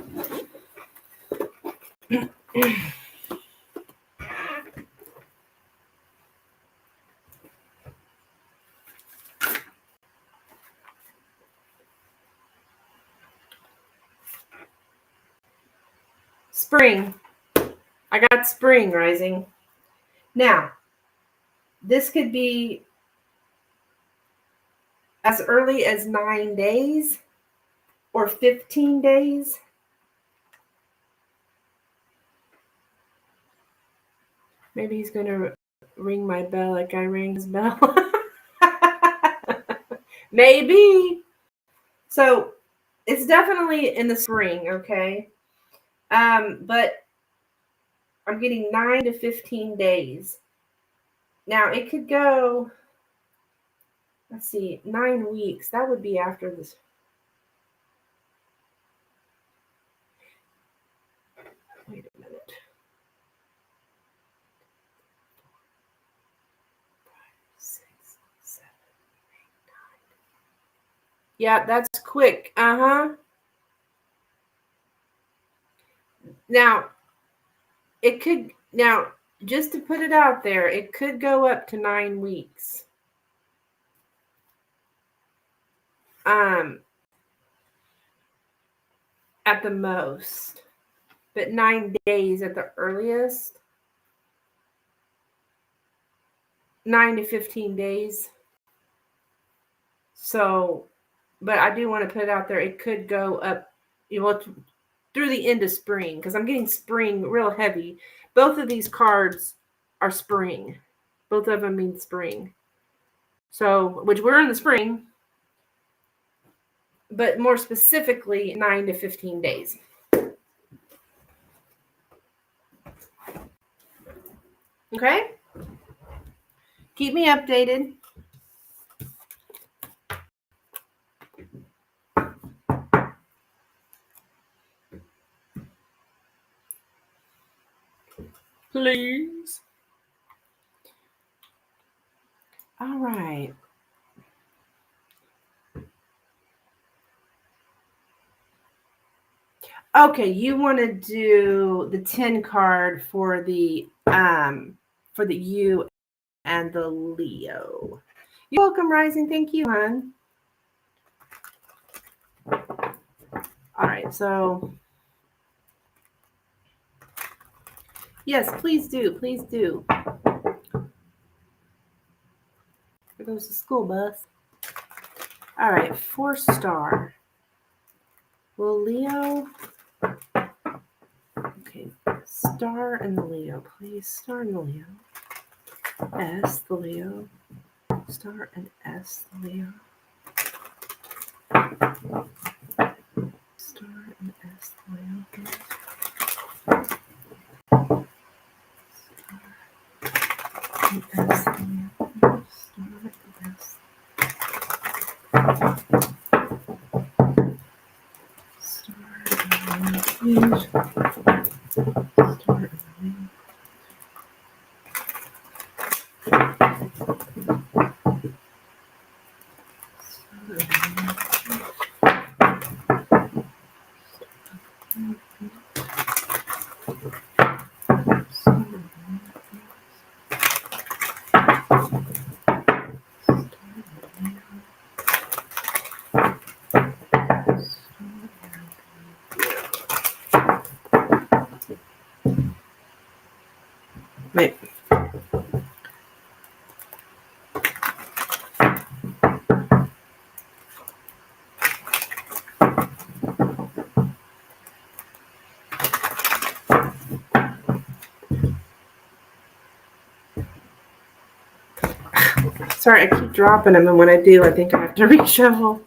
Spring. I got spring rising. Now, this could be as early as 9 days or 15 days. Maybe he's going to ring my bell like I rang his bell. Maybe. So it's definitely in the spring, okay? But I'm getting 9 to 15 days. Now it could go, let's see, 9 weeks. That would be after this. Wait a minute. 5, 6, 7, 8, 9. Yeah, that's quick. Now, just to put it out there, it could go up to 9 weeks. At the most, but 9 days at the earliest. 9 to 15 days. So, but I do want to put it out there. It could go up, through the end of spring, because I'm getting spring real heavy. Both of these cards are spring. Both of them mean spring. So, which we're in the spring, but more specifically, 9 to 15 days. Okay? Keep me updated. Please. All right. Okay, you want to do the 10 card for the you and the Leo. You're welcome, Rising. Thank you, hon. All right, so yes, please do. Please do. There goes the school bus. All right, 4-star. Will Leo? Okay, star and the Leo, please. Star and the Leo. S, the Leo. Star and S, the Leo. Star and S, the Leo, please. Star and S, the Leo. Star and S. Please. Sorry, I keep dropping them, and when I do, I think I have to reshuffle.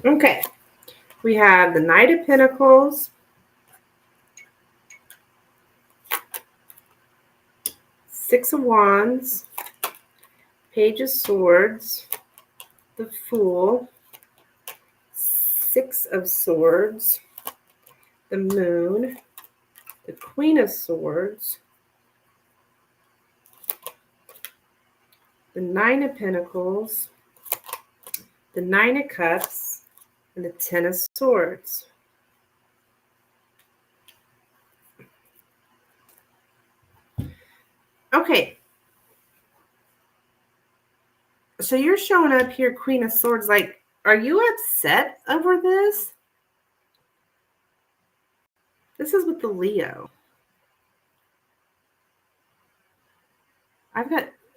Okay, we have the Knight of Pentacles, Six of Wands, Page of Swords, the Fool, Six of Swords, the Moon, the Queen of Swords, the Nine of Pentacles, the Nine of Cups, and the Ten of Swords. Okay. So you're showing up here, Queen of Swords. Like, are you upset over this? This is with the Leo.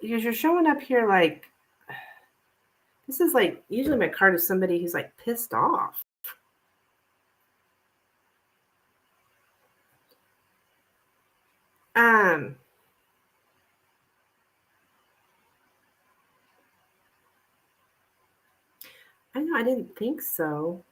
You're showing up here like, this is like, usually my card is somebody who's like pissed off. I know, I didn't think so.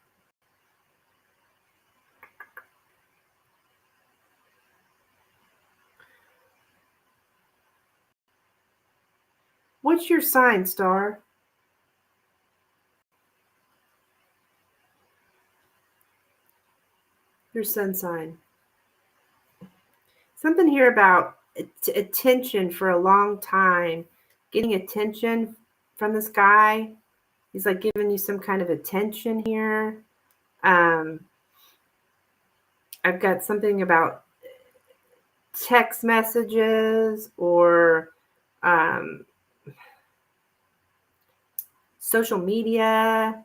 What's your sign, Star? Your sun sign. Something here about attention for a long time. Getting attention from this guy. He's like giving you some kind of attention here. I've got something about text messages or social media.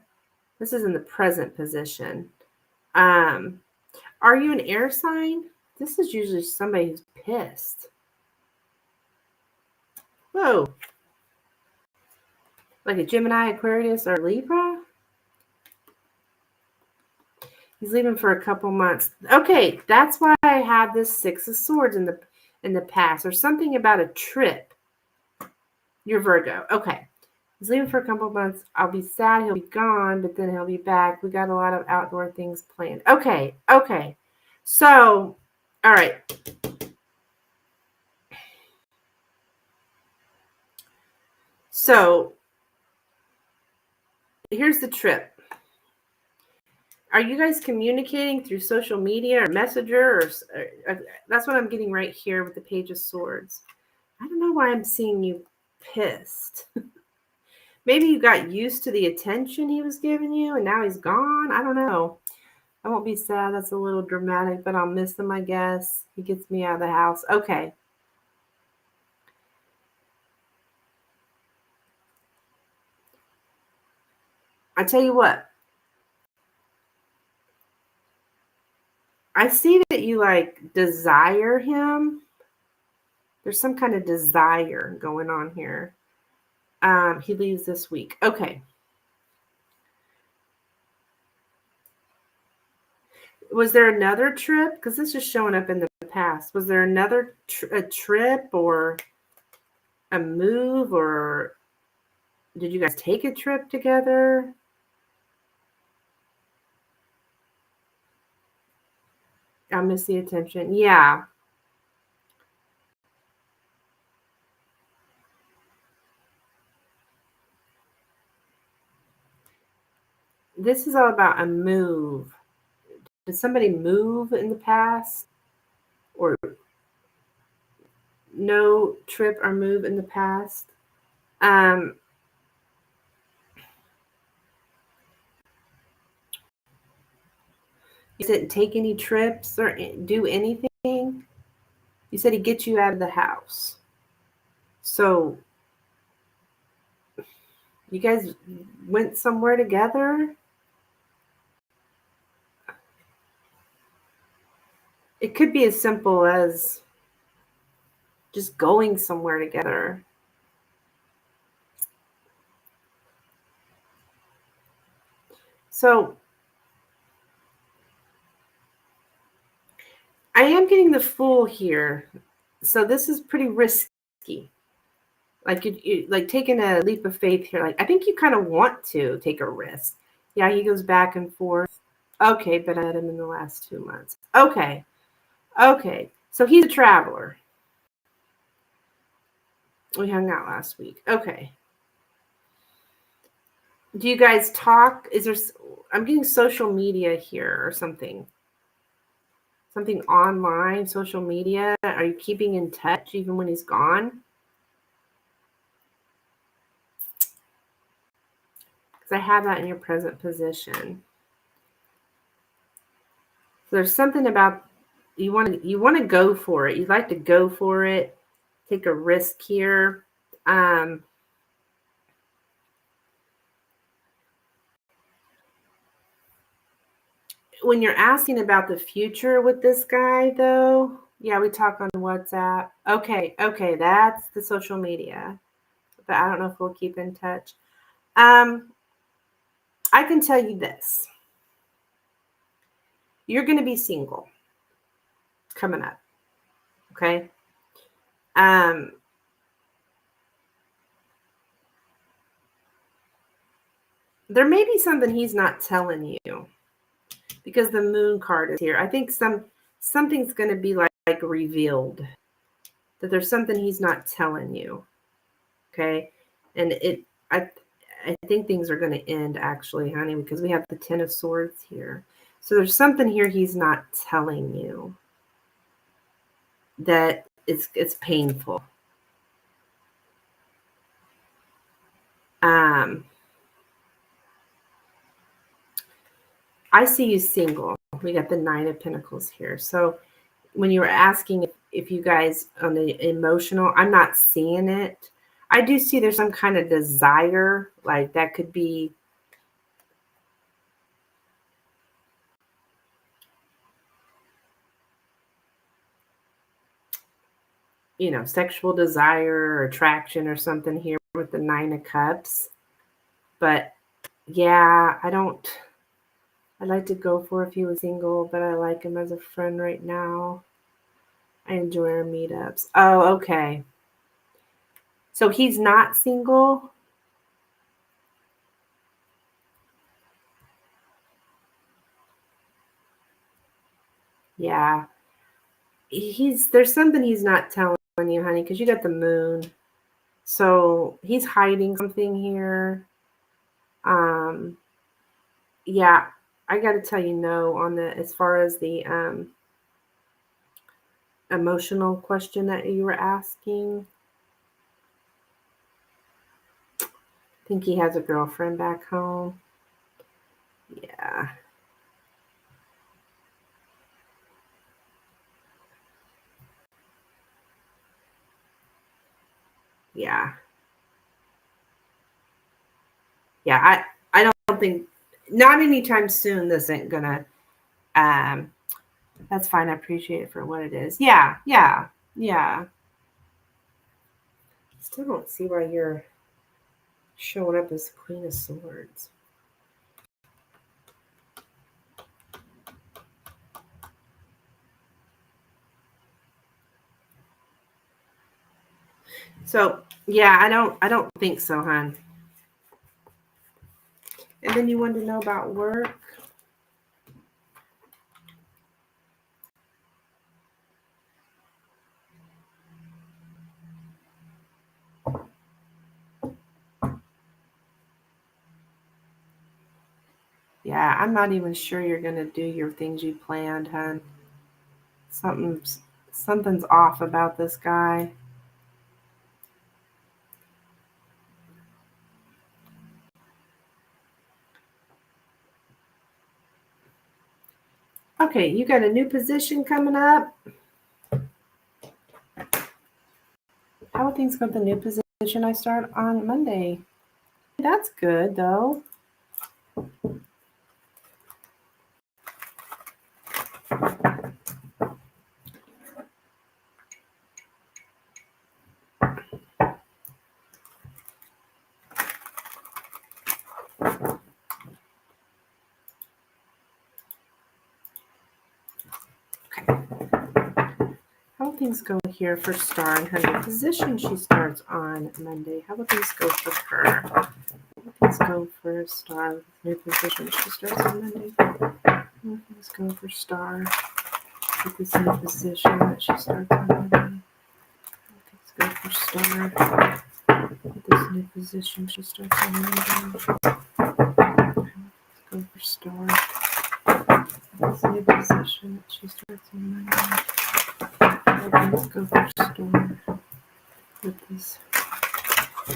This is in the present position. Are you an air sign? This is usually somebody who's pissed. Whoa. Like a Gemini, Aquarius, or Libra? He's leaving for a couple months. Okay, that's why I have this Six of Swords in the past. There's something about a trip. You're Virgo. Okay. He's leaving for a couple months. I'll be sad he'll be gone, but then he'll be back. We got a lot of outdoor things planned. Okay. So, all right. So, here's the trip. Are you guys communicating through social media or Messenger? Or that's what I'm getting right here with the Page of Swords. I don't know why I'm seeing you pissed. Maybe you got used to the attention he was giving you and now he's gone. I don't know. I won't be sad. That's a little dramatic, but I'll miss him, I guess. He gets me out of the house. Okay. I tell you what. I see that you like desire him. There's some kind of desire going on here. He leaves this week. Okay. Was there another trip? Because this is showing up in the past. Was there another a trip or a move, or did you guys take a trip together? I miss the attention. Yeah. This is all about a move. Did somebody move in the past? Or no trip or move in the past? You didn't take any trips or do anything. You said he gets you out of the house. So you guys went somewhere together? It could be as simple as just going somewhere together. So I am getting the Fool here. So this is pretty risky. Like you like taking a leap of faith here. Like I think you kind of want to take a risk. Yeah, he goes back and forth. Okay, but I met him in the last 2 months. Okay. Okay. So he's a traveler. We hung out last week. Okay. Do you guys talk? Is there I'm getting social media here or something. Something online, social media. Are you keeping in touch even when he's gone? Because I have that in your present position. So there's something about you want to go for it. You'd like to go for it, take a risk here. When you're asking about the future with this guy, though, yeah, we talk on WhatsApp. Okay, that's the social media, but I don't know if we'll keep in touch. I can tell you this: you're going to be single coming up. Okay. Um, there may be something he's not telling you because the Moon card is here. I think something's going to be like revealed, that there's something he's not telling you. Okay, and I think things are going to end actually, honey, because we have the Ten of Swords here. So there's something here he's not telling you that it's painful. Um, I see you single. We got the Nine of Pentacles here. So when you were asking if you guys on the emotional, I'm not seeing it. I do see there's some kind of desire, like that could be, sexual desire or attraction or something here with the Nine of Cups. But yeah, I'd like to go for if he was single, but I like him as a friend right now. I enjoy our meetups. Oh, okay. So he's not single? Yeah. There's something he's not telling you, honey, because you got the Moon. So he's hiding something here. Um, yeah, I got to tell you no on the as far as the emotional question that you were asking. I think he has a girlfriend back home. Yeah. Yeah. Yeah, I don't think, not anytime soon, this ain't gonna that's fine. I appreciate it for what it is. Yeah. Still don't see why you're showing up as Queen of Swords. So yeah, I don't think so, hon. And then you wanted to know about work. Yeah, I'm not even sure you're gonna do your things you planned, hon. Something's off about this guy. Okay, you got a new position coming up. How are things go with the new position I start on Monday? That's good, though. How will things go here for Star and her new position she starts on Monday? How will things go for her? How will things go for Star with new position she starts on Monday? How will things go for Star with this new position that she starts on Monday? How will things go for Star with this new position she starts on Monday? How will things go for Star with this new position that she starts on Monday? Let's go for Star with this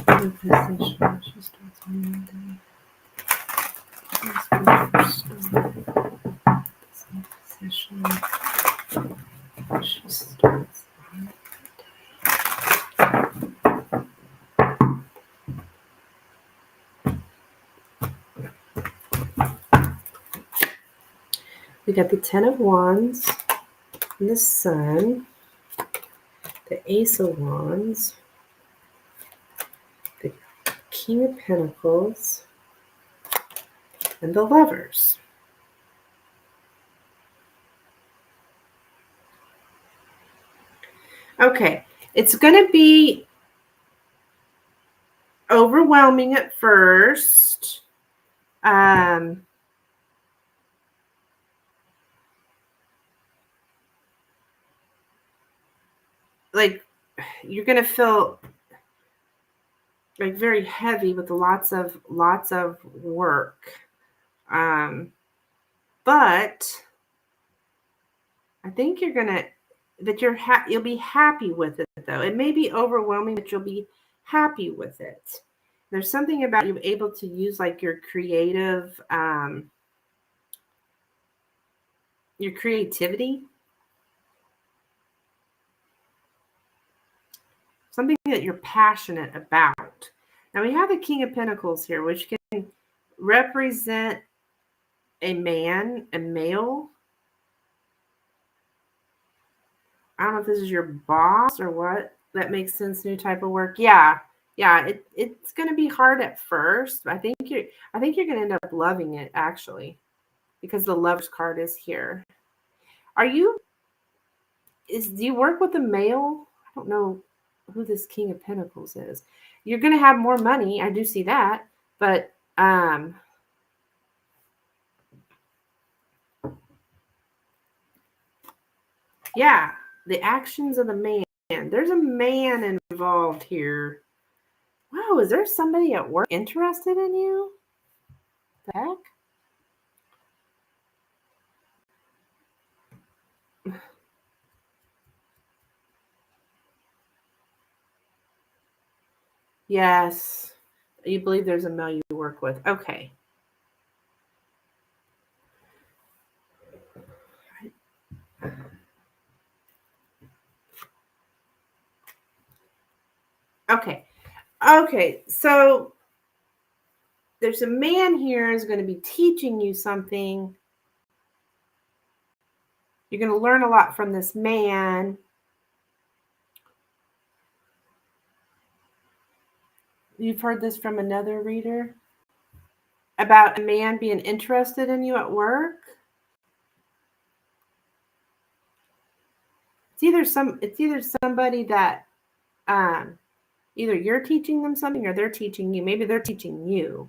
new position she starts on Monday. Let's go for Star. This new position she starts on. We got the Ten of Wands, and the Sun, the Ace of Wands, the King of Pentacles, and the Lovers. Okay, it's going to be overwhelming at first. Like you're going to feel like very heavy with lots of work. But I think you're going to that you'll be happy with it, though. It may be overwhelming, but you'll be happy with it. There's something about you able to use like your creativity, something that you're passionate about. Now we have the King of Pentacles here, which can represent a male. I don't know if this is your boss or what. That makes sense. New type of work. Yeah. It's going to be hard at first. But I think you're going to end up loving it, actually, because the Lover's card is here. Do you work with a male? I don't know who this King of Pentacles is. You're going to have more money. I do see that, but yeah, the actions of the man. There's a man involved here. Wow, is there somebody at work interested in you? The heck? Yes. You believe there's a male you work with. Okay. Okay. So there's a man here who's going to be teaching you something. You're going to learn a lot from this man. You've heard this from another reader about a man being interested in you at work. It's either somebody that either you're teaching them something or they're teaching you. Maybe they're teaching you.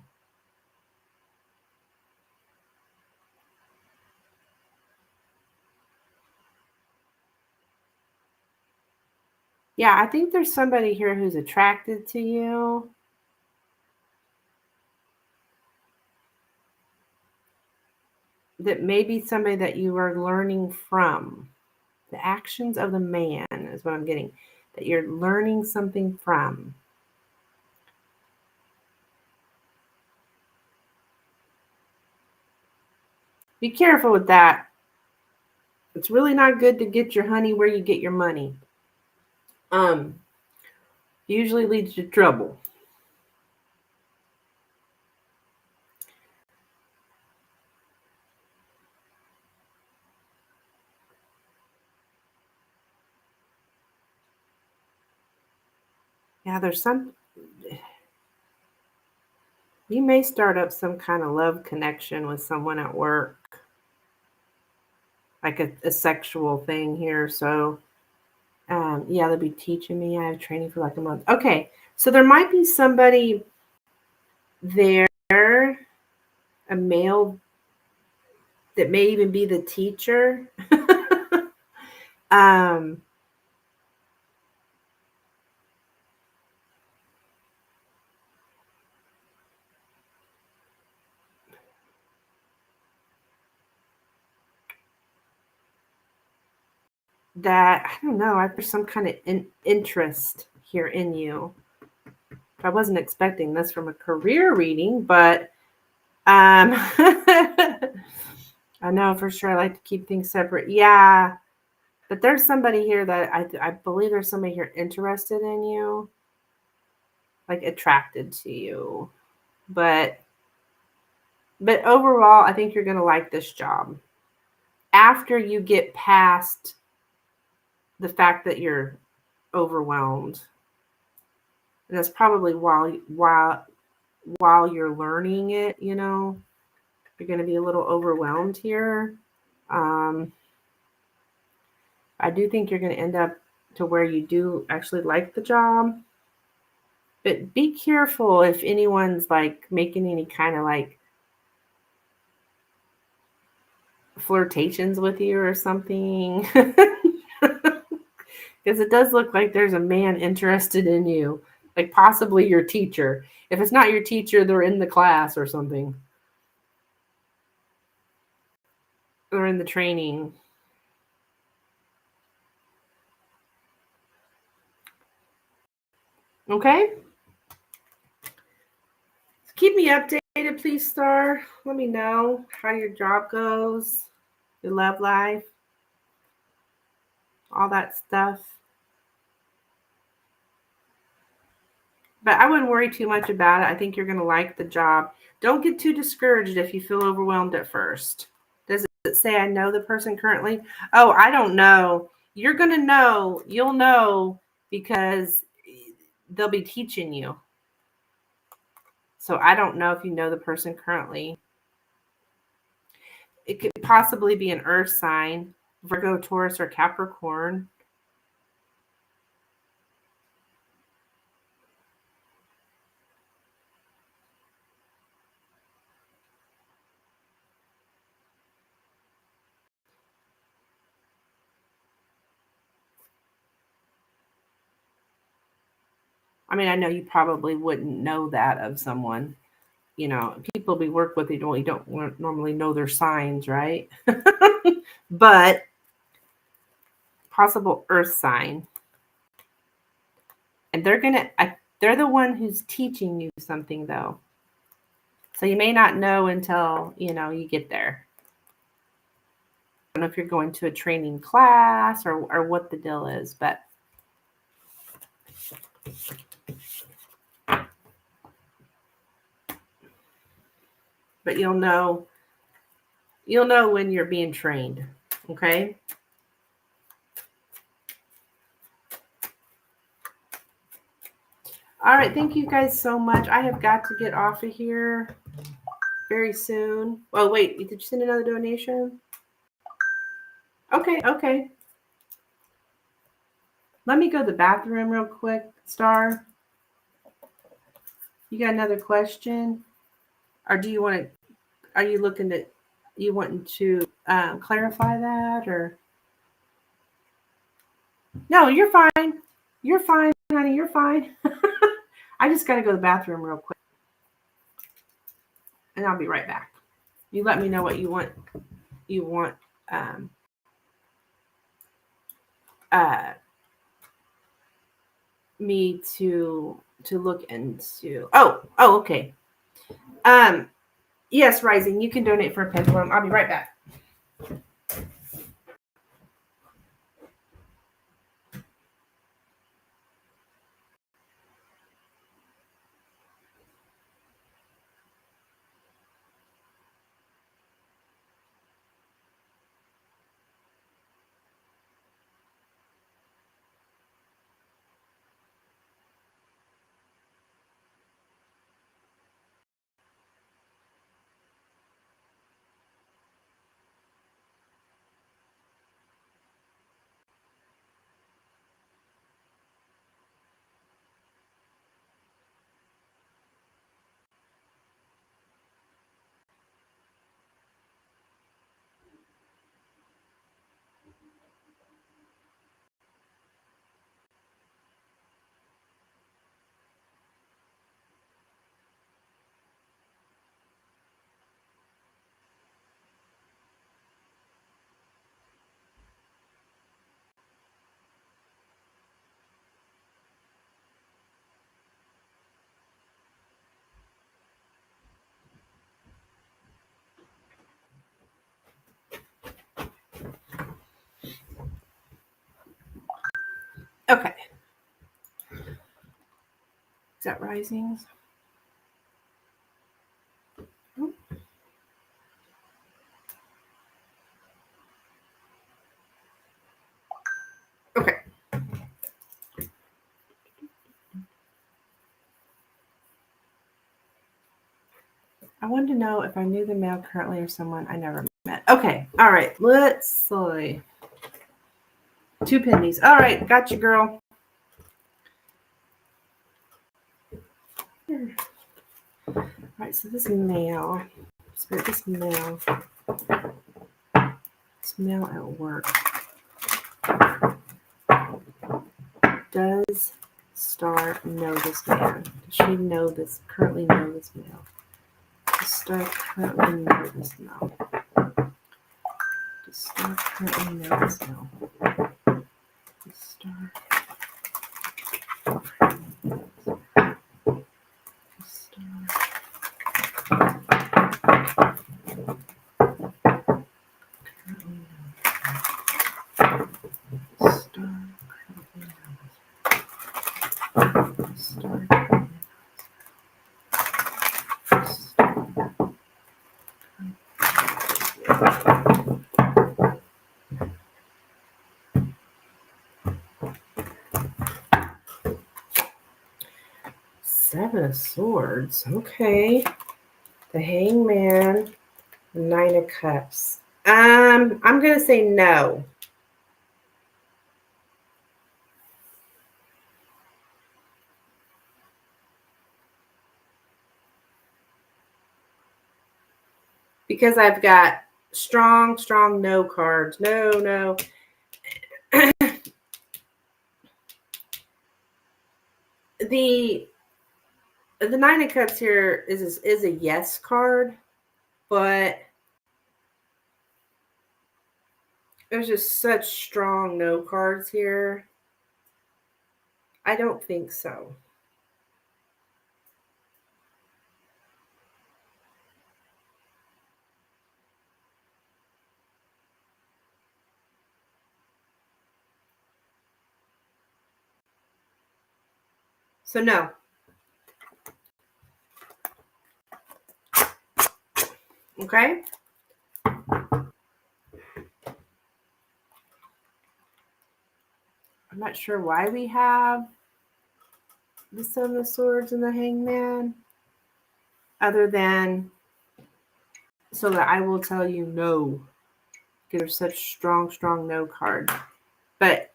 Yeah, I think there's somebody here who's attracted to you. That may be somebody that you are learning from. The actions of the man is what I'm getting. That you're learning something from. Be careful with that. It's really not good to get your honey where you get your money. Usually leads to trouble. Yeah, there's some. You may start up some kind of love connection with someone at work, like a sexual thing here. So, yeah, they'll be teaching me. I have training for like a month. Okay, so there might be somebody there, a male that may even be the teacher. um, that I don't know. There's some kind of interest here in you. I wasn't expecting this from a career reading, but I know for sure I like to keep things separate. Yeah, but there's somebody here that I believe there's somebody here interested in you, like attracted to you. But overall, I think you're going to like this job. After you get past the fact that you're overwhelmed, and that's probably while you're learning it, you're going to be a little overwhelmed here. I do think you're going to end up to where you do actually like the job. But be careful if anyone's like making any kind of like flirtations with you or something. Because it does look like there's a man interested in you, like possibly your teacher. If it's not your teacher, they're in the class or something. Or in the training. Okay? Keep me updated, please, Star. Let me know how your job goes, your love life, all that stuff. But I wouldn't worry too much about it. I think you're going to like the job. Don't get too discouraged if you feel overwhelmed at first. Does it say I know the person currently? Oh, I don't know. You're going to know. You'll know because they'll be teaching you. So I don't know if you know the person currently. It could possibly be an earth sign, Virgo, Taurus, or Capricorn. I mean, I know you probably wouldn't know that of someone. People we work with, they don't normally know their signs, right? But possible earth sign. And they're the one who's teaching you something though. So you may not know until, you get there. I don't know if you're going to a training class or what the deal is, but you'll know when you're being trained. Okay. All right. Thank you guys so much. I have got to get off of here very soon. Oh, wait. Did you send another donation? Okay. Let me go to the bathroom real quick, Star. You got another question? Or do you want to, are you looking at, you wanting to clarify that or? No, you're fine. You're fine, honey. You're fine. I just got to go to the bathroom real quick. And I'll be right back. You let me know what you want. Me to look into. Oh, okay. Yes, Rising, you can donate for a pendulum. I'll be right back. Okay. Is that risings? Okay. I wanted to know if I knew the male currently or someone I never met. Okay. All right. Let's see. 2 pennies. All right. Got you, girl. All right. So this male. Spirit, this male. This male at work. Does Star know this man? Does she know this? Currently know this male? Does Star currently know this male? Does Star currently know this male? Does Star currently know this male? Does Star currently know this male? Star currently knows. Seven of Swords. Okay. The Hangman. The 9 of Cups. I'm gonna say no. Because I've got strong no cards. No. The 9 of Cups here is a yes card, but there's just such strong no cards here. I don't think so. So no. Okay. I'm not sure why we have the Seven of Swords and the Hangman, other than so that I will tell you no, because there's such strong no card. But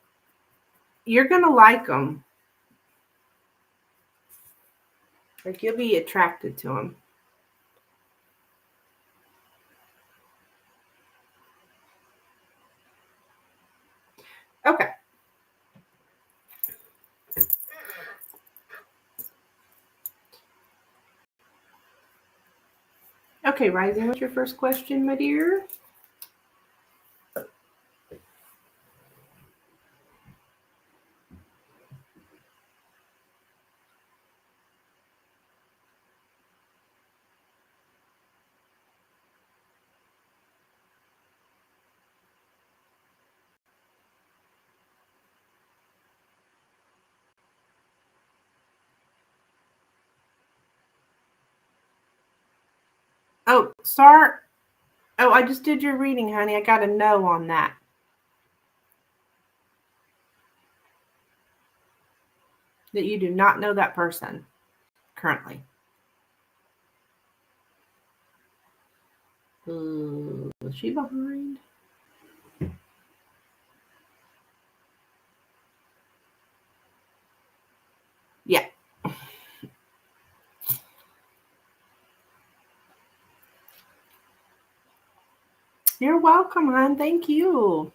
you're gonna like them. Like, you'll be attracted to them. Okay. Okay, Rising, what's your first question, my dear? Oh, Star. Oh, I just did your reading, honey. I got a no on that. That you do not know that person currently. Ooh, is she behind? Yeah. You're welcome, hon. Thank you.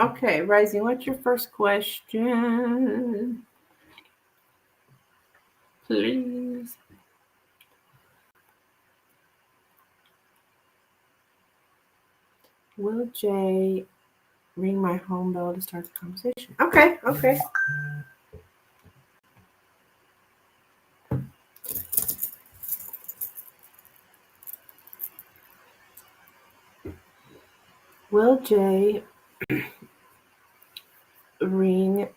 Okay, Rising, what's your first question? Please. Will Jay ring my home bell to start the conversation? Okay. Will Jay ring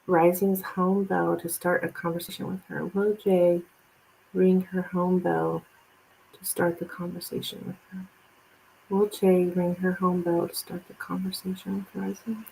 Rising's home bell to start a conversation with her? Will Jay ring her home bell to start the conversation with her? Will Jay ring her home bell to start the conversation with Rising?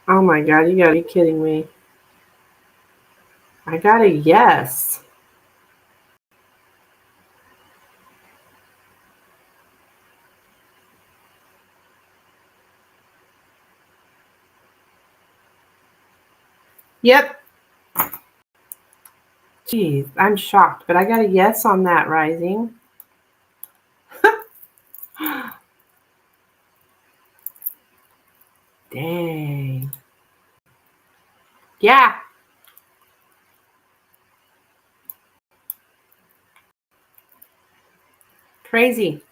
Oh my God, you gotta be kidding me. I got a yes. Yep. Jeez, I'm shocked, but I got a yes on that, Rising. Dang. Yeah. Crazy.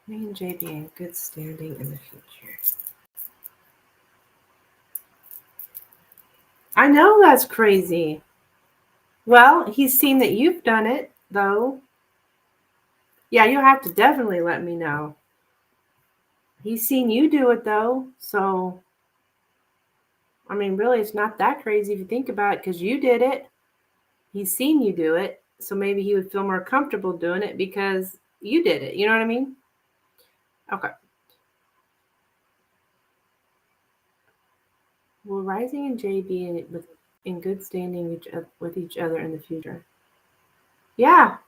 Me and JB in good standing in the future. I know that's crazy. Well, he's seen that you've done it, though. Yeah, you'll have to definitely let me know. He's seen you do it, though. So, I mean, really, it's not that crazy if you think about it because you did it. He's seen you do it. So maybe he would feel more comfortable doing it because you did it. You know what I mean? Okay. Will Rising and Jay be in good standing with each other in the future? Yeah.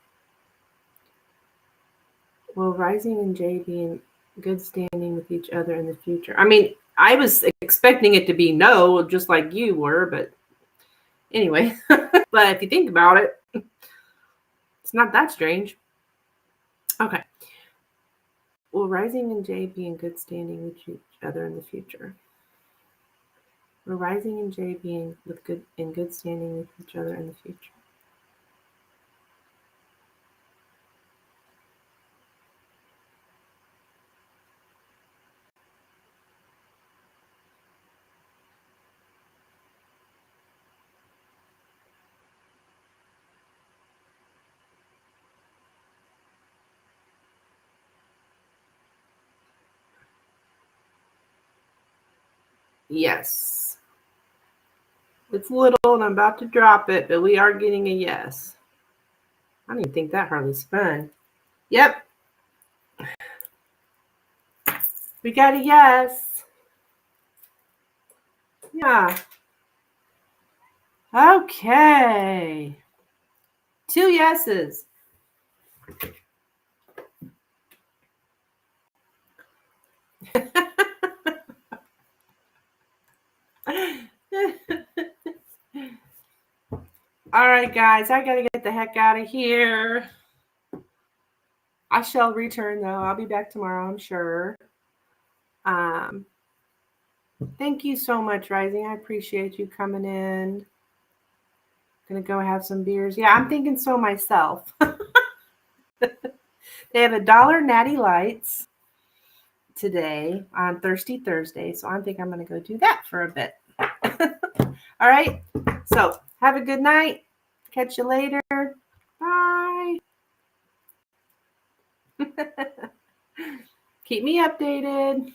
Will Rising and Jay be in good standing with each other in the future? I mean, I was expecting it to be no, just like you were, but anyway. But if you think about it, it's not that strange. Okay. Will Rising and Jay be in good standing with each other in the future? Will Rising and Jay be in good standing with each other in the future? Yes. It's little and I'm about to drop it, but we are getting a yes. I don't even think that hardly spun. Yep. We got a yes. Yeah. Okay. 2 yeses. All right, guys, I got to get the heck out of here. I shall return, though. I'll be back tomorrow, I'm sure. Um, Thank you so much, Rising. I appreciate you coming in. Gonna go have some beers. Yeah, I'm thinking so myself. They have $1 Natty Lights today on Thirsty Thursday, so I think I'm gonna go do that for a bit. All right. So have a good night. Catch you later. Bye. Keep me updated.